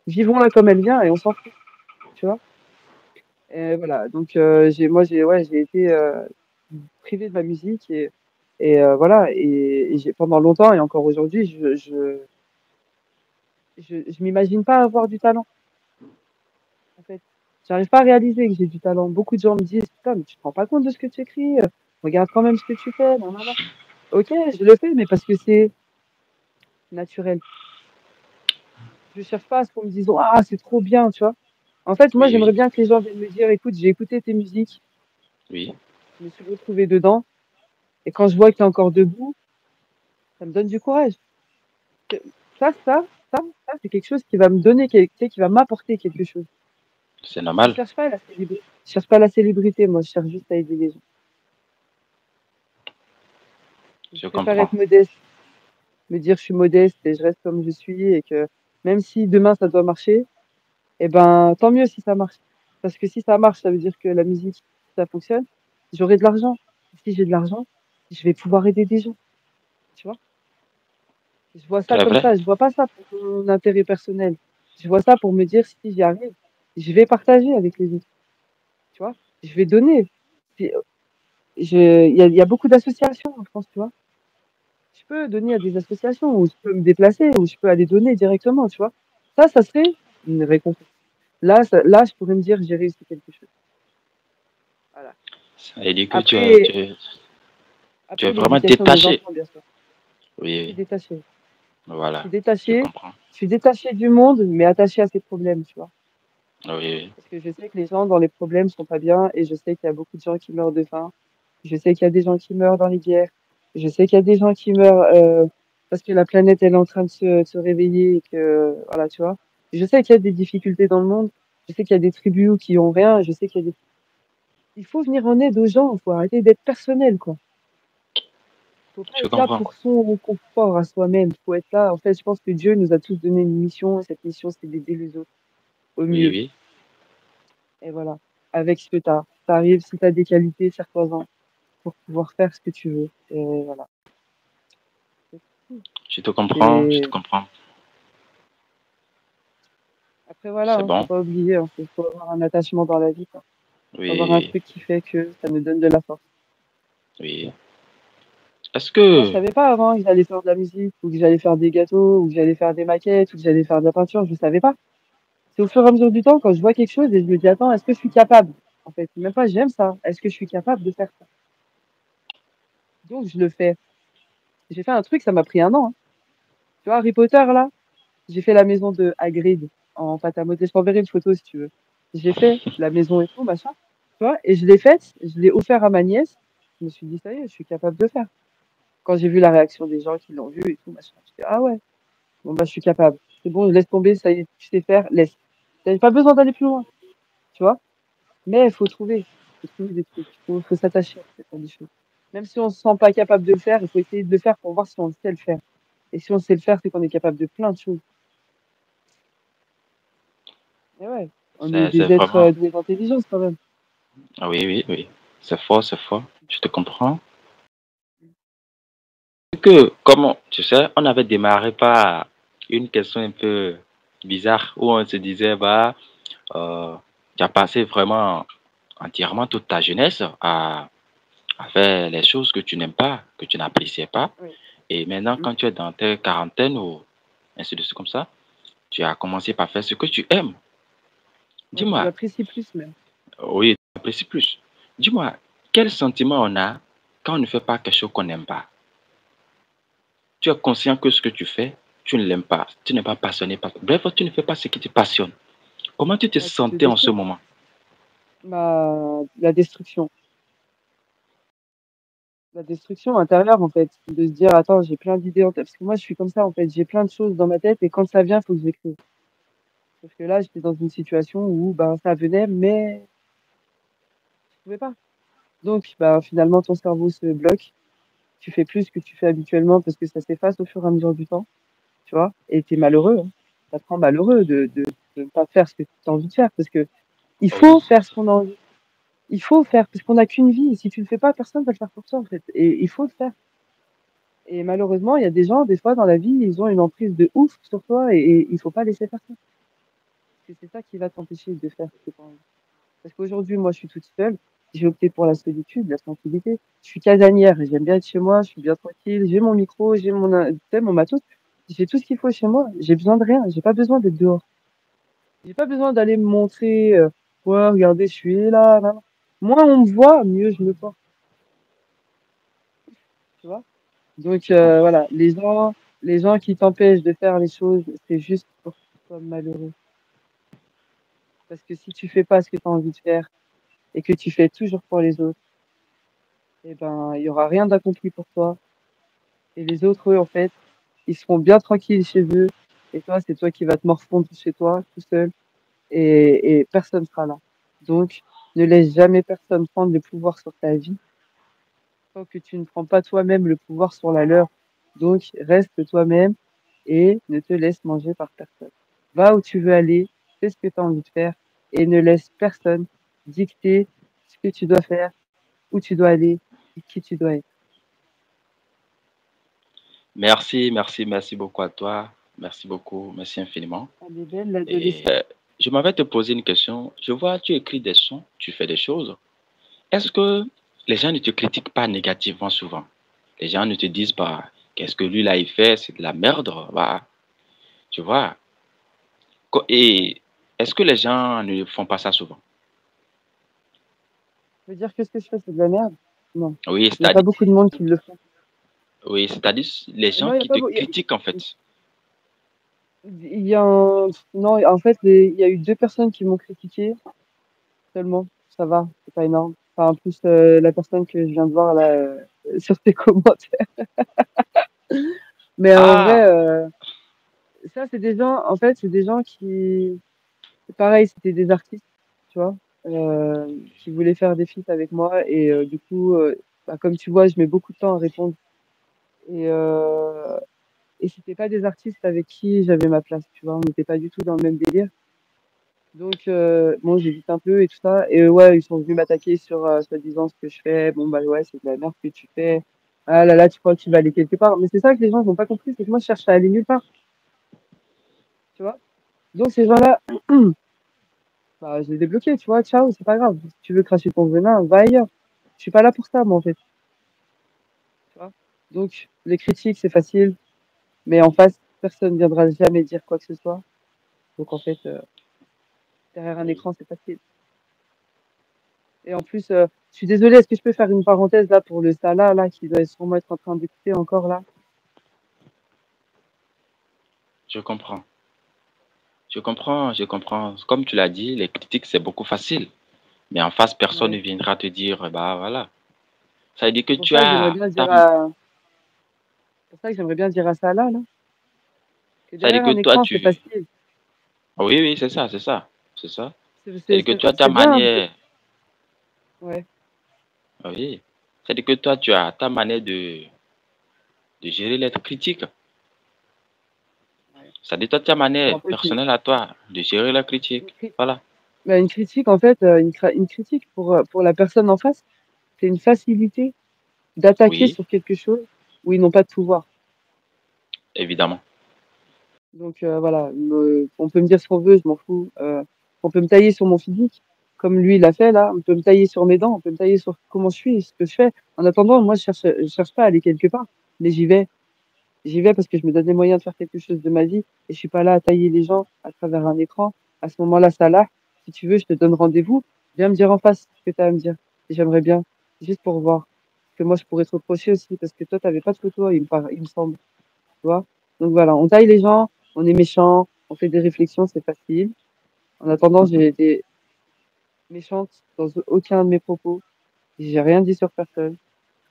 Vivons-la comme elle vient et on s'en fout, tu vois. Et voilà. Donc ouais, j'ai été privée de ma musique et voilà. Et pendant longtemps et encore aujourd'hui, je m'imagine pas avoir du talent. En fait. J'arrive pas à réaliser que j'ai du talent. Beaucoup de gens me disent, putain, mais tu te rends pas compte de ce que tu écris, regarde quand même ce que tu fais, non, non, non. Ok, je le fais, mais parce que c'est naturel. Je cherche pas à ce qu'on me dise, ah, c'est trop bien, tu vois. En fait, moi, oui, j'aimerais oui, bien que les gens viennent me dire, écoute, j'ai écouté tes musiques, oui. je me suis retrouvée dedans, et quand je vois que t'es encore debout, ça me donne du courage. que ça, c'est quelque chose qui va me donner, tu sais, qui va m'apporter quelque chose. C'est Je normal. cherche pas la célébrité. Je cherche pas la célébrité, moi, je cherche juste à aider les gens. Je Je préfère comprends. être modeste, me dire je suis modeste et je reste comme je suis et que même si demain ça doit marcher, eh ben, tant mieux si ça marche. Parce que si ça marche, ça veut dire que la musique, ça fonctionne. J'aurai de l'argent. Si j'ai de l'argent, je vais pouvoir aider des gens. Tu vois? Je vois ça C'est comme vrai. ça. Je vois pas ça pour mon intérêt personnel. Je vois ça pour me dire si j'y arrive, je vais partager avec les autres. Tu vois? Je vais donner. Puis, il y a beaucoup d'associations en France, tu vois? Je peux donner à des associations où je peux me déplacer, où je peux aller donner directement, tu vois? Ça serait une récompense. Là, je pourrais me dire j'ai réussi quelque chose. Voilà. Ça veut dire que Après, tu es après vraiment l'éducation de mes détaché. enfants, bien sûr. Oui, Je suis oui. détachée. Je suis Voilà. Je détachée. comprends. Je suis détachée du monde, mais attachée à ses problèmes, tu vois. Oui, oui. Parce que je sais que les gens dans les problèmes sont pas bien et je sais qu'il y a beaucoup de gens qui meurent de faim. Je sais qu'il y a des gens qui meurent dans les guerres. Je sais qu'il y a des gens qui meurent parce que la planète elle est en train de se réveiller et que voilà, tu vois. Je sais qu'il y a des difficultés dans le monde. Je sais qu'il y a des tribus qui ont rien. Je sais qu'il y a des. Il faut venir en aide aux gens. Il faut arrêter d'être personnel, quoi. Faut pas Je être là comprends. pour son confort à soi-même. Faut être là. En fait, je pense que Dieu nous a tous donné une mission et cette mission, c'est d'aider les autres au Oui, mieux. oui. Et voilà. Avec ce que t'as. T'arrives, si t'as des qualités, sers-toi-en pour pouvoir faire ce que tu veux. Et voilà. Je te comprends. Je te Et comprends. après, voilà, C'est hein, faut bon. pas oublier, hein, faut avoir un attachement dans la vie, quoi. Faut avoir un Oui, truc qui fait que ça me donne de la force. oui. Est-ce Moi, je que... savais pas avant que j'allais faire de la musique, ou que j'allais faire des gâteaux, ou que j'allais faire des maquettes, ou que j'allais faire de la peinture, je savais pas. C'est au fur et à mesure du temps, quand je vois quelque chose et je me dis, attends, est-ce que je suis capable? En fait, même pas, j'aime ça. Est-ce que je suis capable de faire ça? Donc, je le fais. J'ai fait un truc, ça m'a pris un an, hein. Tu vois, Harry Potter, là, j'ai fait la maison de Hagrid en pâte à modeler. Je t'enverrai une photo si tu veux. J'ai fait la maison et tout, machin. Tu vois, et je l'ai faite, je l'ai offert à ma nièce. Je me suis dit, ça y est, je suis capable de faire. Quand j'ai vu la réaction des gens qui l'ont vu et tout, machin, je dis, ah ouais, bon, bah, je suis capable. C'est bon, je laisse tomber, ça y est, tu sais faire, laisse. T'as pas besoin d'aller plus loin, tu vois. Mais il faut trouver des trucs, faut s'attacher à faire des choses. Même si on se sent pas capable de le faire, il faut essayer de le faire pour voir si on sait le faire. Et si on sait le faire, c'est qu'on est capable de plein de choses. Et ouais, on est C'est des êtres vraiment... doués d'intelligence quand même. Ah oui, oui, oui. C'est fort, c'est fort. Je te comprends. Que, comment, tu sais, on avait démarré par une question un peu bizarre où on se disait, bah, tu as passé vraiment entièrement toute ta jeunesse à faire les choses que tu n'aimes pas, que tu n'appréciais pas. Oui. Et maintenant, Mm. quand tu es dans tes quarantaines ou ainsi de suite comme ça, tu as commencé par faire ce que tu aimes. Ouais, que Dis-moi, j'apprécie plus même. oui, tu apprécies plus. Dis-moi, quel sentiment on a quand on ne fait pas quelque chose qu'on n'aime pas? Tu es conscient que ce que tu fais, tu ne l'aimes pas, tu n'es pas passionné par. Bref, tu ne fais pas ce qui te passionne. Comment tu te Ouais, tu te sentais en ce détruis. moment? La destruction. La destruction intérieure, en fait. De se dire, attends, j'ai plein d'idées en tête. Parce que moi, je suis comme ça, en fait. J'ai plein de choses dans ma tête et quand ça vient, il faut que j'écrive. Sauf que là, j'étais dans une situation où, ben, ça venait, mais je pouvais pas. Donc, ben, finalement, ton cerveau se bloque. Tu fais plus ce que tu fais habituellement parce que ça s'efface au fur et à mesure du temps, tu vois. Et t'es malheureux, hein. Ça te rend malheureux de ne pas faire ce que tu as envie de faire parce que il Oui, faut faire ce qu'on a envie. Il faut faire parce qu'on n'a qu'une vie. Et si tu le fais pas, personne va le faire pour toi, en fait. Et il faut le faire. Et malheureusement, il y a des gens, des fois, dans la vie, ils ont une emprise de ouf sur toi et il faut pas laisser faire ça. Parce que c'est ça qui va t'empêcher de faire ce que tu as envie. Parce qu'aujourd'hui, moi, je suis toute seule. J'ai opté pour la solitude, la tranquillité. Je suis casanière et j'aime bien être chez moi. Je suis bien tranquille. J'ai mon micro, j'ai tu sais, mon matos. J'ai tout ce qu'il faut chez moi. J'ai besoin de rien. J'ai pas besoin d'être dehors. J'ai pas besoin d'aller me montrer. Ouais, regardez, je suis là, là. Moins on me voit, mieux je me porte. Tu vois? Donc je comprends. voilà, les gens qui t'empêchent de faire les choses, c'est juste pour que tu sois malheureux. Parce que si tu fais pas ce que tu as envie de faire et que tu fais toujours pour les autres, eh ben, il y aura rien d'accompli pour toi. Et les autres, eux, en fait, ils seront bien tranquilles chez eux. Et toi, c'est toi qui vas te morfondre chez toi, tout seul. Et personne sera là. Donc, ne laisse jamais personne prendre le pouvoir sur ta vie tant que tu ne prends pas toi-même le pouvoir sur la leur. Donc, reste toi-même et ne te laisse manger par personne. Va où tu veux aller, fais ce que tu as envie de faire et ne laisse personne dicter ce que tu dois faire, où tu dois aller et qui tu dois être. Merci, merci, merci beaucoup à toi. Merci beaucoup, merci infiniment. Elle est belle, Et l'adolescence. je m'avais te poser une question. Je vois, tu écris des sons, tu fais des choses. Est-ce que les gens ne te critiquent pas négativement souvent? Les gens ne te disent pas, qu'est-ce que lui là il fait, c'est de la merde, bah, tu vois. Ouais. Et est-ce que les gens ne font pas ça souvent? Je veux dire que ce que je fais, c'est de la merde? Non. Oui, Il n'y a pas c'est-à-dire, beaucoup de monde qui le font. oui, c'est-à-dire les gens Non, il y a qui pas te beau- critiquent en fait. il y a non, en fait, il y a eu deux personnes qui m'ont critiqué seulement. Ça va, c'est pas énorme. Enfin, en plus, la personne que je viens de voir là, sur tes commentaires. Mais en vrai, Ah, ça, c'est des gens, en fait, c'est des gens qui, c'est pareil, c'était des artistes, tu vois, qui voulaient faire des feats avec moi. Et du coup, bah, comme tu vois, je mets beaucoup de temps à répondre. Et, euh, et c'était pas des artistes avec qui j'avais ma place, tu vois. On n'était pas du tout dans le même délire. Donc, bon, j'hésite un peu et tout ça. Et ouais, ils sont venus m'attaquer sur, soi-disant, ce que je fais. Bon, bah ouais, c'est de la merde que tu fais. Ah là là, tu crois que tu vas aller quelque part. Mais c'est ça que les gens n'ont pas compris, c'est que moi, je cherche à aller nulle part, tu vois. Donc, ces gens-là, bah, je les ai débloqués, tu vois. Ciao, c'est pas grave. Si tu veux cracher ton venin, va ailleurs. Je suis pas là pour ça, moi, en fait, tu vois. Donc, les critiques, c'est facile. Mais en face, personne viendra jamais dire quoi que ce soit. Donc, en fait, derrière un oui. écran, c'est facile. Et en plus, je suis désolée, est-ce que je peux faire une parenthèse là pour le Salah là qui doit sûrement être en train d'écouter encore là? Je comprends. Je comprends, je comprends. Comme tu l'as dit, les critiques, c'est beaucoup facile. Mais en face, personne ne Ouais. viendra te dire, bah voilà. Ça veut dire que C'est pour tu ça que j'aimerais as, bien ta- dire à, c'est pour ça que j'aimerais bien dire à Salah là que ça veut dire derrière que un toi, écran c'est tu, facile. oui, oui, c'est ça, c'est ça, c'est ça. C'est Ça veut c'est- dire que c'est- tu as ta c'est bien. manière, Ouais. oui. Ça veut dire que toi, tu as ta manière de gérer les critiques. Ouais. Ça veut dire que toi, ta En manière fait, personnelle à toi de gérer la une, critique. cri- Voilà. bah, une critique en fait, une critique pour la personne en face, c'est une facilité d'attaquer Oui, sur quelque chose où ils n'ont pas de pouvoir. évidemment. Donc voilà, on peut me dire ce qu'on veut, je m'en fous. On peut me tailler sur mon physique, comme lui l'a fait là. On peut me tailler sur mes dents, on peut me tailler sur comment je suis, ce que je fais. En attendant, moi je cherche pas à aller quelque part, mais j'y vais. J'y vais parce que je me donne les moyens de faire quelque chose de ma vie et je suis pas là à tailler les gens à travers un écran. À ce moment-là, ça là, si tu veux, je te donne rendez-vous. Viens me dire en face ce que tu as à me dire. Et j'aimerais bien, juste pour voir. Parce que moi, je pourrais te reprocher aussi parce que toi, t'avais pas de photo, il me semble. Tu vois? Donc voilà, on taille les gens, on est méchant, on fait des réflexions, c'est facile. En attendant, j'ai été méchante dans aucun de mes propos. J'ai rien dit sur personne.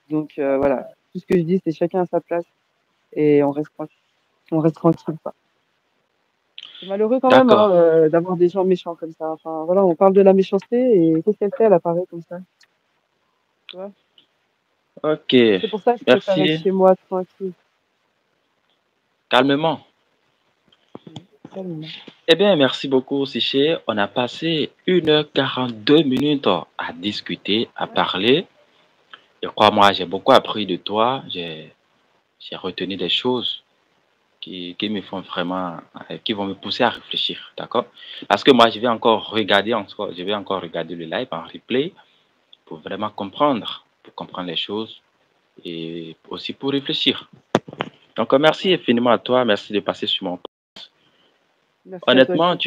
Donc voilà, tout ce que je dis, c'est chacun à sa place et on reste tranquille, quoi. C'est malheureux quand même hein, D'accord. d'avoir des gens méchants comme ça. Enfin voilà, on parle de la méchanceté et qu'est-ce qu'elle fait? Elle apparaît comme ça, tu vois. Ok. Donc c'est pour ça que je préfère être Merci. chez moi tranquille. Calmement. Calme. Eh bien, merci beaucoup, Siché. On a passé 1h42 à discuter, à Ouais, parler. Et crois-moi, j'ai beaucoup appris de toi. J'ai retenu des choses qui me font vraiment, qui vont me pousser à réfléchir, d'accord? Parce que moi, je vais encore regarder le live en replay pour vraiment comprendre, pour comprendre les choses et aussi pour réfléchir. Donc, merci ouais. infiniment à toi. Merci de passer sur mon. Merci à toi Honnêtement, aussi.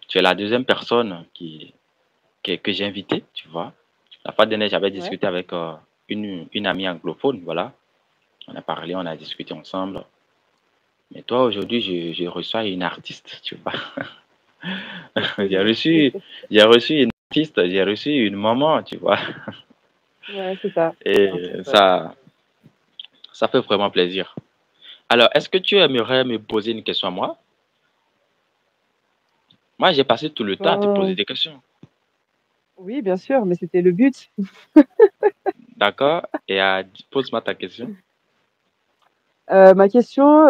tu es la deuxième personne que j'ai invitée, tu vois. La fois dernière, j'avais Ouais. discuté avec une amie anglophone, voilà. On a parlé, on a discuté ensemble. Mais toi, aujourd'hui, je reçois une artiste, tu vois. J'ai reçu, j'ai reçu une artiste, j'ai reçu une maman, tu vois. Ouais, c'est ça. Et Non, c'est chouette. ça fait vraiment plaisir. Alors, est-ce que tu aimerais me poser une question à moi? Moi, j'ai passé tout le temps à te poser Ben, des questions. oui, bien sûr, mais c'était le but. D'accord? Et pose-moi ta question. Ma question,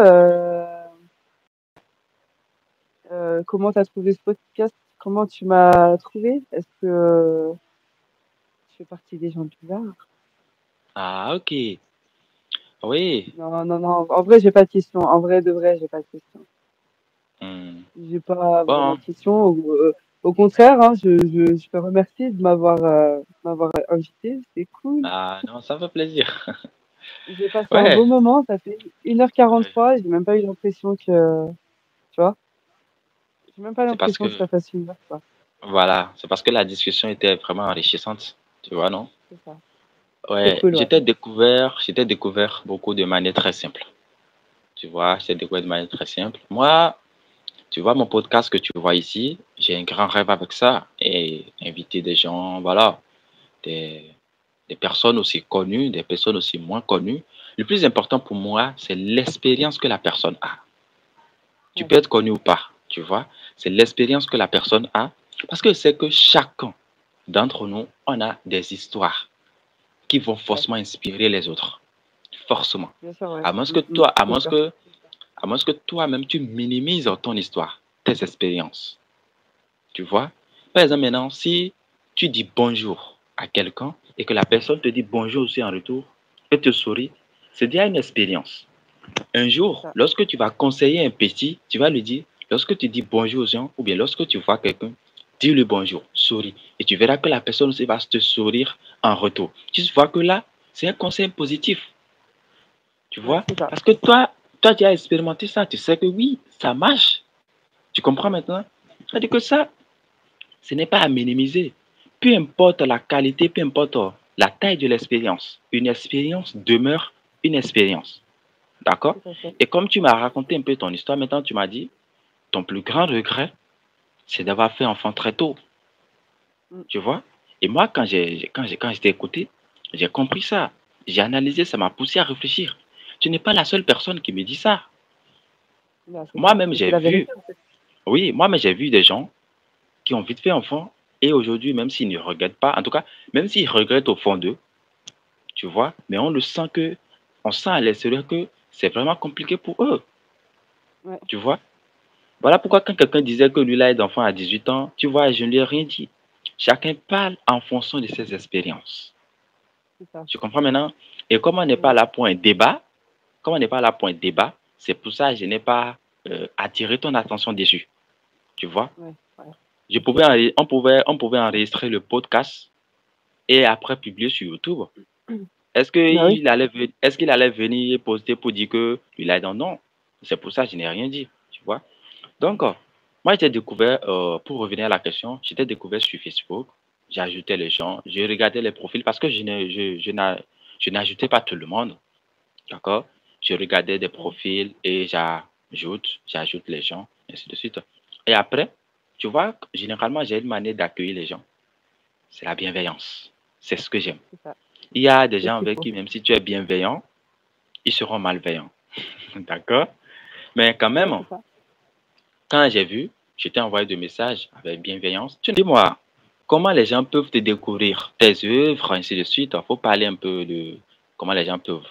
comment tu as trouvé ce podcast? Comment tu m'as trouvé? Est-ce que je fais partie des gens bizarres? Ah, ok. Oui. Non, non, non. En vrai, j'ai pas de question. En vrai, de vrai, j'ai pas de question. Hmm. J'ai pas vraiment Bon. de question. Au contraire, hein, je te remercie de m'avoir invité. C'est cool. Ah, non, ça fait plaisir. J'ai passé un Ouais. beau moment. Ça fait Ouais. 1h43. J'ai même pas eu l'impression que, tu vois, j'ai même pas C'est parce l'impression que, que ça fasse 1 heure, quoi. voilà, c'est parce que la discussion était vraiment enrichissante. Tu vois, non? C'est ça. C'est Ouais, cool, ouais. j'étais découvert beaucoup de manière très simple. Tu vois, j'étais découvert de manière très simple. Moi, tu vois, mon podcast que tu vois ici, j'ai un grand rêve avec ça. Et inviter des gens, voilà, des, des personnes aussi connues, des personnes aussi moins connues. Le plus important pour moi, c'est l'expérience que la personne a. Tu Ouais, peux être connu ou pas, tu vois. C'est l'expérience que la personne a. Parce que c'est que chacun d'entre nous, on a des histoires qui vont ouais. forcément inspirer les autres. Forcément. Bien sûr, ouais. À moins que C'est sûr. à moins que toi-même, tu minimises ton histoire, tes expériences. Tu vois? Par exemple, maintenant, si tu dis bonjour à quelqu'un et que la personne te dit bonjour aussi en retour et te sourit, c'est déjà une expérience. Un C'est jour, ça. lorsque tu vas conseiller un petit, tu vas lui dire, lorsque tu dis bonjour aux gens, ou bien lorsque tu vois quelqu'un, dis-lui bonjour, souris. Et tu verras que la personne aussi va te sourire en retour. Tu vois que là, c'est un conseil positif. Tu Ouais, vois? c'est ça. Parce que toi, tu as expérimenté ça. Tu sais que oui, ça marche. Tu comprends maintenant? C'est-à-dire que ça, ce n'est pas à minimiser. Peu importe la qualité, peu importe la taille de l'expérience, une expérience demeure une expérience. D'accord? Tout à fait. Et comme tu m'as raconté un peu ton histoire, maintenant tu m'as dit, ton plus grand regret, c'est d'avoir fait enfant très tôt. Mm. Tu vois? Et moi, quand j'étais écouté, j'ai compris ça. J'ai analysé, ça m'a poussé à réfléchir. Tu n'es pas la seule personne qui me dit ça. Là, c'est ça. Moi-même, Mais c'est j'ai la vu, vérité, en fait. oui, moi-même, j'ai vu des gens qui ont vite fait enfant et aujourd'hui, même s'ils ne regrettent pas, en tout cas, même s'ils regrettent au fond d'eux, tu vois, mais on sent à l'extérieur que c'est vraiment compliqué pour eux, Ouais, tu vois. Voilà pourquoi quand quelqu'un disait que lui, là, est d'enfant à 18 ans, tu vois, je ne lui ai rien dit. Chacun parle en fonction de ses expériences. c'est ça. Tu comprends maintenant? Et comme on n'est pas Ouais, là pour un débat, comme on n'est pas là pour un débat, c'est pour ça que je n'ai pas attiré ton attention dessus. Tu vois? ouais, ouais. Ok. On pouvait enregistrer le podcast et après publier sur YouTube. Bah oui. Est-ce qu'il allait venir poster pour dire que il a dit non? C'est pour ça que je n'ai rien dit. Tu vois? Donc, moi, j'ai découvert, pour revenir à la question, j'étais découvert sur Facebook. J'ai ajouté les gens, j'ai regardé les profils parce que je n'ajoutais pas tout le monde. D'accord? Je regardais des Ouais, profils et j'ajoute les gens, ainsi de suite. Et après, tu vois, généralement, j'ai une manière d'accueillir les gens. C'est la bienveillance. C'est ce que j'aime. c'est ça. Il y a des C'est ce gens qu'il avec faut. qui, même si tu es bienveillant, ils seront malveillants. D'accord? Mais quand Ouais, même, c'est ça. quand j'ai vu, je t'ai envoyé des messages avec bienveillance. Tu dis-moi, comment les gens peuvent te découvrir, tes œuvres, ainsi de suite. Il faut parler un peu de comment les gens peuvent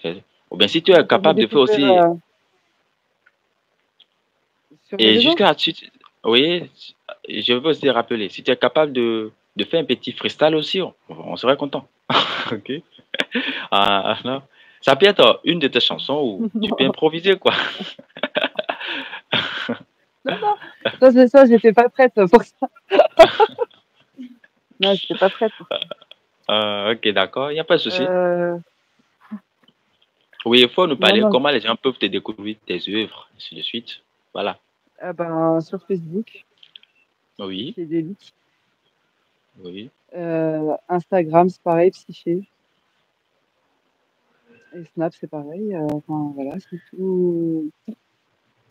faire. Ou bien si tu es Comment peuvent me capable de faire découvrir aussi, sur les et réseaux? jusqu'à là oui, je veux aussi rappeler, si tu es capable de faire un petit freestyle aussi, on serait content. Ok? Ah, non. Ça peut être une de tes chansons où tu peux Non, improviser, quoi. non, non. Ça, j'étais pas prête pour ça. Non, j'étais pas prête pour ça. Ok, d'accord, il n'y a pas de souci. Euh, Oui, il faut nous non, parler non. comment les gens peuvent te découvrir tes œuvres, ainsi de suite. Voilà. Ben, sur Facebook, Oui, Psyché Délic. oui. Instagram, c'est pareil, Psyché. Et Snap, c'est pareil. Enfin, voilà, c'est tous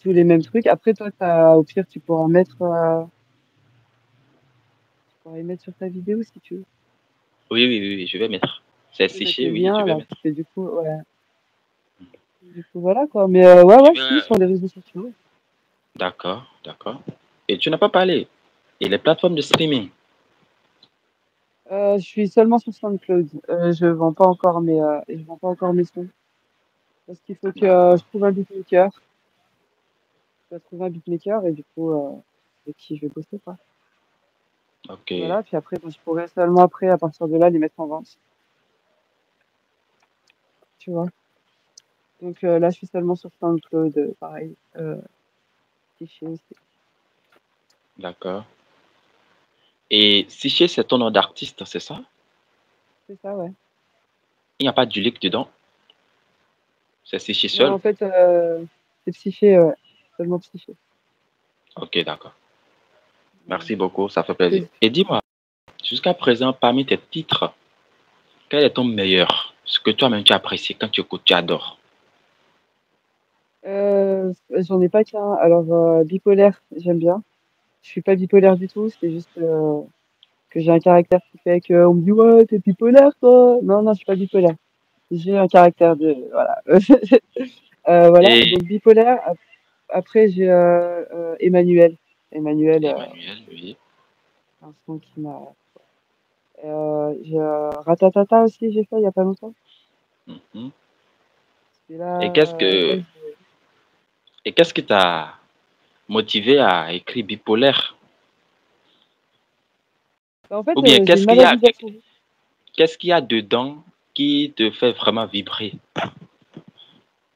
les mêmes trucs. Après, toi, au pire, tu pourras y mettre sur ta vidéo si tu veux. Oui, oui, oui, oui, je vais mettre. C'est Tu peux mettre le séché, oui, je lien, vais là, mettre. parce que du coup, ouais. Du coup, voilà quoi. Mais ouais, Tu ouais, si, veux... sur les réseaux sociaux. D'accord, d'accord. Et tu n'as pas parlé. Et les plateformes de streaming. Je suis seulement sur SoundCloud. Je vends pas encore mes sons. Parce qu'il faut que je D'accord. trouve un beatmaker. Je dois trouver un beatmaker et du coup, avec qui je vais bosser, quoi. Ok, Voilà, puis après, je pourrais seulement après, à partir de là, les mettre en vente, tu vois. Donc là, je suis seulement sur SoundCloud, pareil. Fichier aussi. d'accord. Et Siché, c'est ton nom d'artiste, c'est ça? C'est ça, ouais. Il n'y a pas du lick dedans. C'est Siché Non, seul. en fait, c'est Psyché, ouais. Seulement Psyché. Ok, d'accord. Voilà. Merci beaucoup, ça fait plaisir. C'est- Et dis-moi, jusqu'à présent, parmi tes titres, quel est ton meilleur? Ce que toi-même tu apprécies quand tu écoutes, tu adores. J'en ai pas qu'un. Alors, bipolaire, j'aime bien. Je suis pas bipolaire du tout, c'est juste que j'ai un caractère qui fait que on me dit ouais, t'es bipolaire, toi. Non, non, je suis pas bipolaire. J'ai un caractère de voilà. Voilà, Et donc bipolaire. Après, j'ai Emmanuel. Emmanuel, Emmanuel, oui. un son qui m'a. J'ai Ratatata aussi, j'ai fait il y a pas longtemps. Mhm. Et Et là, qu'est-ce là, que et qu'est-ce qui t'a motivé à écrire bipolaire? bah, en fait, Ou bien j'ai une maladie d'assurance. qu'est-ce qu'il y a dedans qui te fait vraiment vibrer?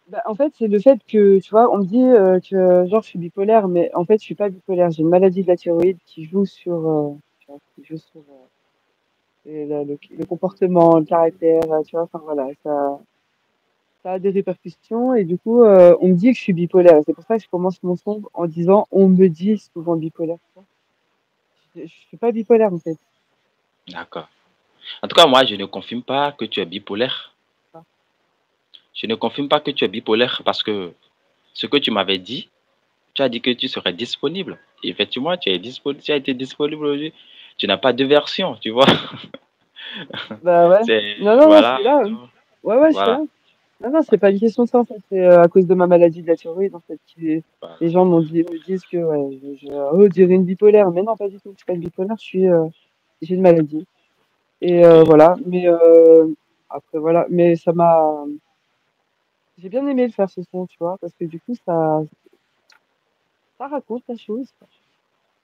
Bah, en fait, c'est le fait que, tu vois, on me dit que genre je suis bipolaire, mais en fait, je suis pas bipolaire. J'ai une maladie de la thyroïde qui joue sur, tu vois, qui joue sur le comportement, le caractère, tu vois. Enfin voilà, ça a des répercussions et du coup, on me dit que je suis bipolaire. C'est pour ça que je commence mon son en disant, on me dit souvent bipolaire. Tu vois. Je suis pas bipolaire en fait. D'accord. En tout cas, moi, je ne confirme pas que tu es bipolaire. Je ne confirme pas que tu es bipolaire parce que ce que tu m'avais dit, tu as dit que tu serais disponible. Et effectivement, tu es disponible, tu as été disponible aujourd'hui. Tu n'as pas de version, tu vois. Bah ouais. C'est, Non, non, non, je voilà, suis là. Hein. Ouais, ouais, je suis là. voilà, Non, non, c'est pas une question de ça, en fait. C'est à cause de ma maladie de la thyroïde, en fait. Les voilà. gens me disent que, ouais, oh, dirais une bipolaire. Mais non, pas du tout. Je suis pas une bipolaire, j'ai une maladie. Et Ok, voilà. Mais, après, voilà. Mais j'ai bien aimé le faire ce son, tu vois, parce que du coup, ça raconte la chose, quoi.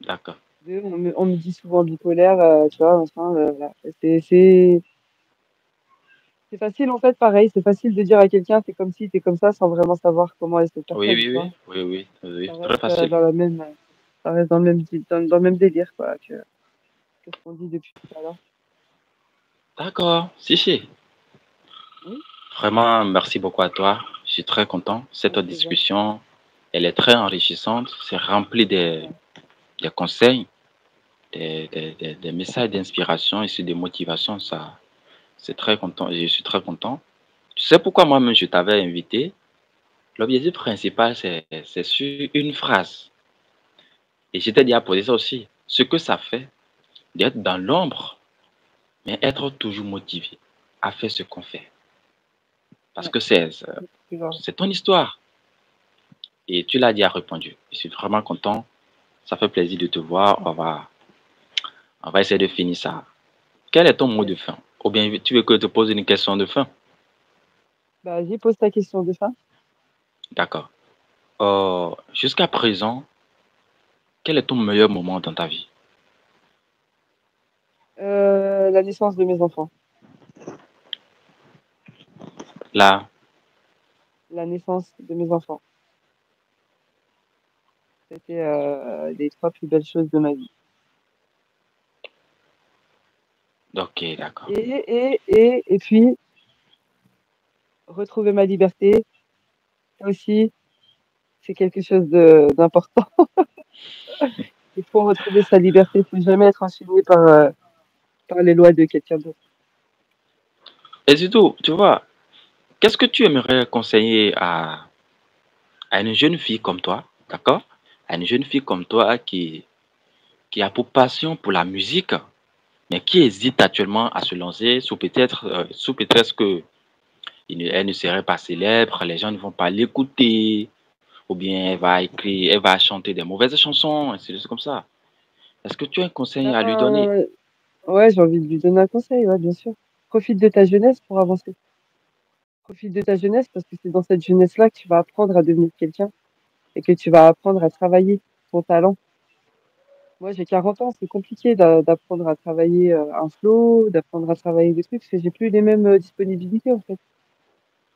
d'accord. On me dit souvent bipolaire, tu vois, machin, voilà. C'est facile, en fait, pareil. C'est facile de dire à quelqu'un, t'es comme ci, t'es comme ça, sans vraiment savoir comment est cette Oui, personne, oui, tu vois. oui, oui, oui, oui, Ça très reste facile. dans la même, ça reste dans le même, dans le même délire, quoi, que ce qu'on dit depuis tout à l'heure. D'accord, si, si. Oui, Vraiment, merci beaucoup à toi. Je suis très content. Cette avec plaisir. discussion, elle est très enrichissante. C'est rempli Ouais. des conseils, des messages d'inspiration et aussi de motivation. Ça, c'est très content. Je suis très content. Tu sais pourquoi moi-même je t'avais invité? L'objectif principal, c'est sur une phrase. Et je t'ai dit à poser ça aussi. Ce que ça fait d'être dans l'ombre, mais être toujours motivé à faire ce qu'on fait. Parce Ouais, que tu vois. c'est ton histoire. Et tu l'as dit, a répondu. Je suis vraiment content. Ça fait plaisir de te voir. On va essayer de finir ça. Quel est ton mot Yes. de fin? Ou bien tu veux que je te pose une question de fin? Bah, j'y pose ta question de fin. D'accord. Jusqu'à présent, quel est ton meilleur moment dans ta vie? La naissance de mes enfants. Là, La naissance de mes enfants. C'était les trois plus belles choses de ma vie. ok, d'accord. Et puis, retrouver ma liberté, ça aussi, c'est quelque chose d'important. Il faut retrouver sa liberté, il faut jamais être enchaîné par les lois de quelqu'un d'autre. Et surtout, tu vois, qu'est-ce que tu aimerais conseiller à une jeune fille comme toi, d'accord? À une jeune fille comme toi qui a pour passion pour la musique, mais qui hésite actuellement à se lancer sous prétexte que Elle ne serait pas célèbre, les gens ne vont pas l'écouter, ou bien elle va écrire, elle va chanter des mauvaises chansons, et c'est comme ça. Est-ce que tu as un conseil à lui donner? Ben, ouais, j'ai envie de lui donner un conseil, ouais, bien sûr. Profite de ta jeunesse pour avancer. Profite de ta jeunesse parce que c'est dans cette jeunesse-là que tu vas apprendre à devenir quelqu'un et que tu vas apprendre à travailler ton talent. Moi, j'ai 40 ans, c'est compliqué d'apprendre à travailler un flow, d'apprendre à travailler des trucs parce que j'ai plus les mêmes disponibilités en fait.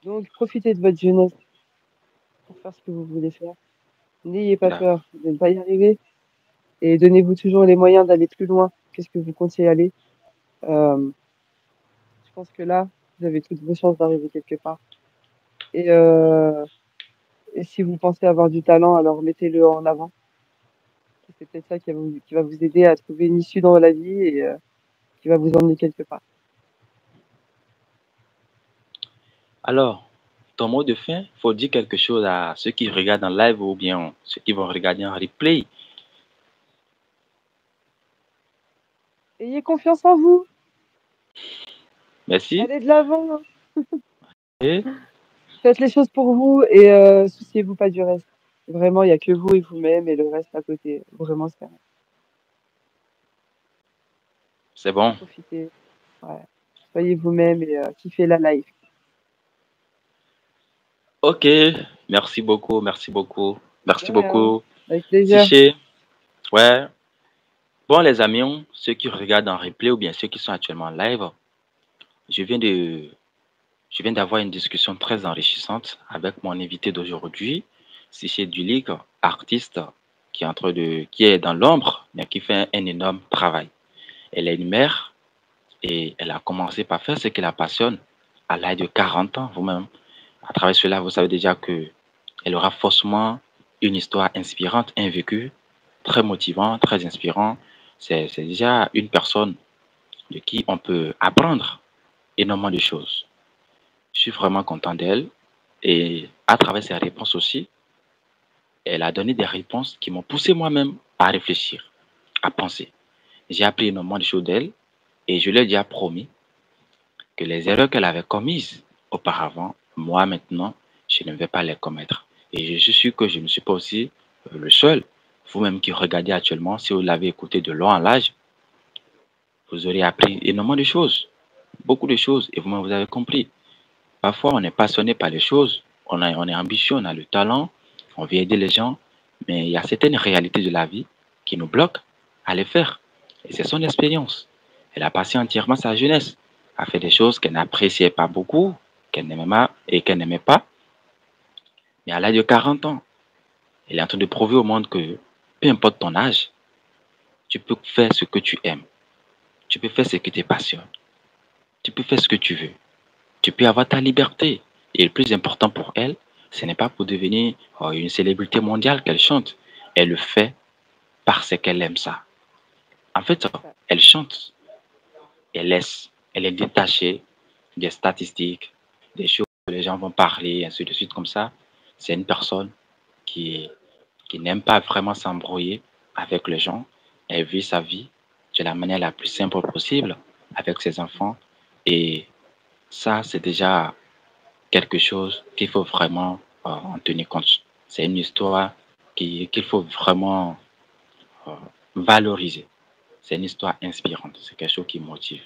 Donc, profitez de votre jeunesse pour faire ce que vous voulez faire. N'ayez pas D'accord. peur de ne pas y arriver et donnez-vous toujours les moyens d'aller plus loin que ce que vous comptiez aller. Euh, je pense que là, vous avez toutes vos chances d'arriver quelque part. Et, euh, et si vous pensez avoir du talent, alors mettez-le en avant. C'est peut-être ça qui va vous aider à trouver une issue dans la vie et qui va vous emmener quelque part. Alors, ton mot de fin, faut dire quelque chose à ceux qui regardent en live ou bien ceux qui vont regarder en replay. Ayez confiance en vous. Merci. Allez de l'avant. Et Faites les choses pour vous et souciez-vous pas du reste. Vraiment, il y a que vous et vous-même et le reste à côté. Vraiment, c'est rien. c'est bon. Profitez. Ouais. Soyez vous-même et kiffez la life. Ok. Merci beaucoup. Merci beaucoup. De Merci rien. beaucoup. Avec plaisir. Siché. Ouais. Bon, les amis, ceux qui regardent en replay ou bien ceux qui sont actuellement en live, je viens de, je viens d'avoir une discussion très enrichissante avec mon invité d'aujourd'hui, Siché Dulic, artiste qui est dans l'ombre, mais qui fait un énorme travail. Elle est une mère et elle a commencé par faire ce qui la passionne à l'âge de 40 ans vous-même. À travers cela, vous savez déjà que elle aura forcément une histoire inspirante, un vécu très motivant, très inspirant. C'est déjà une personne de qui on peut apprendre énormément de choses. Je suis vraiment content d'elle et à travers ses réponses aussi, elle a donné des réponses qui m'ont poussé moi-même à réfléchir, à penser. J'ai appris énormément de choses d'elle et je lui ai déjà promis que les erreurs qu'elle avait commises auparavant, moi maintenant, je ne vais pas les commettre. Et je suis sûr que je ne suis pas aussi le seul. Vous-même qui regardez actuellement, si vous l'avez écouté de long en large, vous aurez appris énormément de choses, beaucoup de choses, et vous-même vous avez compris. Parfois, on est passionné par les choses, on est ambitieux, on a le talent, on veut aider les gens, mais il y a certaines réalités de la vie qui nous bloquent à les faire. Et c'est son expérience. Elle a passé entièrement sa jeunesse à faire des choses qu'elle n'appréciait pas beaucoup, qu'elle n'aimait pas. Mais à l'âge de 40 ans, elle est en train de prouver au monde que peu importe ton âge, tu peux faire ce que tu aimes. Tu peux faire ce qui te passionne. Tu peux faire ce que tu veux. Tu peux avoir ta liberté. Et le plus important pour elle, ce n'est pas pour devenir une célébrité mondiale qu'elle chante. Elle le fait parce qu'elle aime ça. En fait, C'est ça. elle chante, elle est détachée des statistiques, des choses que les gens vont parler, ainsi de suite comme ça. C'est une personne qui, qui n'aime pas vraiment s'embrouiller avec les gens. Elle vit sa vie de la manière la plus simple possible avec ses enfants. Et ça, c'est déjà quelque chose qu'il faut vraiment en tenir compte. C'est une histoire qu'il faut vraiment euh, valoriser. C'est une histoire inspirante. C'est quelque chose qui motive.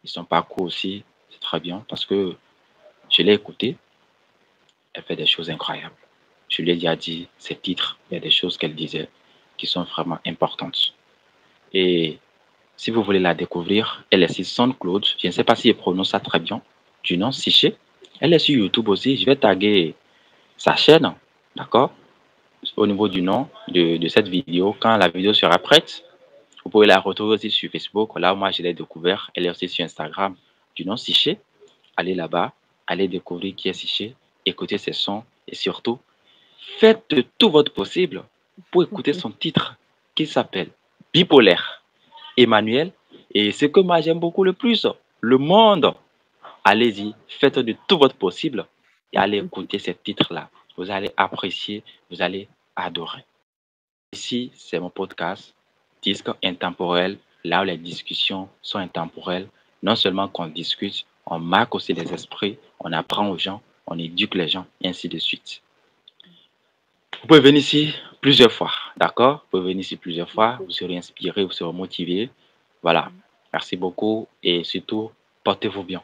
Et son parcours aussi, c'est très bien parce que je l'ai écouté. Elle fait des choses incroyables. Je lui ai déjà dit ses titres. Il y a des choses qu'elle disait qui sont vraiment importantes. Et si vous voulez la découvrir, elle est sur SoundCloud. Je ne sais pas si elle prononce ça très bien. Du nom Siché. Elle est sur YouTube aussi. Je vais taguer sa chaîne, d'accord, au niveau du nom de cette vidéo. Quand la vidéo sera prête, vous pouvez la retrouver aussi sur Facebook. Là, moi, je l'ai découvert. Elle est aussi sur Instagram du nom Siché. Allez là-bas, allez découvrir qui est Siché, écoutez ses sons et surtout, faites tout votre possible pour écouter son titre qui s'appelle Bipolaire. Emmanuel. Et ce que moi j'aime beaucoup le plus, le monde. Allez-y, faites de tout votre possible et allez écouter ces titres-là. Vous allez apprécier, vous allez adorer. Ici, c'est mon podcast, Disque intemporel, là où les discussions sont intemporelles. Non seulement qu'on discute, on marque aussi les esprits, on apprend aux gens, on éduque les gens, et ainsi de suite. Vous pouvez venir ici plusieurs fois, d'accord? Vous pouvez venir ici plusieurs fois, vous serez inspiré, vous serez motivé. Voilà. Merci beaucoup et surtout, portez-vous bien.